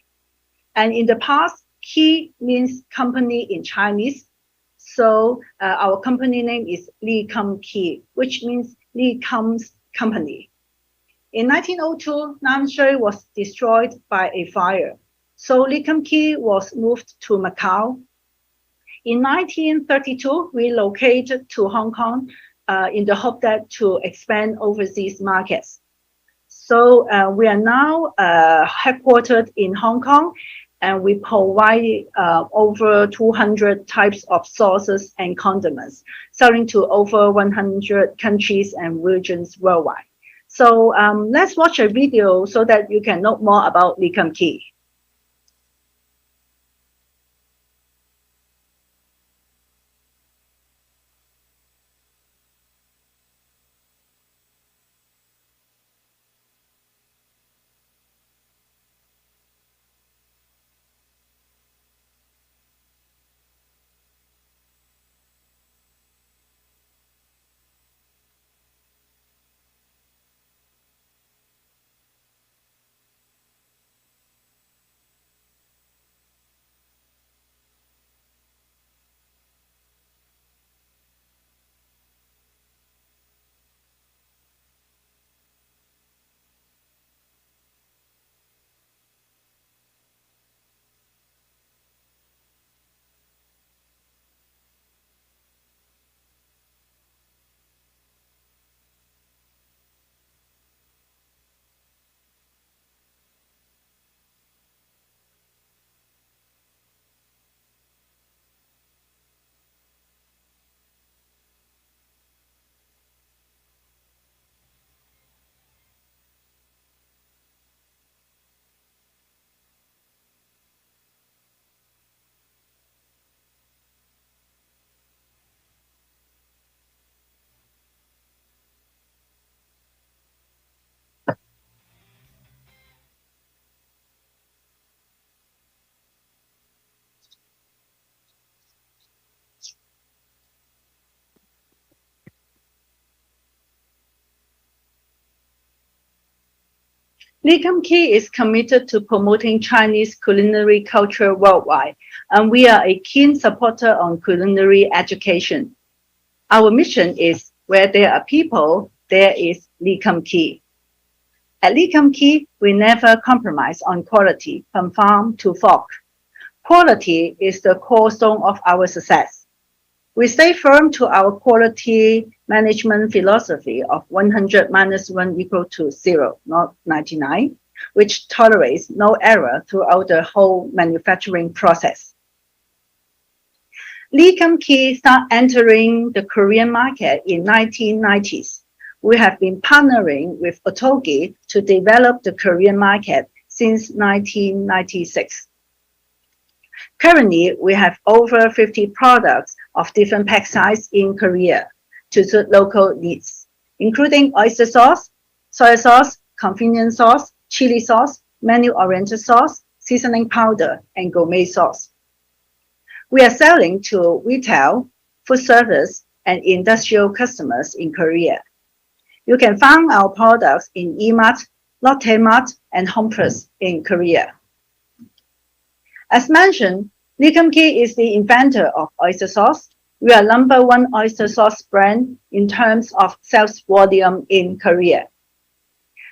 And in the past, Ki means company in Chinese. So our company name is Lee Geum-gi, which means Lee Geum's company. In 1902, Namsui was destroyed by a fire. So Lee Geum-gi was moved to Macau. In 1932, we relocated to Hong Kong in the hope that to expand overseas markets. So we are now headquartered in Hong Kong, and we provide over 200 types of sauces and condiments, selling to over 100 countries and regions worldwide. So let's watch a video so that you can know more about Lee Geum-gi. Lee Key is committed to promoting Chinese culinary culture worldwide, and we are a keen supporter on culinary education. Our mission is where there are people, there is Lee Key. At Lee Key, we never compromise on quality from farm to fork. Quality is the cornerstone of our success. We stay firm to our quality management philosophy of 100 minus 1 equal to 0, not 99, which tolerates no error throughout the whole manufacturing process. Lee Key started entering the Korean market in 1990s. We have been partnering with Otogi to develop the Korean market since 1996. Currently, we have over 50 products of different pack sizes in Korea to suit local needs, including oyster sauce, soy sauce, convenience sauce, chili sauce, menu-oriented sauce, seasoning powder, and gourmet sauce. We are selling to retail, food service, and industrial customers in Korea. You can find our products in E-Mart, Lotte Mart, and HomePlus in Korea. As mentioned, Lee Key is the inventor of oyster sauce. We are #1 oyster sauce brand in terms of sales volume in Korea.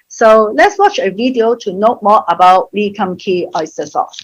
So let's watch a video to know more about Lee Key oyster sauce.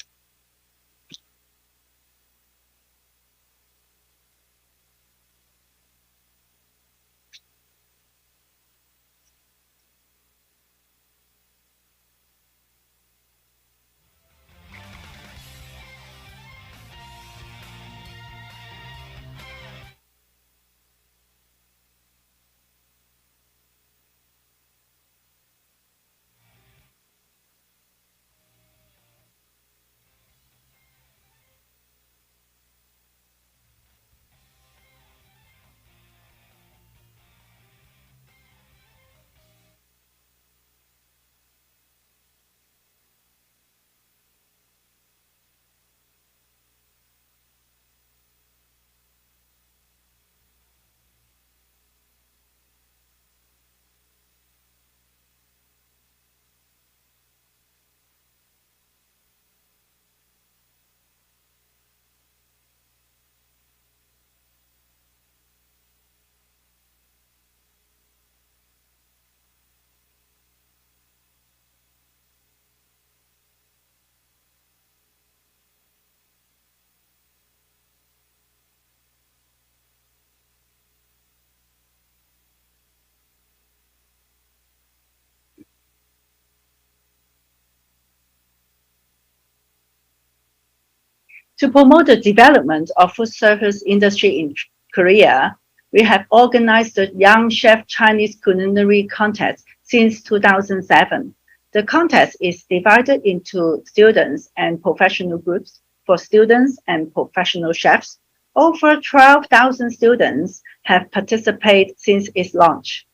To promote the development of food service industry in Korea, we have organized the Young Chef Chinese Culinary Contest since 2007. The contest is divided into students and professional groups for students and professional chefs. Over 12,000 students have participated since its launch.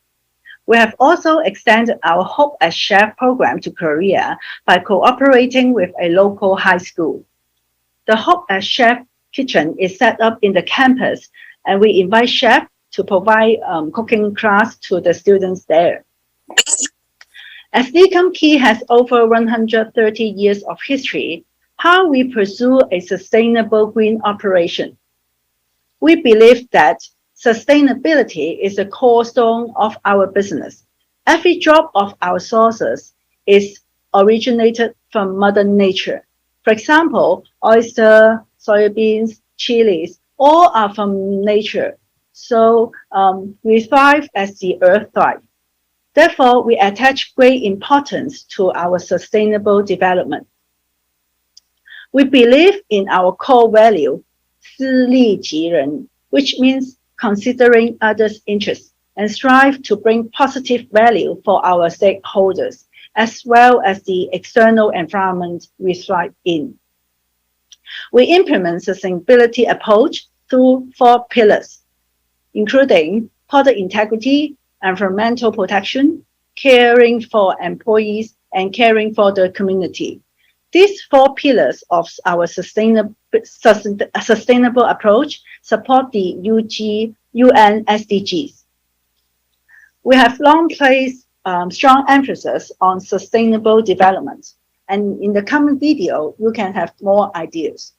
We have also extended our Hope as Chef program to Korea by cooperating with a local high school. The Hope as Chef kitchen is set up in the campus, and we invite chefs to provide cooking class to the students there. As Lee Key has over 130 years of history, how we pursue a sustainable green operation. We believe that sustainability is a cornerstone of our business. Every drop of our sources is originated from Mother Nature. For example, oyster, soybeans, chilies, all are from nature. So we thrive as the earth thrives. Therefore, we attach great importance to our sustainable development. We believe in our core value, 私利及人, which means considering others' interests and strive to bring positive value for our stakeholders, as well as the external environment we thrive in. We implement sustainability approach through 4 pillars, including product integrity, environmental protection, caring for employees, and caring for the community. These 4 pillars of our sustainable approach support the UN SDGs. We have long placed strong emphasis on sustainable development. And in the coming video, you can have more ideas.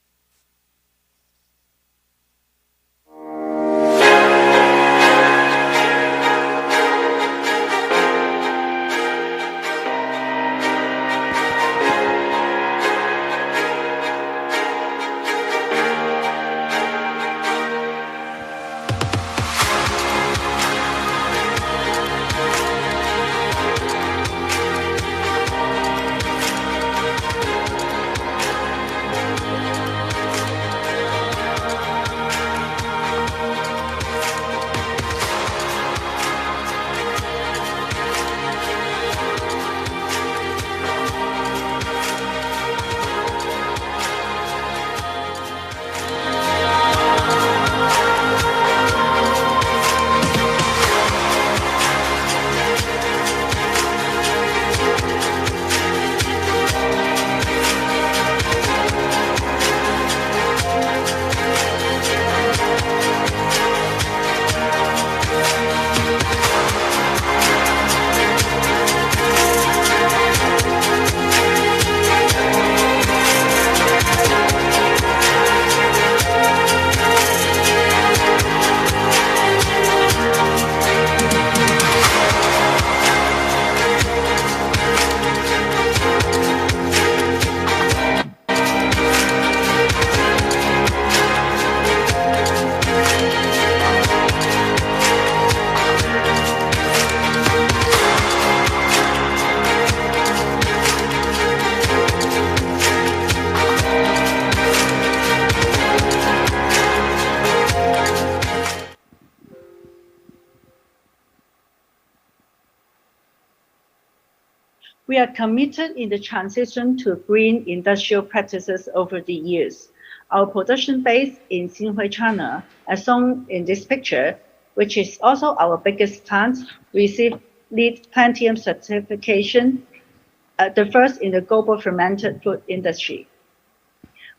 We are committed in the transition to green industrial practices over the years. Our production base in Xinhui, China, as shown in this picture, which is also our biggest plant, received LEED Platinum certification, the first in the global fermented food industry.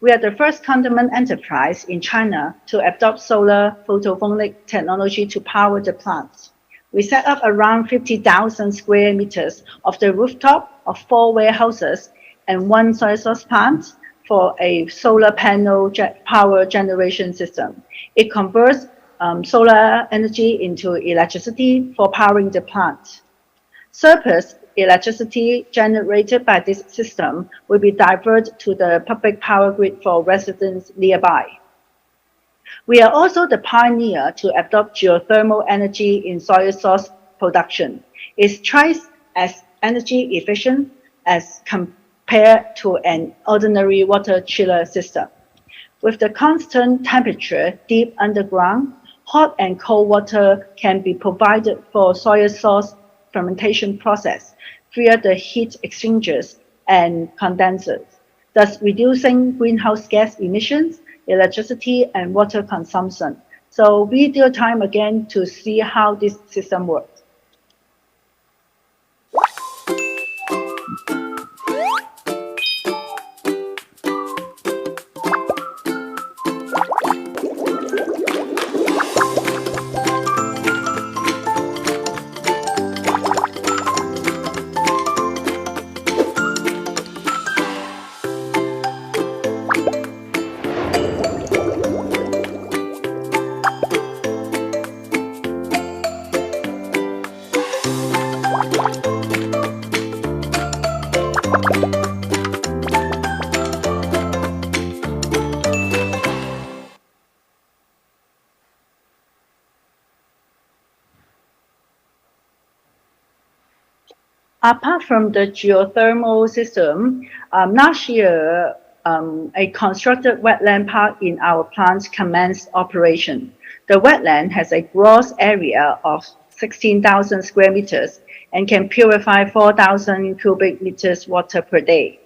We are the first condiment enterprise in China to adopt solar photovoltaic technology to power the plants. We set up around 50,000 square meters of the rooftop of 4 warehouses and 1 soy sauce plant for a solar panel power generation system. It converts solar energy into electricity for powering the plant. Surplus electricity generated by this system will be diverted to the public power grid for residents nearby. We are also the pioneer to adopt geothermal energy in soy sauce production. It's twice as energy efficient as compared to an ordinary water chiller system. With the constant temperature deep underground, hot and cold water can be provided for soy sauce fermentation process via the heat exchangers and condensers, thus reducing greenhouse gas emissions, electricity, and water consumption. So video time again to see how this system works. Apart from the geothermal system, last year, a constructed wetland park in our plant commenced operation. The wetland has a gross area of 16,000 square meters and can purify 4,000 cubic meters water per day.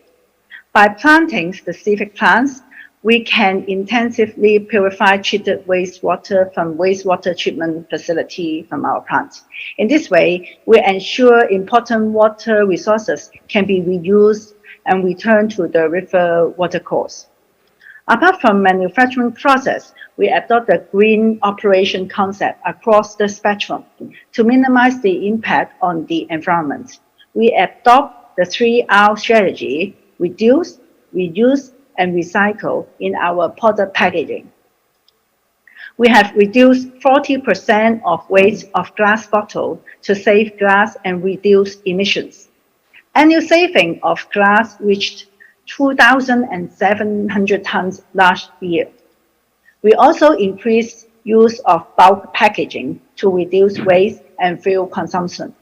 By planting specific plants, we can intensively purify treated wastewater from wastewater treatment facility from our plants. In this way, we ensure important water resources can be reused and returned to the river watercourse. Apart from manufacturing process, we adopt the green operation concept across the spectrum to minimize the impact on the environment. We adopt the 3R strategy: reduce, reuse, and recycle in our product packaging. We have reduced 40% of waste of glass bottle to save glass and reduce emissions. Annual saving of glass reached 2,700 tons last year. We also increased use of bulk packaging to reduce waste and fuel consumption.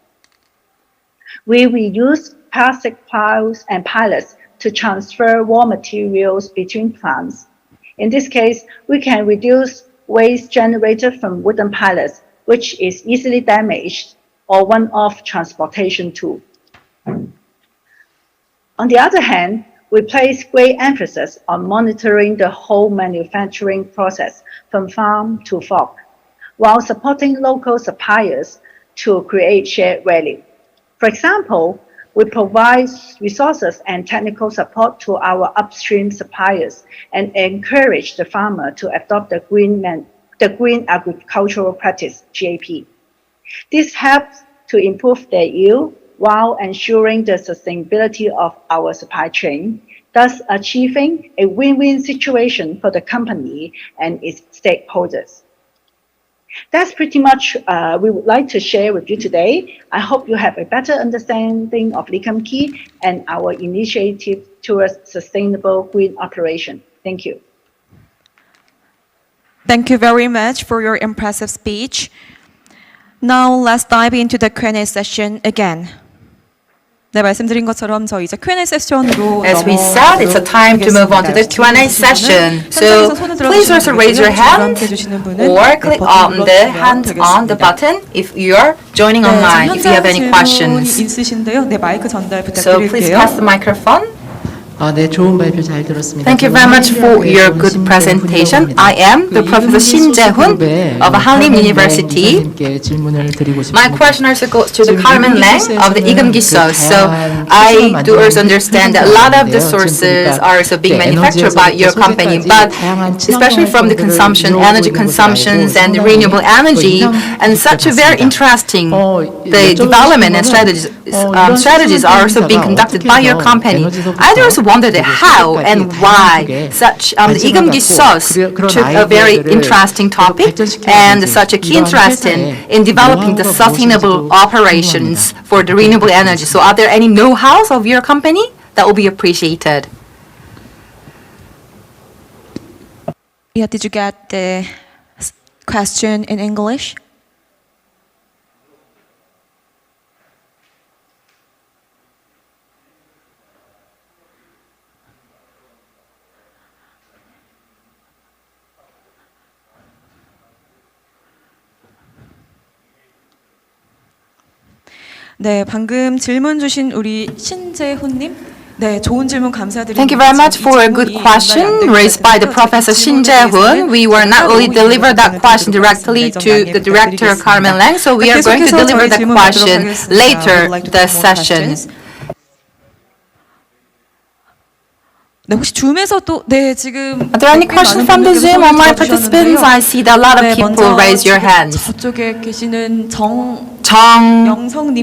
We reuse plastic piles and pallets to transfer raw materials between plants. In this case, we can reduce waste generated from wooden pallets, which is easily damaged, or one-off transportation too. On the other hand, we place great emphasis on monitoring the whole manufacturing process from farm to fork, while supporting local suppliers to create shared value. For example, we provide resources and technical support to our upstream suppliers and encourage the farmer to adopt the green agricultural practice, GAP. This helps to improve their yield while ensuring the sustainability of our supply chain, thus achieving a win-win situation for the company and its stakeholders. That's pretty much we would like to share with you today. I hope you have a better understanding of Lee Kum Kee and our initiative towards sustainable green operation. Thank you. Thank you very much for your impressive speech. Now let's dive into the Q&A session again. 네, 말씀드린 것처럼 저희 이제 Q&A 세션으로 As we said, it's a time to move on to the Q&A session. So please also raise your hand or click on the hand on the button if you're joining online, if you have any questions. 있으신데요. 네, 마이크 전달 So please 부탁드릴게요. pass the microphone. 네, 좋은 발표 잘 들었습니다. Thank you very much for your good presentation. I am the Professor Shin Jae-hoon of Hallym University. My question also goes to the Carmen Lang of the Igum Giso. So I do also understand that a lot of the sources are also being manufactured by your company, but especially from the consumption, energy consumptions and renewable energy, and such a very interesting the development and strategies are also being conducted by your company. I also wondered how and why such the Igum sauce took a very interesting topic and such a key interest in developing the sustainable operations for the renewable energy. So are there any know-hows of your company that will be appreciated? Yeah, did you get the question in English? 네, 방금 질문 주신 우리 신재훈님. 네, 좋은 질문 감사드립니다. Thank you very much for a good question raised by the Professor Shin Jae-hoon. We will not only deliver that question directly to the director Carmen Lang, so we are going to deliver that question later the session. 네, 혹시 줌에서도 네, 지금 Are there any questions from the Zoom online participants? I see that a lot of people raise your hands. 저쪽에 계시는 정영성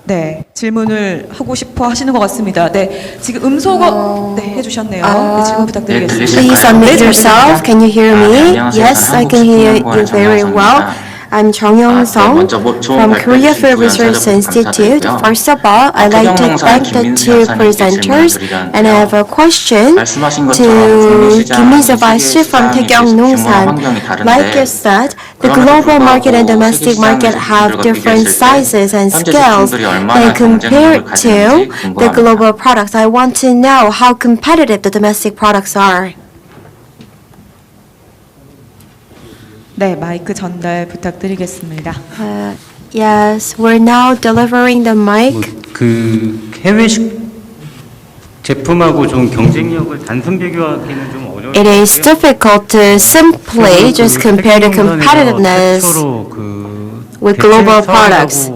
네, 질문을 하고 싶어 하시는 것 같습니다. 네, 지금 음소거 네, 해주셨네요. 네, 질문 부탁드리겠습니다. Please unmute yourself. Can you hear me? Yes, I can hear you very well. I'm Jung Young-sung from Korea Food Research Institute. First of all, I'd like to thank the two presenters, and I have a question to Kim Min-se from Taegyeong Nongsan. Like you said, the global market and domestic market have different sizes and scales, and compared to the global products, I want to know how competitive the domestic products are. 네, 마이크 전달 부탁드리겠습니다. Yes, we're now delivering the mic. 그 해외식 제품하고 좀 경쟁력을 단순 비교하기는 좀 어려워요. It is difficult to simply just compare the competitiveness with global products.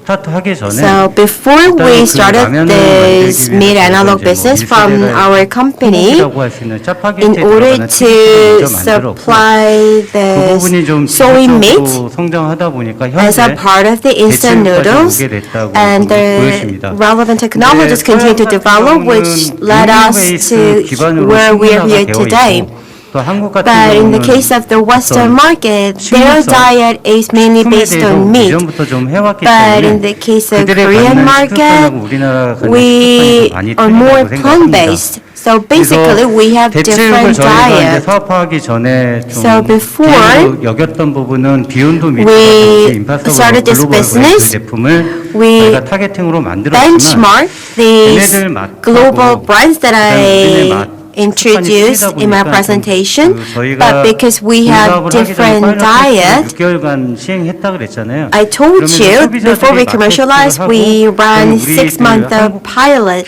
스타트하기 전에 So before we started this meat analog business from our company, in order to supply this soy meat as a part of the instant noodles, and the relevant technologies continue to develop, which led us to where we are here today. But in the case of the Western market, their diet is mainly based on meat. But in the case of Korean market, we are more plant-based. So basically, we have different diet. So before we started this business, we benchmarked these global brands that I introduced in my presentation, but because we have different diet, I told you before we commercialized, we ran 6-month pilot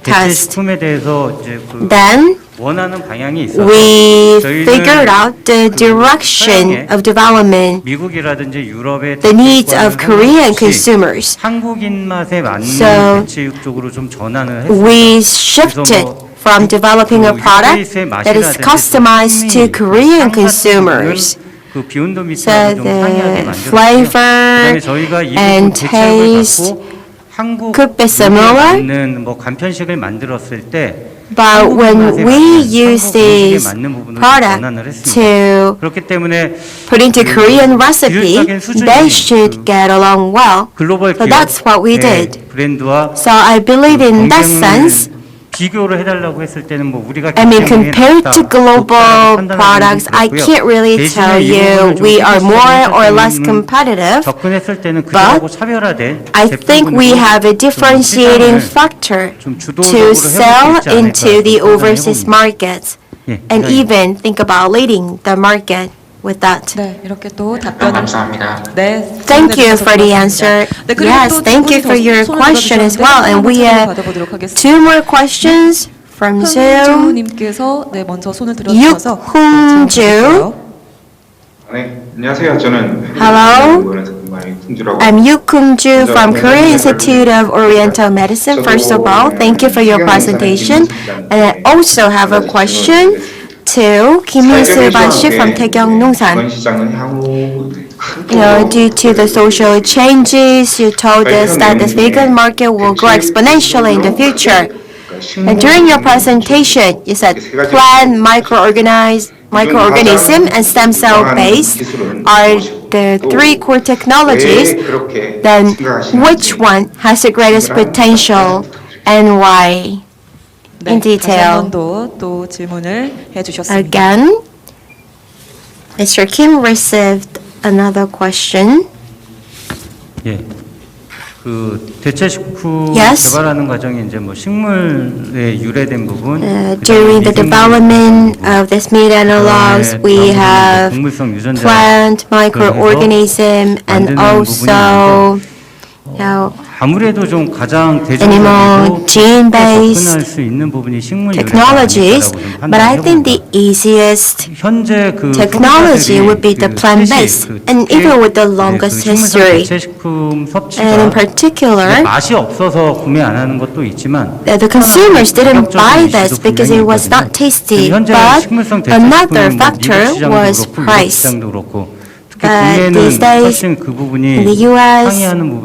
test. Then we figured out the direction of development, the needs of Korean consumers. So we shifted from developing a product that is customized to Korean consumers. So the flavor and taste could be similar, but when we use this product to put into Korean recipe, they should get along well. So that's what we did. So I believe in that sense, I mean, compared to global products, I can't really tell you we are more or less competitive, but I think we have a differentiating factor to sell into the overseas markets and even think about leading the market with that. 네, 이렇게 또 답변을. 네. Thank you for the answer. Yes, thank you for your question as well. And we have 2 more questions from Zoom. 님께서 네, 먼저 손을 들어주셔서 육훈주. 네, 안녕하세요. 저는 Hello. I'm Yukung-ju from Korea Institute of Oriental Medicine. First of all, thank you for your presentation. And I also have a question to Kim Il-sul from Taegyeong-Nongsan. Due to the social changes, you told us that the vegan market will grow exponentially in the future. And during your presentation, you said plant, microorganism, and stem cell based are the 3 core technologies. Then which one has the greatest potential and why? In detail. 또 질문을 해주셨습니다. Again, Mr. Kim received another question. 예. 그 대체 식품 Yes. 개발하는 과정이 이제 뭐 식물에 유래된 부분. During the development of this meat analogs, we have plant, microorganism, and also 아무래도 좀 가장 animal gene-based 접근할 수 있는 부분이 식물 technologies, but I think the easiest technology would be the plant-based, and even with the longest history. And in particular, 맛이 없어서 구매 안 하는 것도 있지만 the consumers didn't buy this because it was not tasty, but another factor was price. These days, in the US, and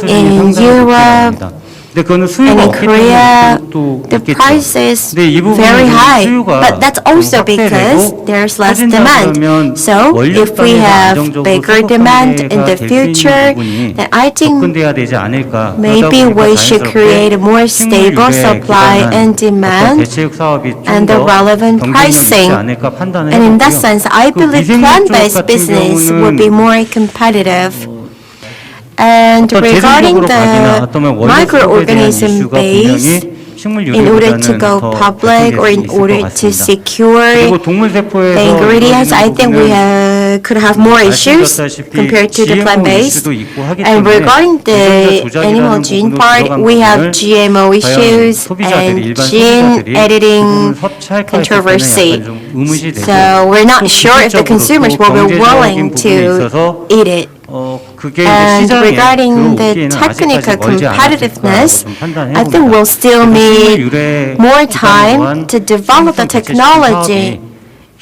in Europe, and in Korea, the price is very high, but that's also because there's less demand. So if we have bigger demand in the future, then I think maybe we should create a more stable supply and demand and the relevant pricing. And in that sense, I believe plant-based business will be more competitive. And regarding the microorganism base, in order to go public or in order to secure the ingredients, I think we could have more issues compared to the plant-based. And regarding the animal gene part, we have GMO issues and gene editing controversy. So we're not sure if the consumers will be willing to eat it. 그게 이제 And 시장에 regarding the 들어오기에는 technical 아직까지 멀지 competitiveness, 않았을까라고 좀 판단해 I think we'll still need more time to develop the technology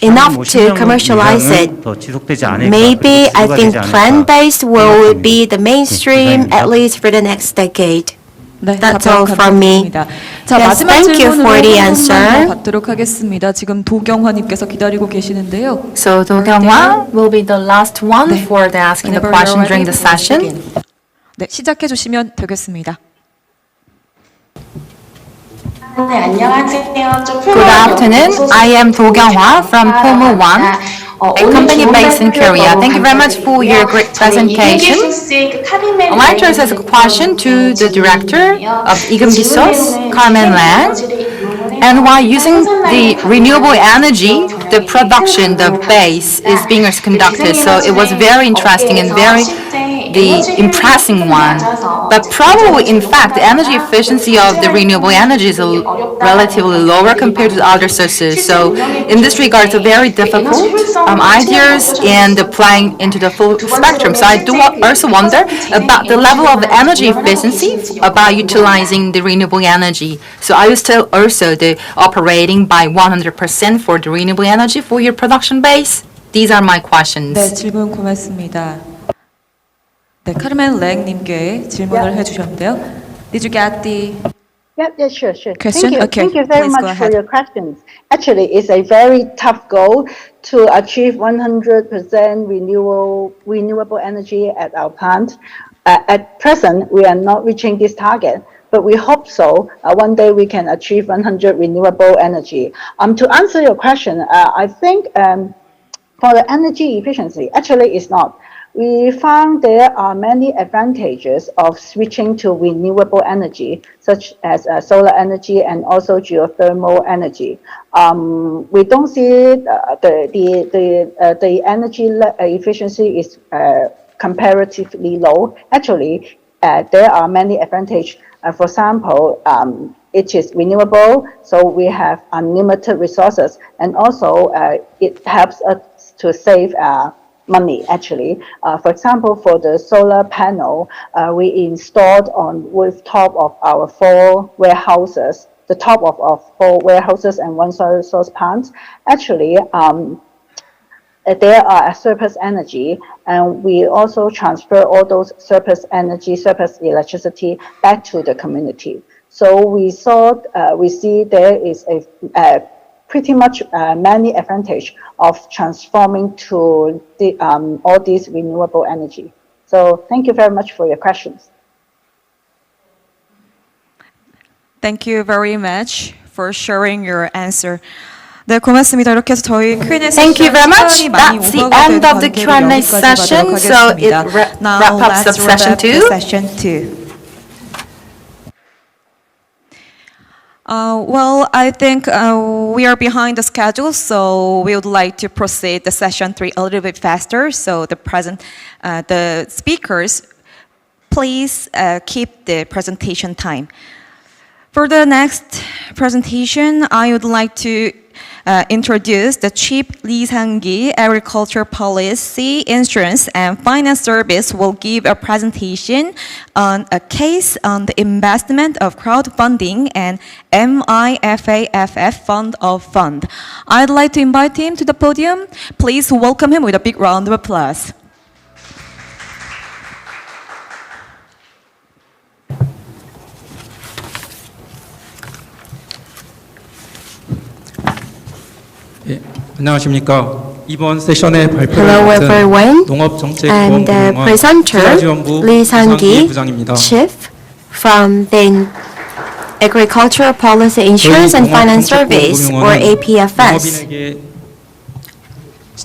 enough to commercialize it. Maybe I think plant-based will be the mainstream at least for the next decade. That's all from me. 자, Yes, 마지막 thank you 질문으로 for the 한 answer. 번만 더 받도록 하겠습니다. 지금 도경화님께서 기다리고 계시는데요. So Do Kyung-hwa will be the last one for the asking the Whenever question you're during the ready, session. begin. 네, 시작해 주시면 되겠습니다. 네, 안녕하세요. Good afternoon. I am Do Kyung-hwa from Promo One, a company based in Korea. Thank you very much for your great presentation. I'd like to ask a question to the director of Igum Gisos, Carmen Lang. And while using the renewable energy, the production, the base is being conducted. So it was very interesting and very the impressive one. But probably, in fact, the energy efficiency of the renewable energy is relatively lower compared to other sources. So in this regard, it's very difficult ideas and applying into the full spectrum. So I do also wonder about the level of energy efficiency about utilizing the renewable energy. So are you still also the operating by 100% for the renewable energy for your production base? These are my questions. 네, 질문 고맙습니다. 네, 카르멘 랭님께 질문을 해주셨는데요. Did you get the Yeah, sure. question? Thank you. Okay, Thank you very please go much for ahead. your questions. Actually, it's a very tough goal to achieve 100% renewable energy at our plant. At present, we are not reaching this target, but we hope so. One day we can achieve 100 renewable energy. To answer your question, I think for the energy efficiency, actually it's not. We found there are many advantages of switching to renewable energy, such as solar energy and also geothermal energy. We don't see the energy efficiency is comparatively low. Actually, there are many advantages. For example, it is renewable, so we have unlimited resources, and also it helps us to save money, actually. For example, for the solar panel, we installed on rooftop of our 4 warehouses, the top of 4 warehouses and 1 solar source plant. Actually, there are surplus energy, and we also transfer all those surplus energy, surplus electricity back to the community. So we see there is a pretty much many advantage of transforming to all these renewable energy. So thank you very much for your questions. Thank you very much for sharing your answer. 네, 고맙습니다. 이렇게 해서 저희 Q&A Thank you very much. 시간이 많이 That's the 오버가 end 된 of the 관계로 Q&A 여기까지 session. 가도록 So it 하겠습니다. Now wrap up let's session wrap up the 2. session 2. Well, I think we are behind the schedule, so we would like to proceed the session 3 a little bit faster. So the speakers, please keep the presentation time. For the next presentation, I would like to introduce the Chief Lee Sang-gi, Agriculture Policy, Insurance, and Finance Service will give a presentation on a case on the investment of crowdfunding and MIFAFF Fund of Fund. I'd like to invite him to the podium. Please welcome him with a big round of applause. 예, 안녕하십니까. 이번 세션에 발표를 Hello 맡은 everyone, 농업정책보험공무원 and the presenter 투자지원부 Lee 이상기 Sang-gi, 부장입니다. Chief from the Agricultural Policy Insurance and Finance Service, or APFS. 농업인에게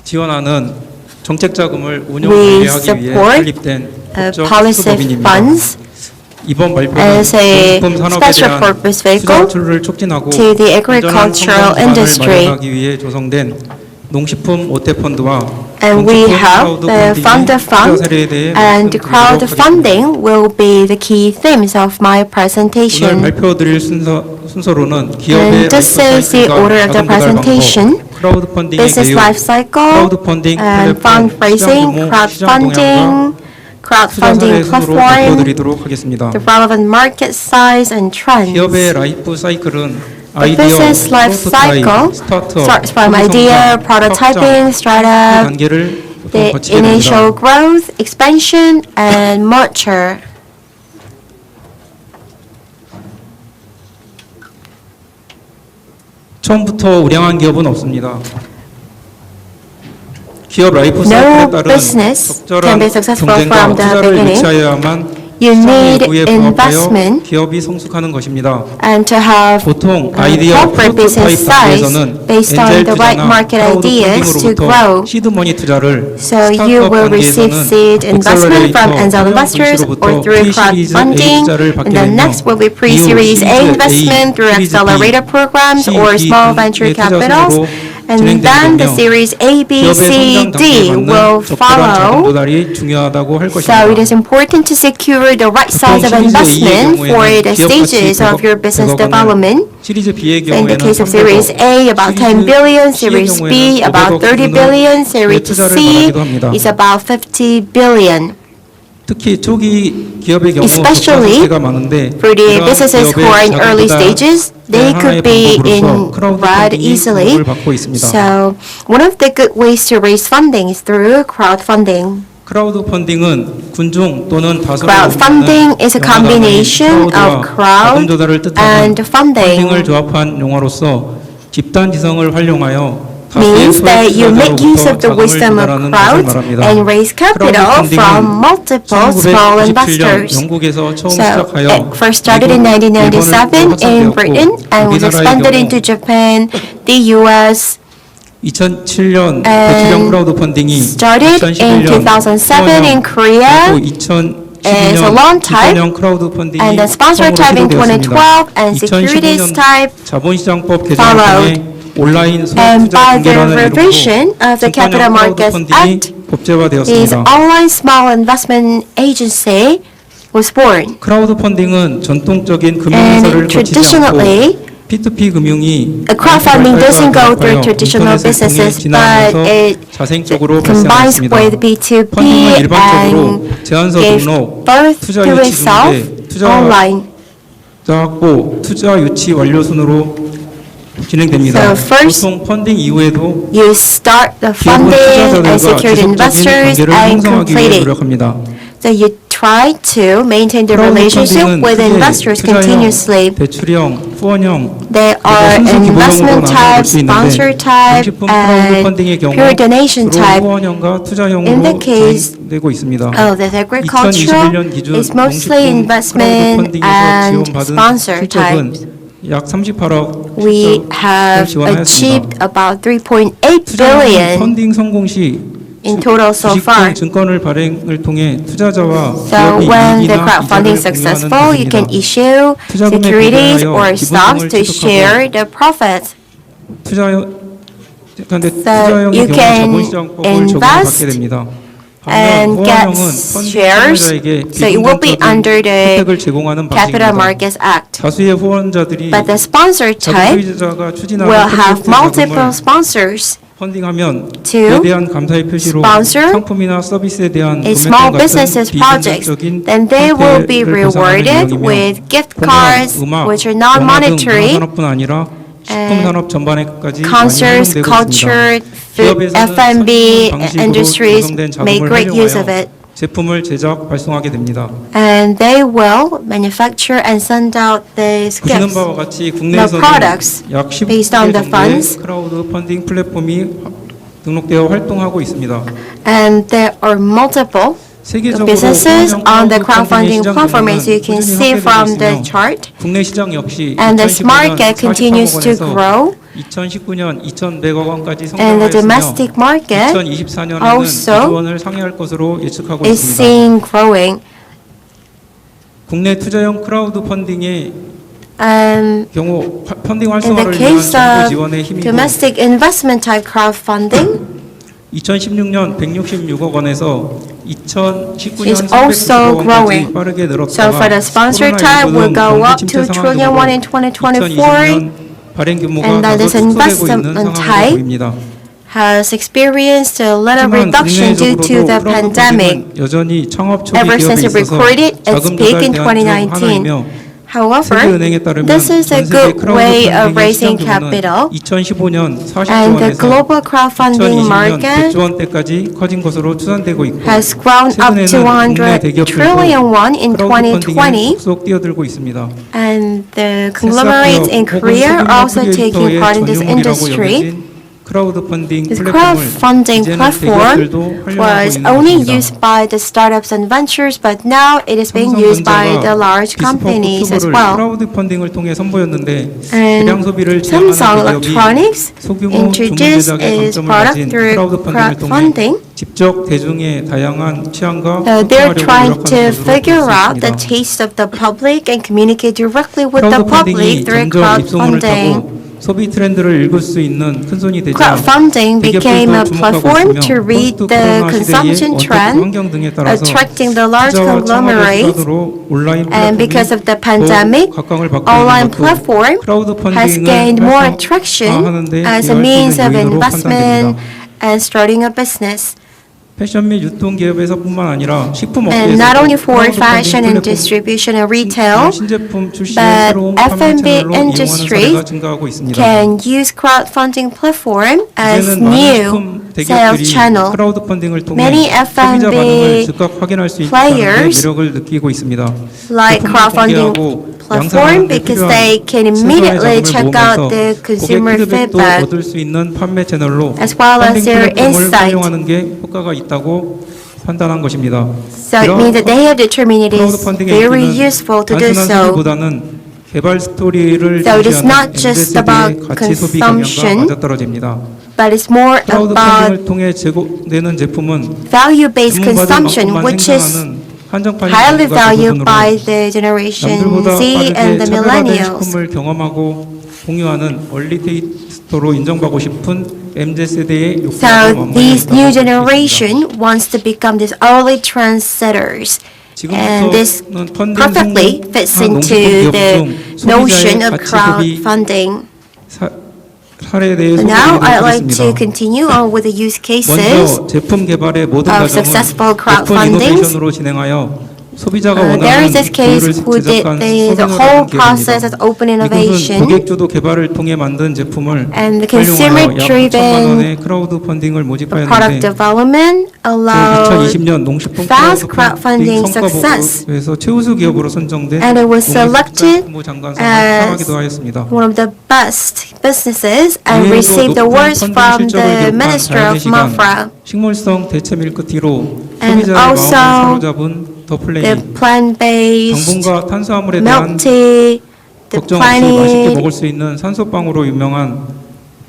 지원하는 정책 자금을 운영 We 관리하기 위해 support 설립된 법적 policy 수법인입니다. funds 이번 발표는 as a 농식품 산업에 special 대한 purpose 투자 vehicle 확출을 촉진하고 to the 안전한 agricultural 성장 기반을 industry. 마련하기 위해 조성된 농식품 오태 펀드와 And we 농식품 have the fund of 투자 fund, 사례에 대해 and 말씀드리도록 crowdfunding will be the key themes of my 오늘 presentation. 발표드릴 순서로는 기업의 And this is the order of the presentation: 크라우드펀딩의 business 개요, life cycle, 크라우드펀딩 and 플랫폼, 시장 fundraising, 규모, 시장 crowdfunding, 동향과 투자 사례 crowdfunding 순으로 platform, 보여드리도록 하겠습니다. the relevant market size and trends. 기업의 라이프 사이클은 The 아이디어, business life cycle 프로토타입, 스타트업, starts from 초기 idea, 성장, prototyping, 확장, startup, 단계를 보통 the 거치게 initial 됩니다. growth, expansion, and mature. 처음부터 우량한 기업은 없습니다. 기업 라이프 사이클에 No 따른 business can be 적절한 successful 경쟁과 from the 투자를 beginning. 유치하여야만 You 시장 need 요구에 부합하여 investment 기업이 성숙하는 것입니다. and to have 보통 아이디어 corporate business 프로토타입 size 단계에서는 based on 엔젤 the right 투자나 market ideas to 크라우드펀딩으로부터 grow. 시드머니 투자를, So you 스타트업 will receive 단계에서는 seed investment from angel investors 분시로부터 or through P-시리즈 A crowdfunding, 투자를 받게 and then 되며 next will be 이후 pre-series A 시리즈 investment A, through 시리즈 B, accelerator programs or C, D small 등의 venture 투자 capitals, 순으로 and then the 진행되며 series A, B, 기업의 C, 성장 D 단계에 will 맞는 적절한 자금 follow. 조달이 중요하다고 할 So it 것입니다. is important to secure the right size of 보통 시리즈 A의 investment for 경우에는 the 기업 가치 stages of your business 100억 원을, development. 시리즈 B의 So in the 경우에는 case of Series 300억, A, about 10 billion, Series B, about 30 billion, Series C is about 50 billion. 특히 초기 기업의 경우 Especially 적자 상태가 많은데 For the 이러한 businesses who are in 기업의 early 자금보다 stages, they could 하나의 be in 방법으로서 RAD 크라우드펀딩이 easily. 도움을 받고 있습니다. So one of the good ways to raise funding is through crowdfunding. 크라우드 펀딩은 군중 또는 다수를 Crowdfunding is a combination of crowd 자금 조달을 뜻하는 and funding. 펀딩을 조합한 용어로서 집단 지성을 활용하여 Means that you make use of the 자금을 wisdom of 조달하는 것을 crowds 말합니다. and raise capital from multiple small 1997년 investors. 영국에서 처음 So 시작하여 it first started in 1997 in Britain and was expanded into Japan, the US, 2007년 대출형 크라우드 펀딩이 started in 2007 in Korea, as a loan type, and then sponsor type in 2012, and securities type 자본시장법 개정을 followed. 통해 온라인 소액 And 투자 by the 중개라는 revision of the Capital 이름으로 Markets 크라우드 펀딩이 Act, this 법제화되었습니다. online small investment agency was born. 크라우드 펀딩은 전통적인 금융 And 회사를 거치지 않고 traditionally, P2P 금융이 crowdfunding doesn't go through traditional 인터넷을 통해 businesses, but 진화하면서 it 자생적으로 combines 발생했습니다. with B2B 펀딩은 일반적으로 and 제안서 gave 등록, birth 투자 to 유치 itself 중개, 투자 online. 확보, 투자 유치 완료 순으로 진행됩니다. So first, 보통 펀딩 이후에도 You start the 기업은 funding and 투자자들과 secured 지속적인 investors 관계를 and 형성하기 위해 complete it. 노력합니다. So you try to maintain the 크라우드 relationship 펀딩은 with 크게 investors 투자형, continuously. 대출형, 후원형, There 그리고 are 순수 기부형으로 investment 나눠볼 type, 수 sponsor 있는데 type, 농식품 크라우드 and 펀딩의 경우 pure donation 주로 type. 후원형과 In the 투자형으로 case 진행되고 있습니다. of the agricultural, 2021년 기준 it's mostly 농식품 investment 크라우드 펀딩에서 and 지원받은 sponsor 실적은 types. 약 38억 We have achieved about 3.8 billion 펀딩 성공 시 in total so far. 증권을 발행을 통해 투자자와 So 기업이 when the 이익이나 crowdfunding is 이자를 공유하는 successful, you can 것입니다. issue 투자금에 securities 비례하여 or stocks 기본성을 to share the profits. 그런데 So 투자형의 you 경우 can 자본시장법을 적용받게 됩니다. and 반면 get 후원형은 펀딩 shares, 참여자에게 so it will be under the 혜택을 제공하는 Capital 방식입니다. Markets Act. 다수의 후원자들이 But the sponsor type 자본주의자가 추진하는 will have 프로젝트 multiple 자금을 sponsors 펀딩하면 to 그에 대한 감사의 표시로 sponsor 상품이나 서비스에 대한 a 구매 small 등 businesses 같은 projects, 비금전적인 then they will be 혜택을 보상하는 rewarded 내용이며 with gift 공연, cards, 음악, which are 영화 등 non-monetary, 문화산업뿐 아니라 식품 산업 전반에까지 많이 concerts, 활용되고 culture, 있습니다. food, 기업에서는 F&B 방식으로 industries 구성된 make 자금을 great use of 활용하여 it. 제품을 제작 발송하게 됩니다. And they will manufacture and send out these 보시는 gifts, 바와 같이 the 국내에서는 products, 약 based on 15개 the 정도의 funds. 크라우드 펀딩 플랫폼이 등록되어 활동하고 있습니다. And there are multiple 세계적으로 businesses 후원형 on the 크라우드 펀딩의 crowdfunding 시장 platform, as you 규모는 can 꾸준히 see from 확대되고 the 있으며 chart. 국내 시장 역시 And this 2015년 market continues to 48억 grow. 원에서 2019년 2,100억 원까지 And the 성장하였으며 domestic market 2024년에는 also 2조 원을 상회할 것으로 예측하고 is 있습니다. seeing growing. 국내 투자형 크라우드 펀딩의 경우 펀딩 In the 활성화를 위한 case 정부 of 지원의 힘이고 domestic investment type crowdfunding, 2016년 166억 원에서 2019년 is also 390억 growing. 원까지 빠르게 So for the 늘었다가 sponsor type will go up to 2 trillion in 2024, 발행 규모가 and that 다소 is 축소되고 있는 investment 상황으로 type 보입니다. has experienced a little reduction due to the pandemic 여전히 창업 초기 ever since 기업에 it 있어서 recorded its 자금 peak 조달 in 대안 중 2019. 하나이며 However, 세계은행에 따르면 this is a 전 세계 good way of 크라우드 raising 펀딩의 시장 capital, 규모는 2015년 40조 and the 원에서 global crowdfunding 2020년 market 100조 원대까지 커진 것으로 추산되고 있고 has grown up to 최근에는 국내 100 대기업들도 trillion won in 크라우드 펀딩에 2020, 속속 뛰어들고 있습니다. and the conglomerates in Korea are also taking part in this industry. 크라우드 펀딩 This 플랫폼을 crowdfunding 이제는 platform 대기업들도 활용하고 was 있는 only 것입니다. used by the startups and ventures, but now it is being used by the large companies as well. 크라우드 펀딩을 통해 선보였는데 And 대량 소비를 Samsung 지향하는 대기업이 Electronics 소규모 주문 introduced 제작에 its 강점을 product 가진 through 크라우드 펀딩을 통해 crowdfunding. 직접 대중의 다양한 취향과 They're 소통하려고 trying 노력하는 to 것으로 볼 figure 수 out the 있습니다. taste of the public and communicate directly with the 크라우드 펀딩이 public through 점점 입소문을 crowdfunding. 타고 소비 트렌드를 읽을 수 있는 큰 손이 되자 Crowdfunding became a 대기업들도 주목하고 platform 있으며 to read 포스트 the 코로나 시대의 consumption 원격 trend, 환경 등에 따라서 attracting the large 투자와 창업의 conglomerates. 수단으로 온라인 And because of the 플랫폼이 pandemic, 더욱 각광을 받고 online 있는 것도 platform 크라우드 has 펀딩을 gained more attraction 활성화하는 데 as a 기여할 수 means of 있는 요인으로 investment 판단됩니다. and starting a business. 패션 및 유통 기업에서뿐만 아니라 식품 And not only 업계에서도 for 크라우드 fashion 펀딩 and 플랫폼 distribution and retail, 신제품 출시의 but 새로운 판매 F&B 채널로 이용하는 industry 사례가 증가하고 있습니다. can use crowdfunding platform as 이제는 많은 new 식품 sales 대기업들이 channel. 크라우드 펀딩을 통해 Many 소비자 반응을 F&B 즉각 확인할 수 있다는 데 players 매력을 느끼고 있습니다. like 제품을 crowdfunding 공개하고 platform because they can immediately check out the consumer 고객 피드백도 feedback 얻을 수 있는 판매 채널로 as well as 펀딩 their 플랫폼을 insight. 활용하는 게 효과가 있다고 판단한 것입니다. So it means that they have determined it 크라우드 is 펀딩의 very 인기는 useful to do 단순한 so. 소비보다는 개발 스토리를 So it is 중시하는 not just about MZ세대의 가치 소비 경향과 consumption, 맞아떨어집니다. but it's more 크라우드 about 펀딩을 통해 제공되는 제품은 value-based 주문받을 consumption, 만큼만 which is 생산하는 한정판이 highly 가격과 valued 대부분으로 by the Generation 남들보다 Z and 빠르게 the 차별화된 millennials. 식품을 경험하고 공유하는 얼리테이스터로 인정받고 싶은 MZ세대의 욕구가 So this new generation wants to become these early trendsetters. And this perfectly fits into the notion of crowdfunding. 사례에 대해 So now 소개드리도록 I'd like to 하겠습니다. continue on with the use cases 먼저 제품 개발의 모든 of 과정은 successful 오픈 crowdfunding. 이노베이션으로 진행하여 소비자가 There 원하는 is this case 고유를 who did 제작한 the 소비자를 whole 하는 process 기업입니다. as open 이곳은 innovation. 고객주도 개발을 통해 만든 제품을 And the 활용하여 약 9천만 consumer-driven 원의 크라우드 펀딩을 product 모집하였는데 development allowed 2020년 농식품 fast 크라우드 crowdfunding 펀딩 성과 success. 보고에서 최우수 기업으로 선정된 And it was selected 농림축산식품부 장관상을 as 수상하기도 하였습니다. one of the best businesses and 이외에도 received 높은 awards 펀딩 from 실적을 the 기록한 Minister 자연의 of 시간, Mafra. 식물성 대체 밀크티로 And 소비자의 마음을 also 사로잡은 더 The 플레이, plant-based 당분과 탄수화물에 milk 대한 tea, the 걱정 없이 맛있게 planet, 먹을 수 있는 산소빵으로 유명한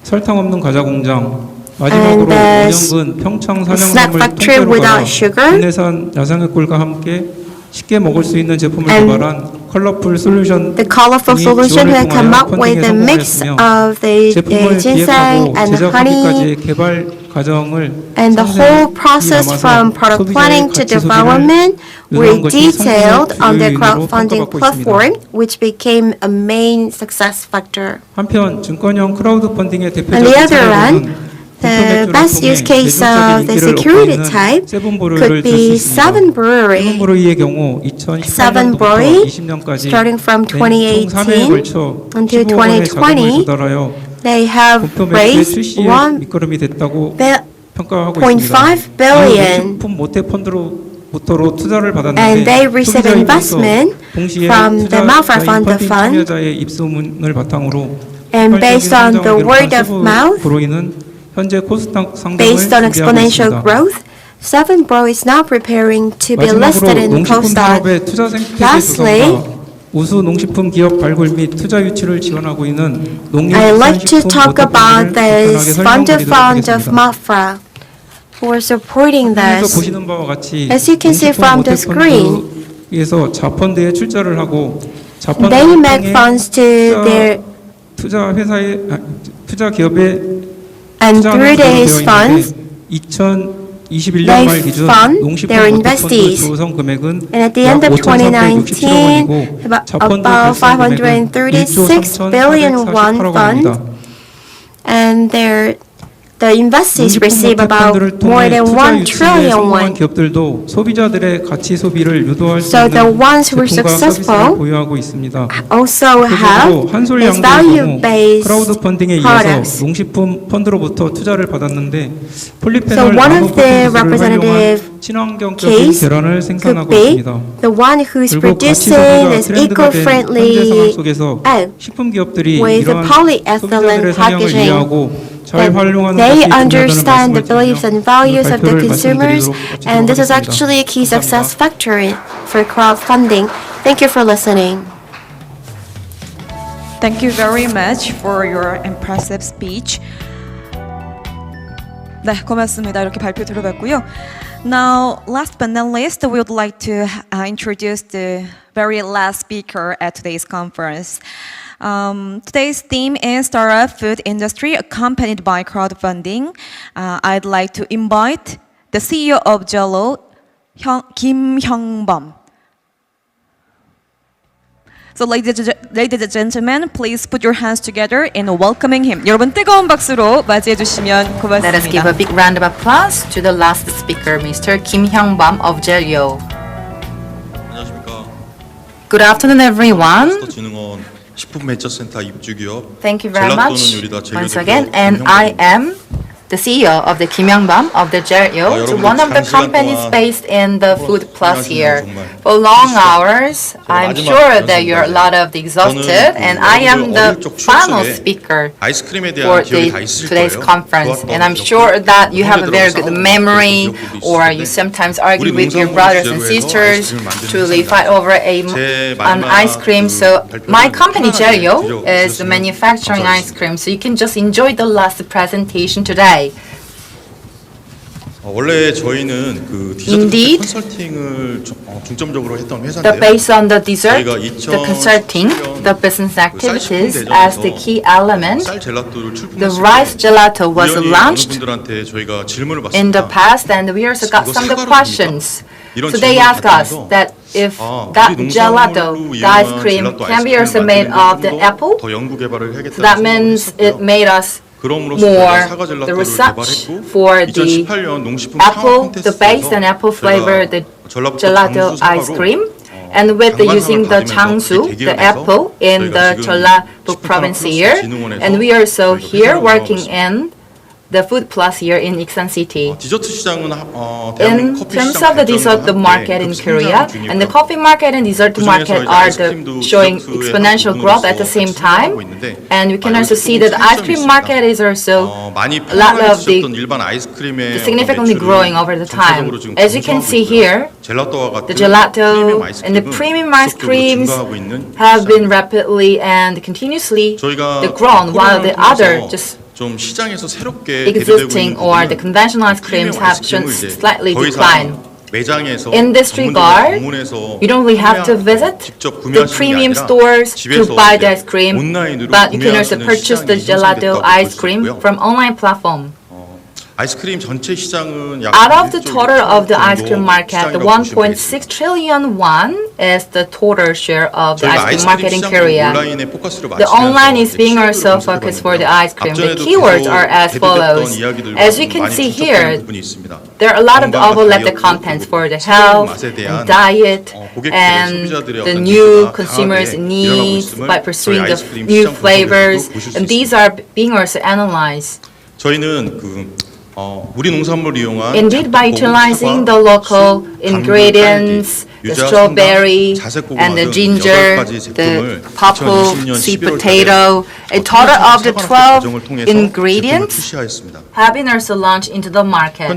설탕 없는 과자 공장, And 마지막으로 the 5년근 평창 snack 산양삼을 factory 통째로 without 갈아 sugar. 국내산 야생의 꿀과 함께 쉽게 먹을 수 있는 제품을 And 개발한 컬러풀 솔루션 the colorful solution who had come up with a mix of the 제품을 ginseng 기획하고 and 제작하기까지의 honey, 개발 과정을 and the whole process from product planning to development were detailed on the crowdfunding platform, which became a main success factor. 한편 증권형 크라우드 펀딩의 On the 대표적인 other hand, 사례로는 the best use case of the security type could be Seven Brewery. 세븐브루이의 경우 Seven 2018년부터 Brewery, 20년까지 starting from 총 3회에 2018 걸쳐 until 15억 원의 자금을 2020, 조달하여 they have 목표 매출의 raised 출시에 밑거름이 됐다고 평가하고 1.5 있습니다. billion. 식품 모태 펀드로부터로 투자를 And 받았는데 they receive 소비자 investment 입장에서 동시에 from the Mafra Fund, the 펀딩 fund. 참여자의 입소문을 바탕으로 And based on the word of mouth, 브로이는 현재 코스닥 상장을 based on 준비하고 exponential 있습니다. growth, Seven Brew is now preparing to be listed 마지막으로 in 농식품 Kosdaq. 산업의 투자 생태계 Lastly, 조성과 우수 농식품 기업 발굴 및 투자 유치를 지원하고 있는 I'd like to talk about this fund of 하겠습니다. Mafra who are supporting 여기서 this. 보시는 바와 같이 As you can see from the screen, 에서 자펀드에 출자를 하고 they make funds to their 투자 회사의 투자 기업에 and through these funds, 2021년 they 말 기준 fund 농식품 their 모태 펀드 investees. 조성 금액은 And at the end 약 of 5,367억 원이고 2019, 자펀드 about 발생 금액은 1조 536 billion won 3,448억 fund, 원입니다. and the investees receive about more than 1 trillion won. 기업들도 소비자들의 가치 소비를 유도할 수 So the 있는 ones who are 제품과 서비스를 successful 보유하고 있습니다. also have 한솔 is 양조의 경우 value-based 크라우드 펀딩에 products. 이어서 농식품 펀드로부터 투자를 받았는데 So 폴리페놀 one 나노 of the 코팅 기술을 representative 활용한 친환경적인 case 계란을 could 생산하고 be 있습니다. the one who's 그리고 가치 producing 소비가 this 트렌드가 된 현재 상황 eco-friendly 속에서 egg 식품 기업들이 with 이러한 polyethylene 소비자들의 성향을 packaging. 이해하고 잘 That 활용하는 they 것이 중요하다는 understand the 말씀을 beliefs and 드리며 values 오늘 of the 발표를 consumers, 말씀드리도록 and this is 하겠습니다. actually a key success 감사합니다. factor for crowdfunding. Thank you for listening. Thank you very much for your impressive speech. 네, 고맙습니다. 이렇게 발표 들어봤고요. Now, last but not least, we would like to introduce the very last speaker at today's conference. Today's theme is Startup Food Industry accompanied by crowdfunding. I'd like to invite the CEO of Jello, Kim Hyung-bum. So, ladies and gentlemen, please put your hands together in welcoming him. 여러분 뜨거운 박수로 맞이해 주시면 고맙습니다. Let us give a big round of applause to the last speaker, Mr. Kim Hyung-bum of Jello. 안녕하십니까. Good afternoon, everyone. 진흥원 식품벤처센터 입주기업 Thank you very 젤라또는 much 요리다 once 재료대표 again, and I am the CEO of the Kim Hyung-bum of the Jello, so one of the companies based in the Food Plus here. For long hours, I'm sure that you're a lot of exhausted, and I am the final speaker for today's conference. And I'm sure that you have a very good memory, or you sometimes argue with your brothers and sisters to fight over an ice cream. So my company Jello is manufacturing ice cream, so you can just enjoy the last presentation today. 원래 저희는 그 디저트 컨설팅을 중점적으로 했던 회사인데요. Based on the dessert, the consulting, the business activities as the key element, the rice gelato was launched in the past, and we also got some of the questions. So they asked us that if that gelato, the ice cream, can be also made of the apple, so that means it made us more the research for the apple, the base and apple flavor, the gelato ice cream, and with using the Changsu, the apple in the Jeollabuk province here, and we are also here working in the Food Plus here in Iksan City. In terms of the dessert market in Korea, and the coffee market and dessert market are showing exponential growth at the same time. And we can also see that the ice cream market is also a lot of the significantly growing over the time. As you can see here, the gelato and the premium ice creams have been rapidly and continuously grown, while the other just existing or the conventional ice creams have shown slightly decline. In this regard, you don't really have to visit the premium stores to buy the ice cream, but you can also purchase the gelato ice cream from online platform. Out of the total of the ice cream market, the 1.6 trillion won is the total share of the ice cream market in Korea. The online is being also focused for the ice cream. The keywords are as follows. As you can see here, there are a lot of overlap the contents for the health and diet and the new consumers' needs by pursuing the new flavors, and these are being also analyzed. Indeed, by utilizing the local ingredients, the strawberry and the ginger, the purple sweet potato, a total of the 12 ingredients have been also launched into the market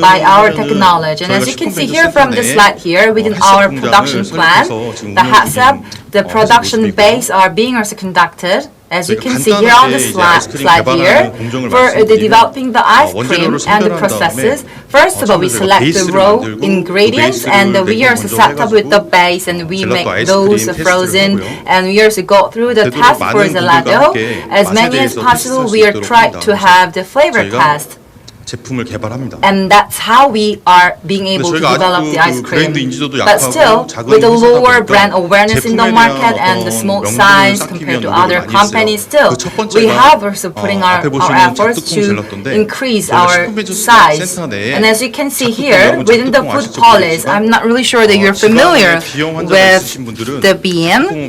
by our technology. And as you can see here from the slide here, within our production plan, the HACCP, the production base are being also conducted. As you can see here on the slide here, for developing the ice cream and the processes, first of all, we select the raw ingredients, and we also set up with the base, and we make those frozen, and we also go through the test for gelato. As many as possible, we are trying to have the flavor test. 제품을 개발합니다. And that's how we are being able to develop the ice cream. But still, with the lower brand awareness in the market and the small size compared to other companies, still, we have also putting our efforts to increase our size. And as you can see here, within the FOODPOLIS, I'm not really sure that you're familiar with the bean.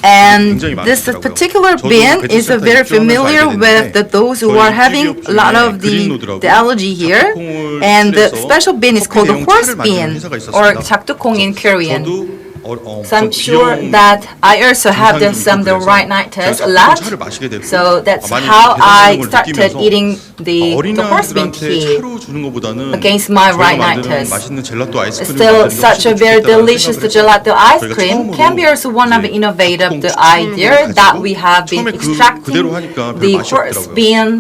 And this particular bean is very familiar with those who are having a lot of the allergy here, and the special bean is called the horse bean or jaktukong in Korean. So I'm sure that I also have some the rhinitis a lot. So that's how I started eating the horse bean tea against my rhinitis. Still, such a very delicious gelato ice cream can be also one of the innovative the idea that we have been extracting the horse bean.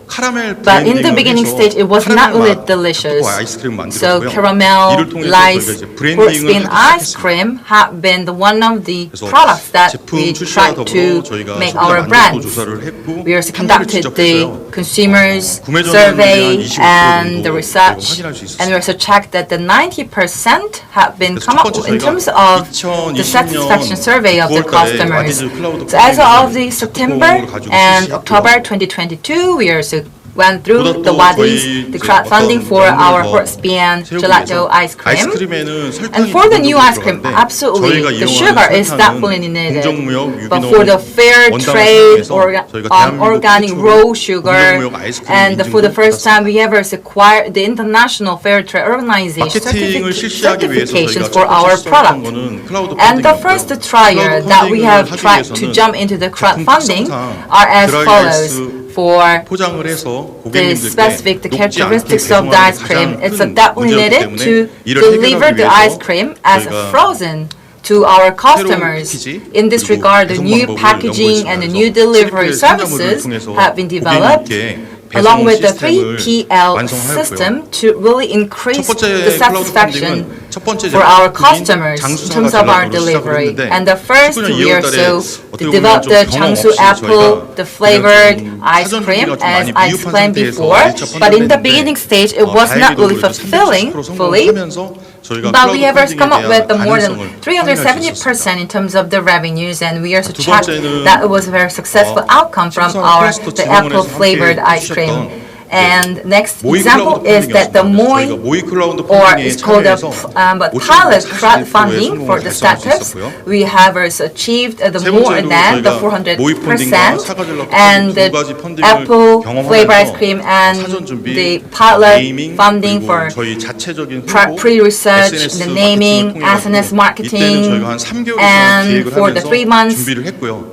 But in the beginning stage, it was not really delicious. So caramelized horse bean ice cream had been one of the products that we tried to make our brands. We also conducted the consumers survey and the research, and we also checked that the 90% have been come up in terms of the satisfaction survey of the customers. So as of the September and October 2022, we also went through the wadis, the crowdfunding for our horse bean gelato ice cream. And for the new ice cream, absolutely, the sugar is definitely needed. But for the fair trade or organic raw sugar, and for the first time we ever acquired the International Fair Trade Organization certifications for our product. And the first trial that we have tried to jump into the crowdfunding are as follows. For the specific characteristics of the ice cream, it's definitely needed to deliver the ice cream as frozen to our customers. In this regard, the new packaging and the new delivery services have been developed along with the 3PL system to really increase the satisfaction for our customers in terms of our delivery. And the first year or so, to develop the Jiangsu apple, the flavored ice cream, as I explained before. But in the beginning stage, it was not really fulfilling fully. But we have come up with more than 370% in terms of the revenues, and we also checked that it was a very successful outcome from the apple flavored ice cream. And next example is that the MOI, or it's called a pilot crowdfunding for the startups. We have also achieved more than the 400%, and the apple flavor ice cream and the pilot funding for pre-research, the naming, SNS marketing, and for the 3 months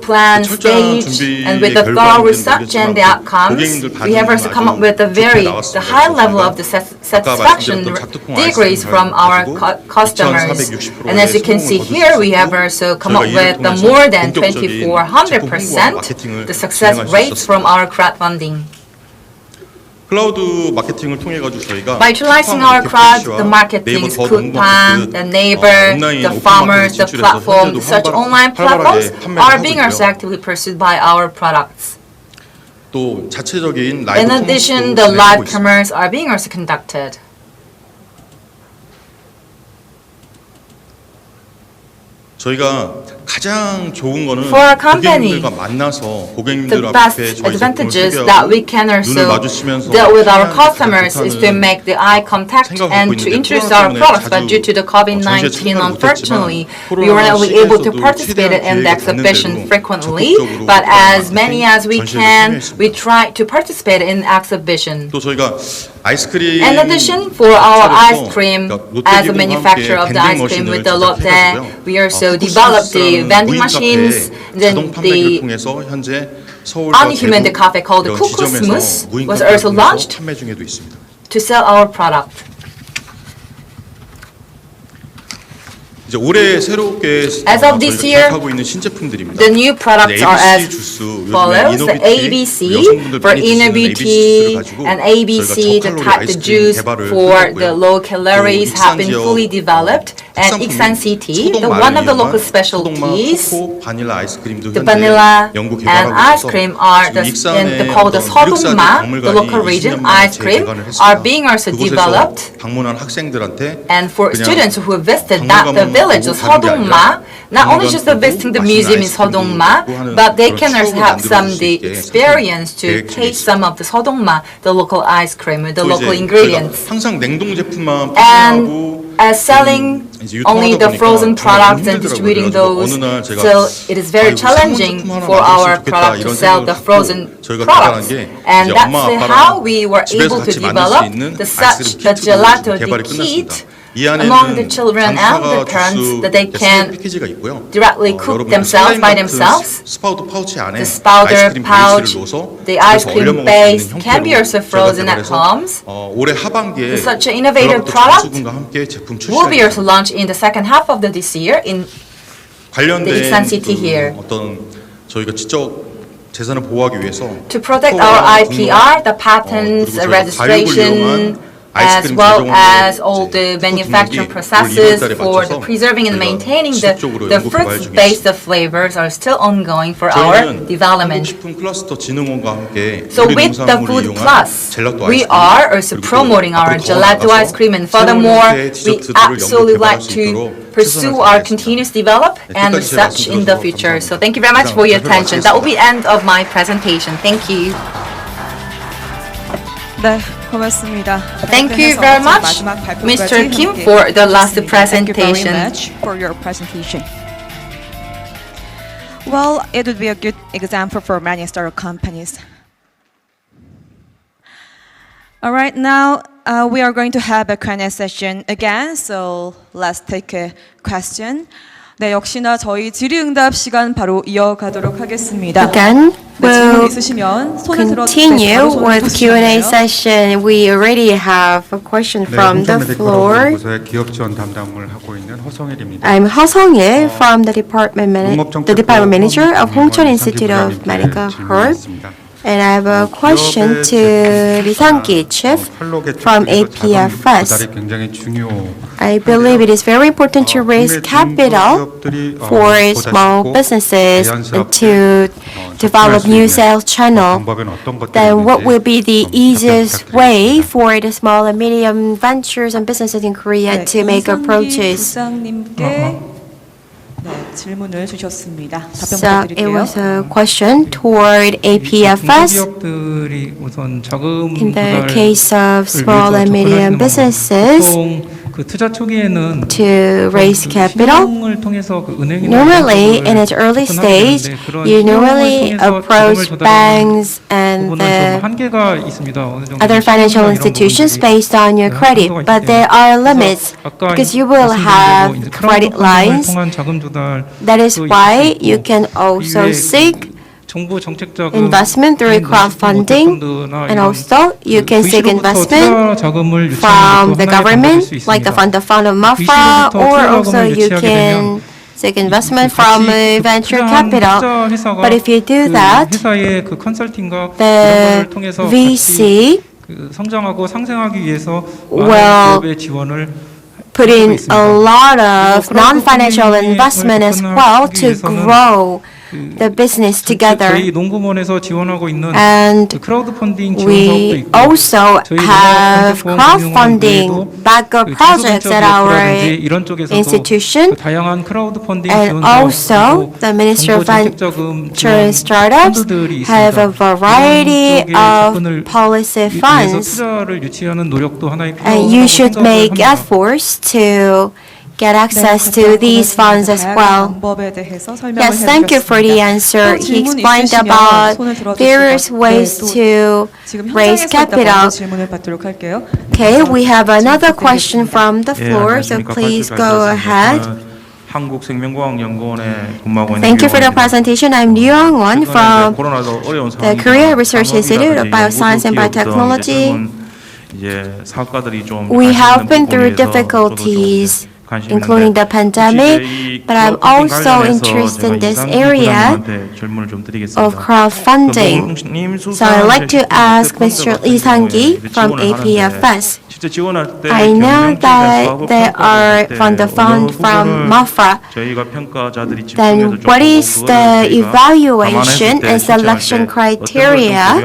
plan stage, and with the thorough research and the outcomes, we have also come up with the high level of the satisfaction degrees from our customers. And as you can see here, we have also come up with more than 2,400% the success rates from our crowdfunding. By utilizing our crowd, the marketing, Coupang, the neighbor, the farmers, the platform, such online platforms are being also actively pursued by our products. In addition, the live commerce are being also conducted. For our company, the best advantages that we can also deal with our customers is to make the eye contact and to introduce our products. But due to the COVID-19, unfortunately, we were not really able to participate in the exhibition frequently. But as many as we can, we try to participate in the exhibition. In addition, for our ice cream, as a manufacturer of the ice cream with the Lotte, we also developed the vending machines, then the unhuman cafe called the Cuckoo Smooth was also launched to sell our product. 이제 올해 새롭게 As of this year, 하고 있는 신제품들입니다. The new products are as follows: the ABC for inner beauty, and ABC the juice for the low calories have been fully developed, and Iksan CT, the one of the local specialties, the vanilla and ice cream are called the 서동마, the local region ice cream, are being also developed. 방문한 학생들한테 And for students who have visited the village of 서동마, not only just visiting the museum in 서동마, but they can also have the experience to taste some of the 서동마, the local ice cream with the local ingredients. 항상 냉동 제품만 And as selling only the frozen products and distributing those, so it is very challenging for our product to sell the frozen products. And that's how we were able to develop the gelato kit among the children and the parents, that they can directly cook themselves by themselves. The spouter pouch, the ice cream base can be also frozen at homes. Such an innovative product will be also launched in the second half of this year in the Iksan city here. 저희가 지적 재산을 보호하기 위해서 To protect our IPR, the patents, registration, as well as all the manufacturing processes for the preserving and maintaining the fruits-based flavors are still ongoing for our development. So with the Food Plus, we are also promoting our gelato ice cream, and furthermore, we absolutely like to pursue our continuous develop and research in the future. So thank you very much for your attention. That will be the end of my presentation. Thank you. 네, 고맙습니다. Thank you very much, Mr. Kim, for the last presentation. Thank you very much for your presentation. Well, it would be a good example for many startup companies. All right, now we are going to have a Q&A session again, so let's take a question. 네, 역시나 저희 질의응답 시간 바로 이어가도록 하겠습니다. Again, 질문 있으시면 손을 들어주세요. continue with Q&A session. We already have a question from the floor. 기업 지원 담당을 하고 있는 허성일입니다. I'm 허성일 from the department manager of Hongcheon Institute of Medical Herb. And I have a question to Lee Sang-ki, chief from APFS. I believe it is very important to raise capital for small businesses to develop new sales channel. Then what will be the easiest way for the small and medium ventures and businesses in Korea to make approaches? 네, 질문을 주셨습니다. 답변 So it 부탁드릴게요. was a question toward APFS. 기업들이 우선 자금 In the case of small and medium businesses, 그 투자 초기에는 to raise capital, 신용을 통해서 그 은행이나 normally in its early stage, you normally approach banks and the 한계가 있습니다. 어느 정도 other financial institutions based on your credit, but there are limits because you will have credit lines. That is why you can also seek investment through crowdfunding, and also you can seek investment from the government, like the fund of MAFA, or also you can seek investment from venture capital. But if you do that, the VC will put in a lot of non-financial investment as well to grow the business together. And we also have crowdfunding backup projects at our institution. And also the Ministry of Venture and Startups have a variety of policy funds. And you should make efforts to get access to these funds as well. Yes, thank you for the answer. He explained about various ways to raise capital. Okay, we have another question from the floor, so please go ahead. Thank you for the presentation. I'm Ryu Young-won from the Korea Research Institute of Bioscience and Biotechnology. We have been through difficulties including the pandemic, but I'm also interested in this area of crowdfunding. So I'd like to ask Mr. Lee Sang-gi from APFS. I know that they are from the fund from MAFRA. Then what is the evaluation and selection criteria?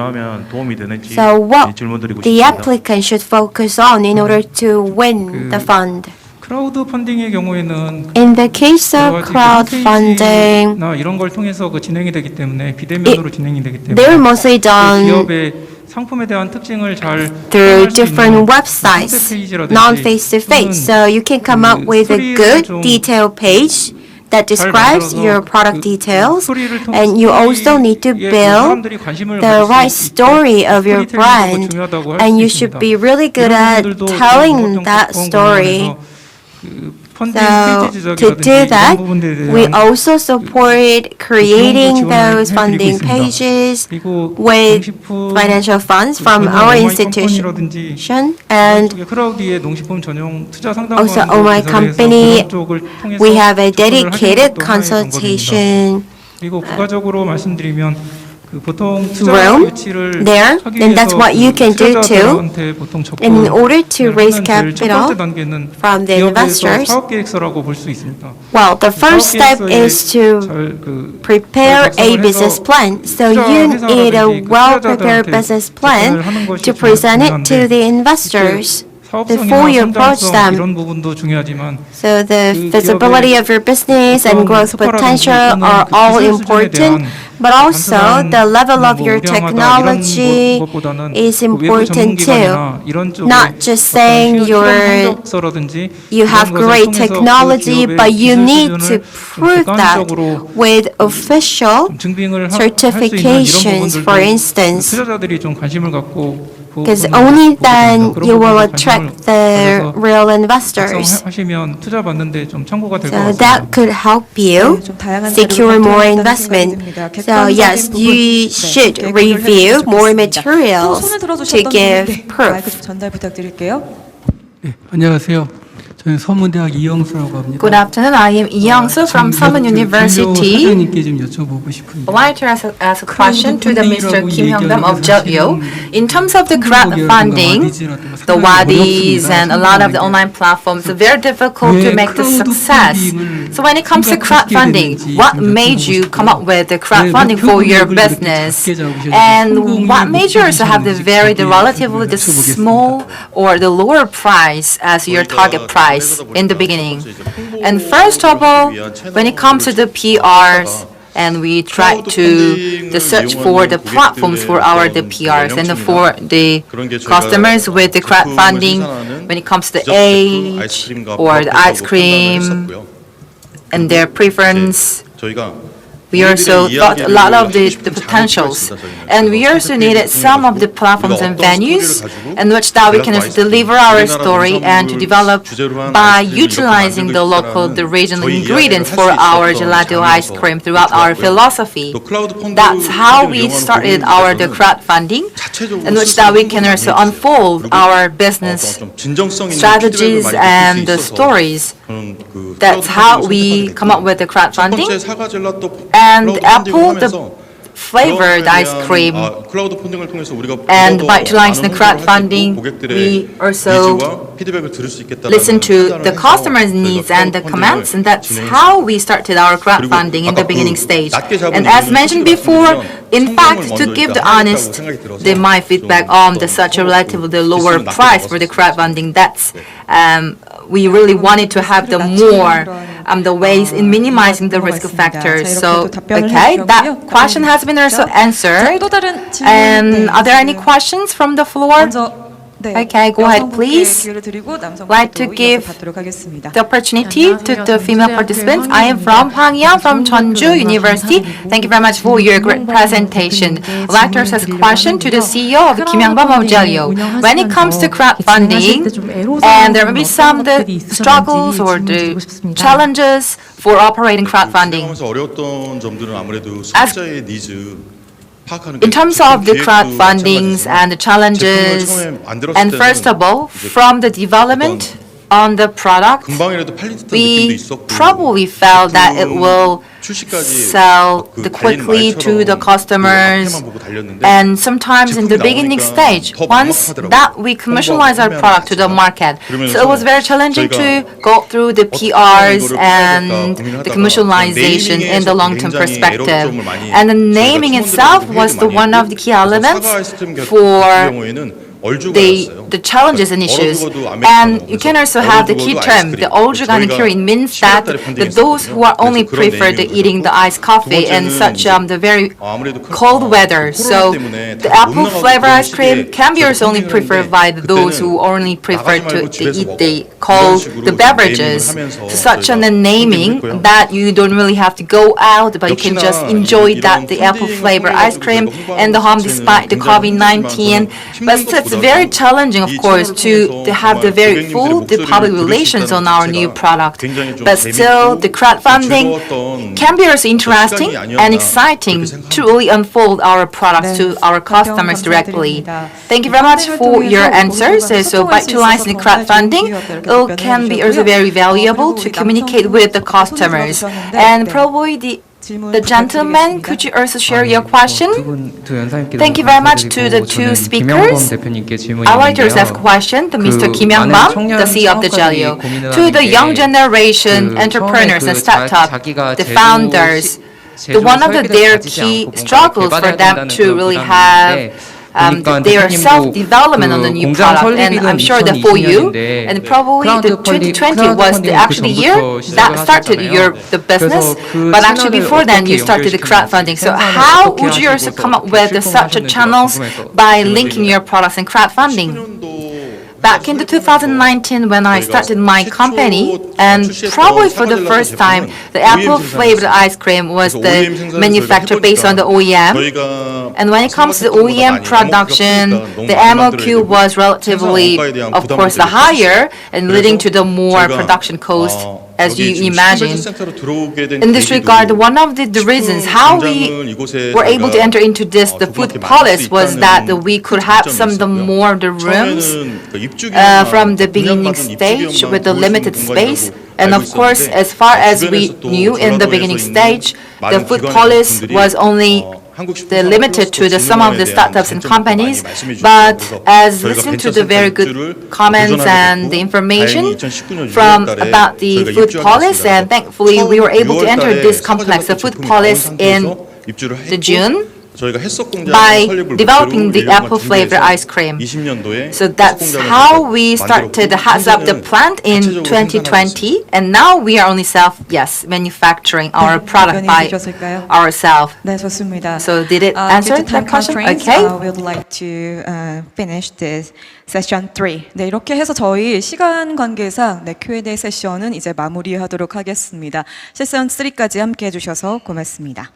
So what the applicant should focus on in order to win the fund? 크라우드 펀딩의 경우에는 In the case of crowdfunding, 이런 걸 통해서 진행이 되기 때문에 비대면으로 진행이 되기 때문에 they're mostly done 기업의 상품에 대한 특징을 잘 through different websites, non-face-to-face. So you can come up with a good detailed page that describes your product details, and you also need to build the right story of your brand, and you should be really good at telling that story. So to do that, we also support creating those funding pages with financial funds from our institution, and also on my company, we have a dedicated consultation room there, then that's what you can do too. And in order to raise capital from the investors, well, the first step is to prepare a business plan. So you need a well-prepared business plan to present it to the investors before you approach them. So the visibility of your business and growth potential are all important, but also the level of your technology is important too. Not just saying you have great technology, but you need to prove that with official certifications, for instance. Because only then you will attract the real investors. So that could help you secure more investment. So yes, you should review more materials to give proof. 안녕하세요. 저는 서문대학 이영수라고 합니다. Good afternoon. I am Lee Young-soo from Somun University. 사장님께 좀 여쭤보고 싶은데. I'd like to ask a question to the Mr. Kim Hyung-dam of Jeolyo. In terms of the crowdfunding, the Wadis and a lot of the online platforms are very difficult to make the success. So when it comes to crowdfunding, what made you come up with the crowdfunding for your business? And what made you also have the relatively the small or the lower price as your target price in the beginning? And first of all, when it comes to the PRs, and we try to search for the platforms for our the PRs and for the customers with the crowdfunding, when it comes to age or the ice cream and their preference. We also thought a lot of the potentials, and we also needed some of the platforms and venues in which that we can also deliver our story and to develop by utilizing the local, the regional ingredients for our gelato ice cream throughout our philosophy. That's how we started our the crowdfunding, in which that we can also unfold our business strategies and the stories. That's how we come up with the crowdfunding. And apple, the flavored ice cream, and by utilizing the crowdfunding, we also listen to the customers' needs and the comments, and that's how we started our crowdfunding in the beginning stage. And as mentioned before, in fact, to give the honest, my feedback on the such a relatively lower price for the crowdfunding, that's we really wanted to have the more the ways in minimizing the risk factors. So, okay, that question has been also answered. And are there any questions from the floor? Okay, go ahead, please. I'd like to give the opportunity to the female participants. I am from Hwanghyang from Jeonju University. Thank you very much for your great presentation. I'd like to ask a question to the CEO of Kim Hyung-bam of Jeolyo. When it comes to crowdfunding, and there may be some the struggles or the challenges for operating crowdfunding. In terms of the crowdfundings and the challenges, and first of all, from the development on the product, 금방이라도 팔릴 듯한 느낌도 we 있었고 probably felt that it will 출시까지 sell 그 quickly 달린 to the 말처럼 customers. 그 앞에만 보고 달렸는데 And sometimes in the beginning 제품이 stage, 나오니까 더 once 막막하더라고요. that we commercialize our product to the market, so it was very challenging to go through the PRs and the commercialization in the long-term perspective. And the naming itself was the one of the key elements for the challenges and issues. And you can also have the key term, the Oljuganikurin, means that those who are only prefer the eating the iced coffee in such the very cold weather. So the apple flavor ice cream can be also only preferred by those who only prefer to eat the cold the beverages. So such a naming that you don't really have to go out, but you can just enjoy that the apple flavor ice cream in the home despite the COVID-19. But it's very challenging, of course, to have the very full the public relations on our new product. But still, the crowdfunding can be also interesting and exciting to really unfold our products to our customers directly. Thank you very much for your answers. So by utilizing crowdfunding, it can be also very valuable to communicate with the customers. And probably the gentleman, could you also share your question? Thank you very much to the two speakers. I'd like to ask a question to Mr. Kim Young-bam, the CEO of the Jelio. To the young generation entrepreneurs and startup, the founders, one of their key struggles for them to really have their self-development on the new product, and I'm sure that for you, and probably the 2020 was the actually year that started the business, but actually before then you started the crowdfunding. So how would you also come up with such a channels by linking your products and crowdfunding? Back in the 2019 when I started my company, and probably for the first time, the apple flavored ice cream was the manufacturer based on the OEM. And when it comes to the OEM production, the MOQ was relatively, of course, the higher and leading to the more production cost, as you imagine. In this regard, one of the reasons how we were able to enter into the FOODPOLIS was that we could have some of the more the rooms from the beginning stage with the limited space. And of course, as far as we knew in the beginning stage, the FOODPOLIS was only limited to some of the startups and companies, but as listening to the very good comments and the information about the FOODPOLIS, and thankfully we were able to enter this complex, the FOODPOLIS, in June by developing the apple flavor ice cream. So that's how we started the Heads Up the plant in 2020, and now we are only manufacturing our product by ourselves. So did it answer the question? Okay. We would like to finish this session 3. 네, 이렇게 해서 저희 시간 관계상 Q&A 세션은 이제 마무리하도록 하겠습니다. 세션 3까지 함께 해주셔서 고맙습니다.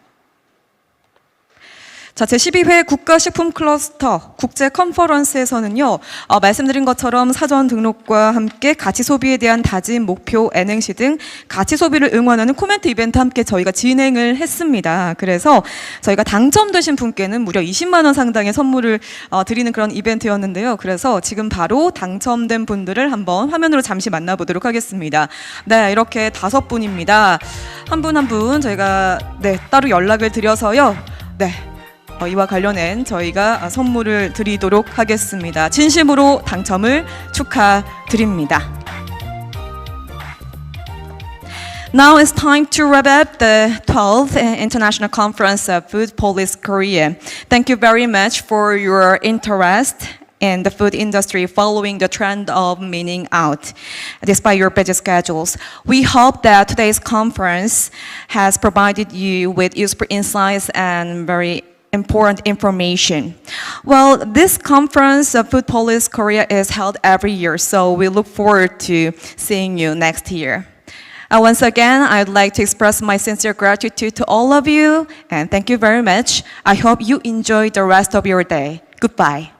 자, 제12회 국가식품클러스터 국제컨퍼런스에서는요, 말씀드린 것처럼 사전 등록과 함께 가치 소비에 대한 다짐, 목표, N행시 등 가치 소비를 응원하는 코멘트 이벤트 함께 저희가 진행을 했습니다. 그래서 저희가 당첨되신 분께는 무려 20만 원 상당의 선물을 드리는 그런 이벤트였는데요. 그래서 지금 바로 당첨된 분들을 한번 화면으로 잠시 만나보도록 하겠습니다. 네, 이렇게 5분입니다. 한 분 한 분 저희가 따로 연락을 드려서요. 네. 이와 관련된 저희가 선물을 드리도록 하겠습니다. 진심으로 당첨을 축하드립니다. Now it's time to wrap up the 12th International Conference of FOODPOLIS Korea. Thank you very much for your interest in the food industry following the trend of meaning out, despite your busy schedules. We hope that today's conference has provided you with useful insights and very important information. Well, this conference of FOODPOLIS Korea is held every year, so we look forward to seeing you next year. Once again, I'd like to express my sincere gratitude to all of you, and thank you very much. I hope you enjoy the rest of your day. Goodbye.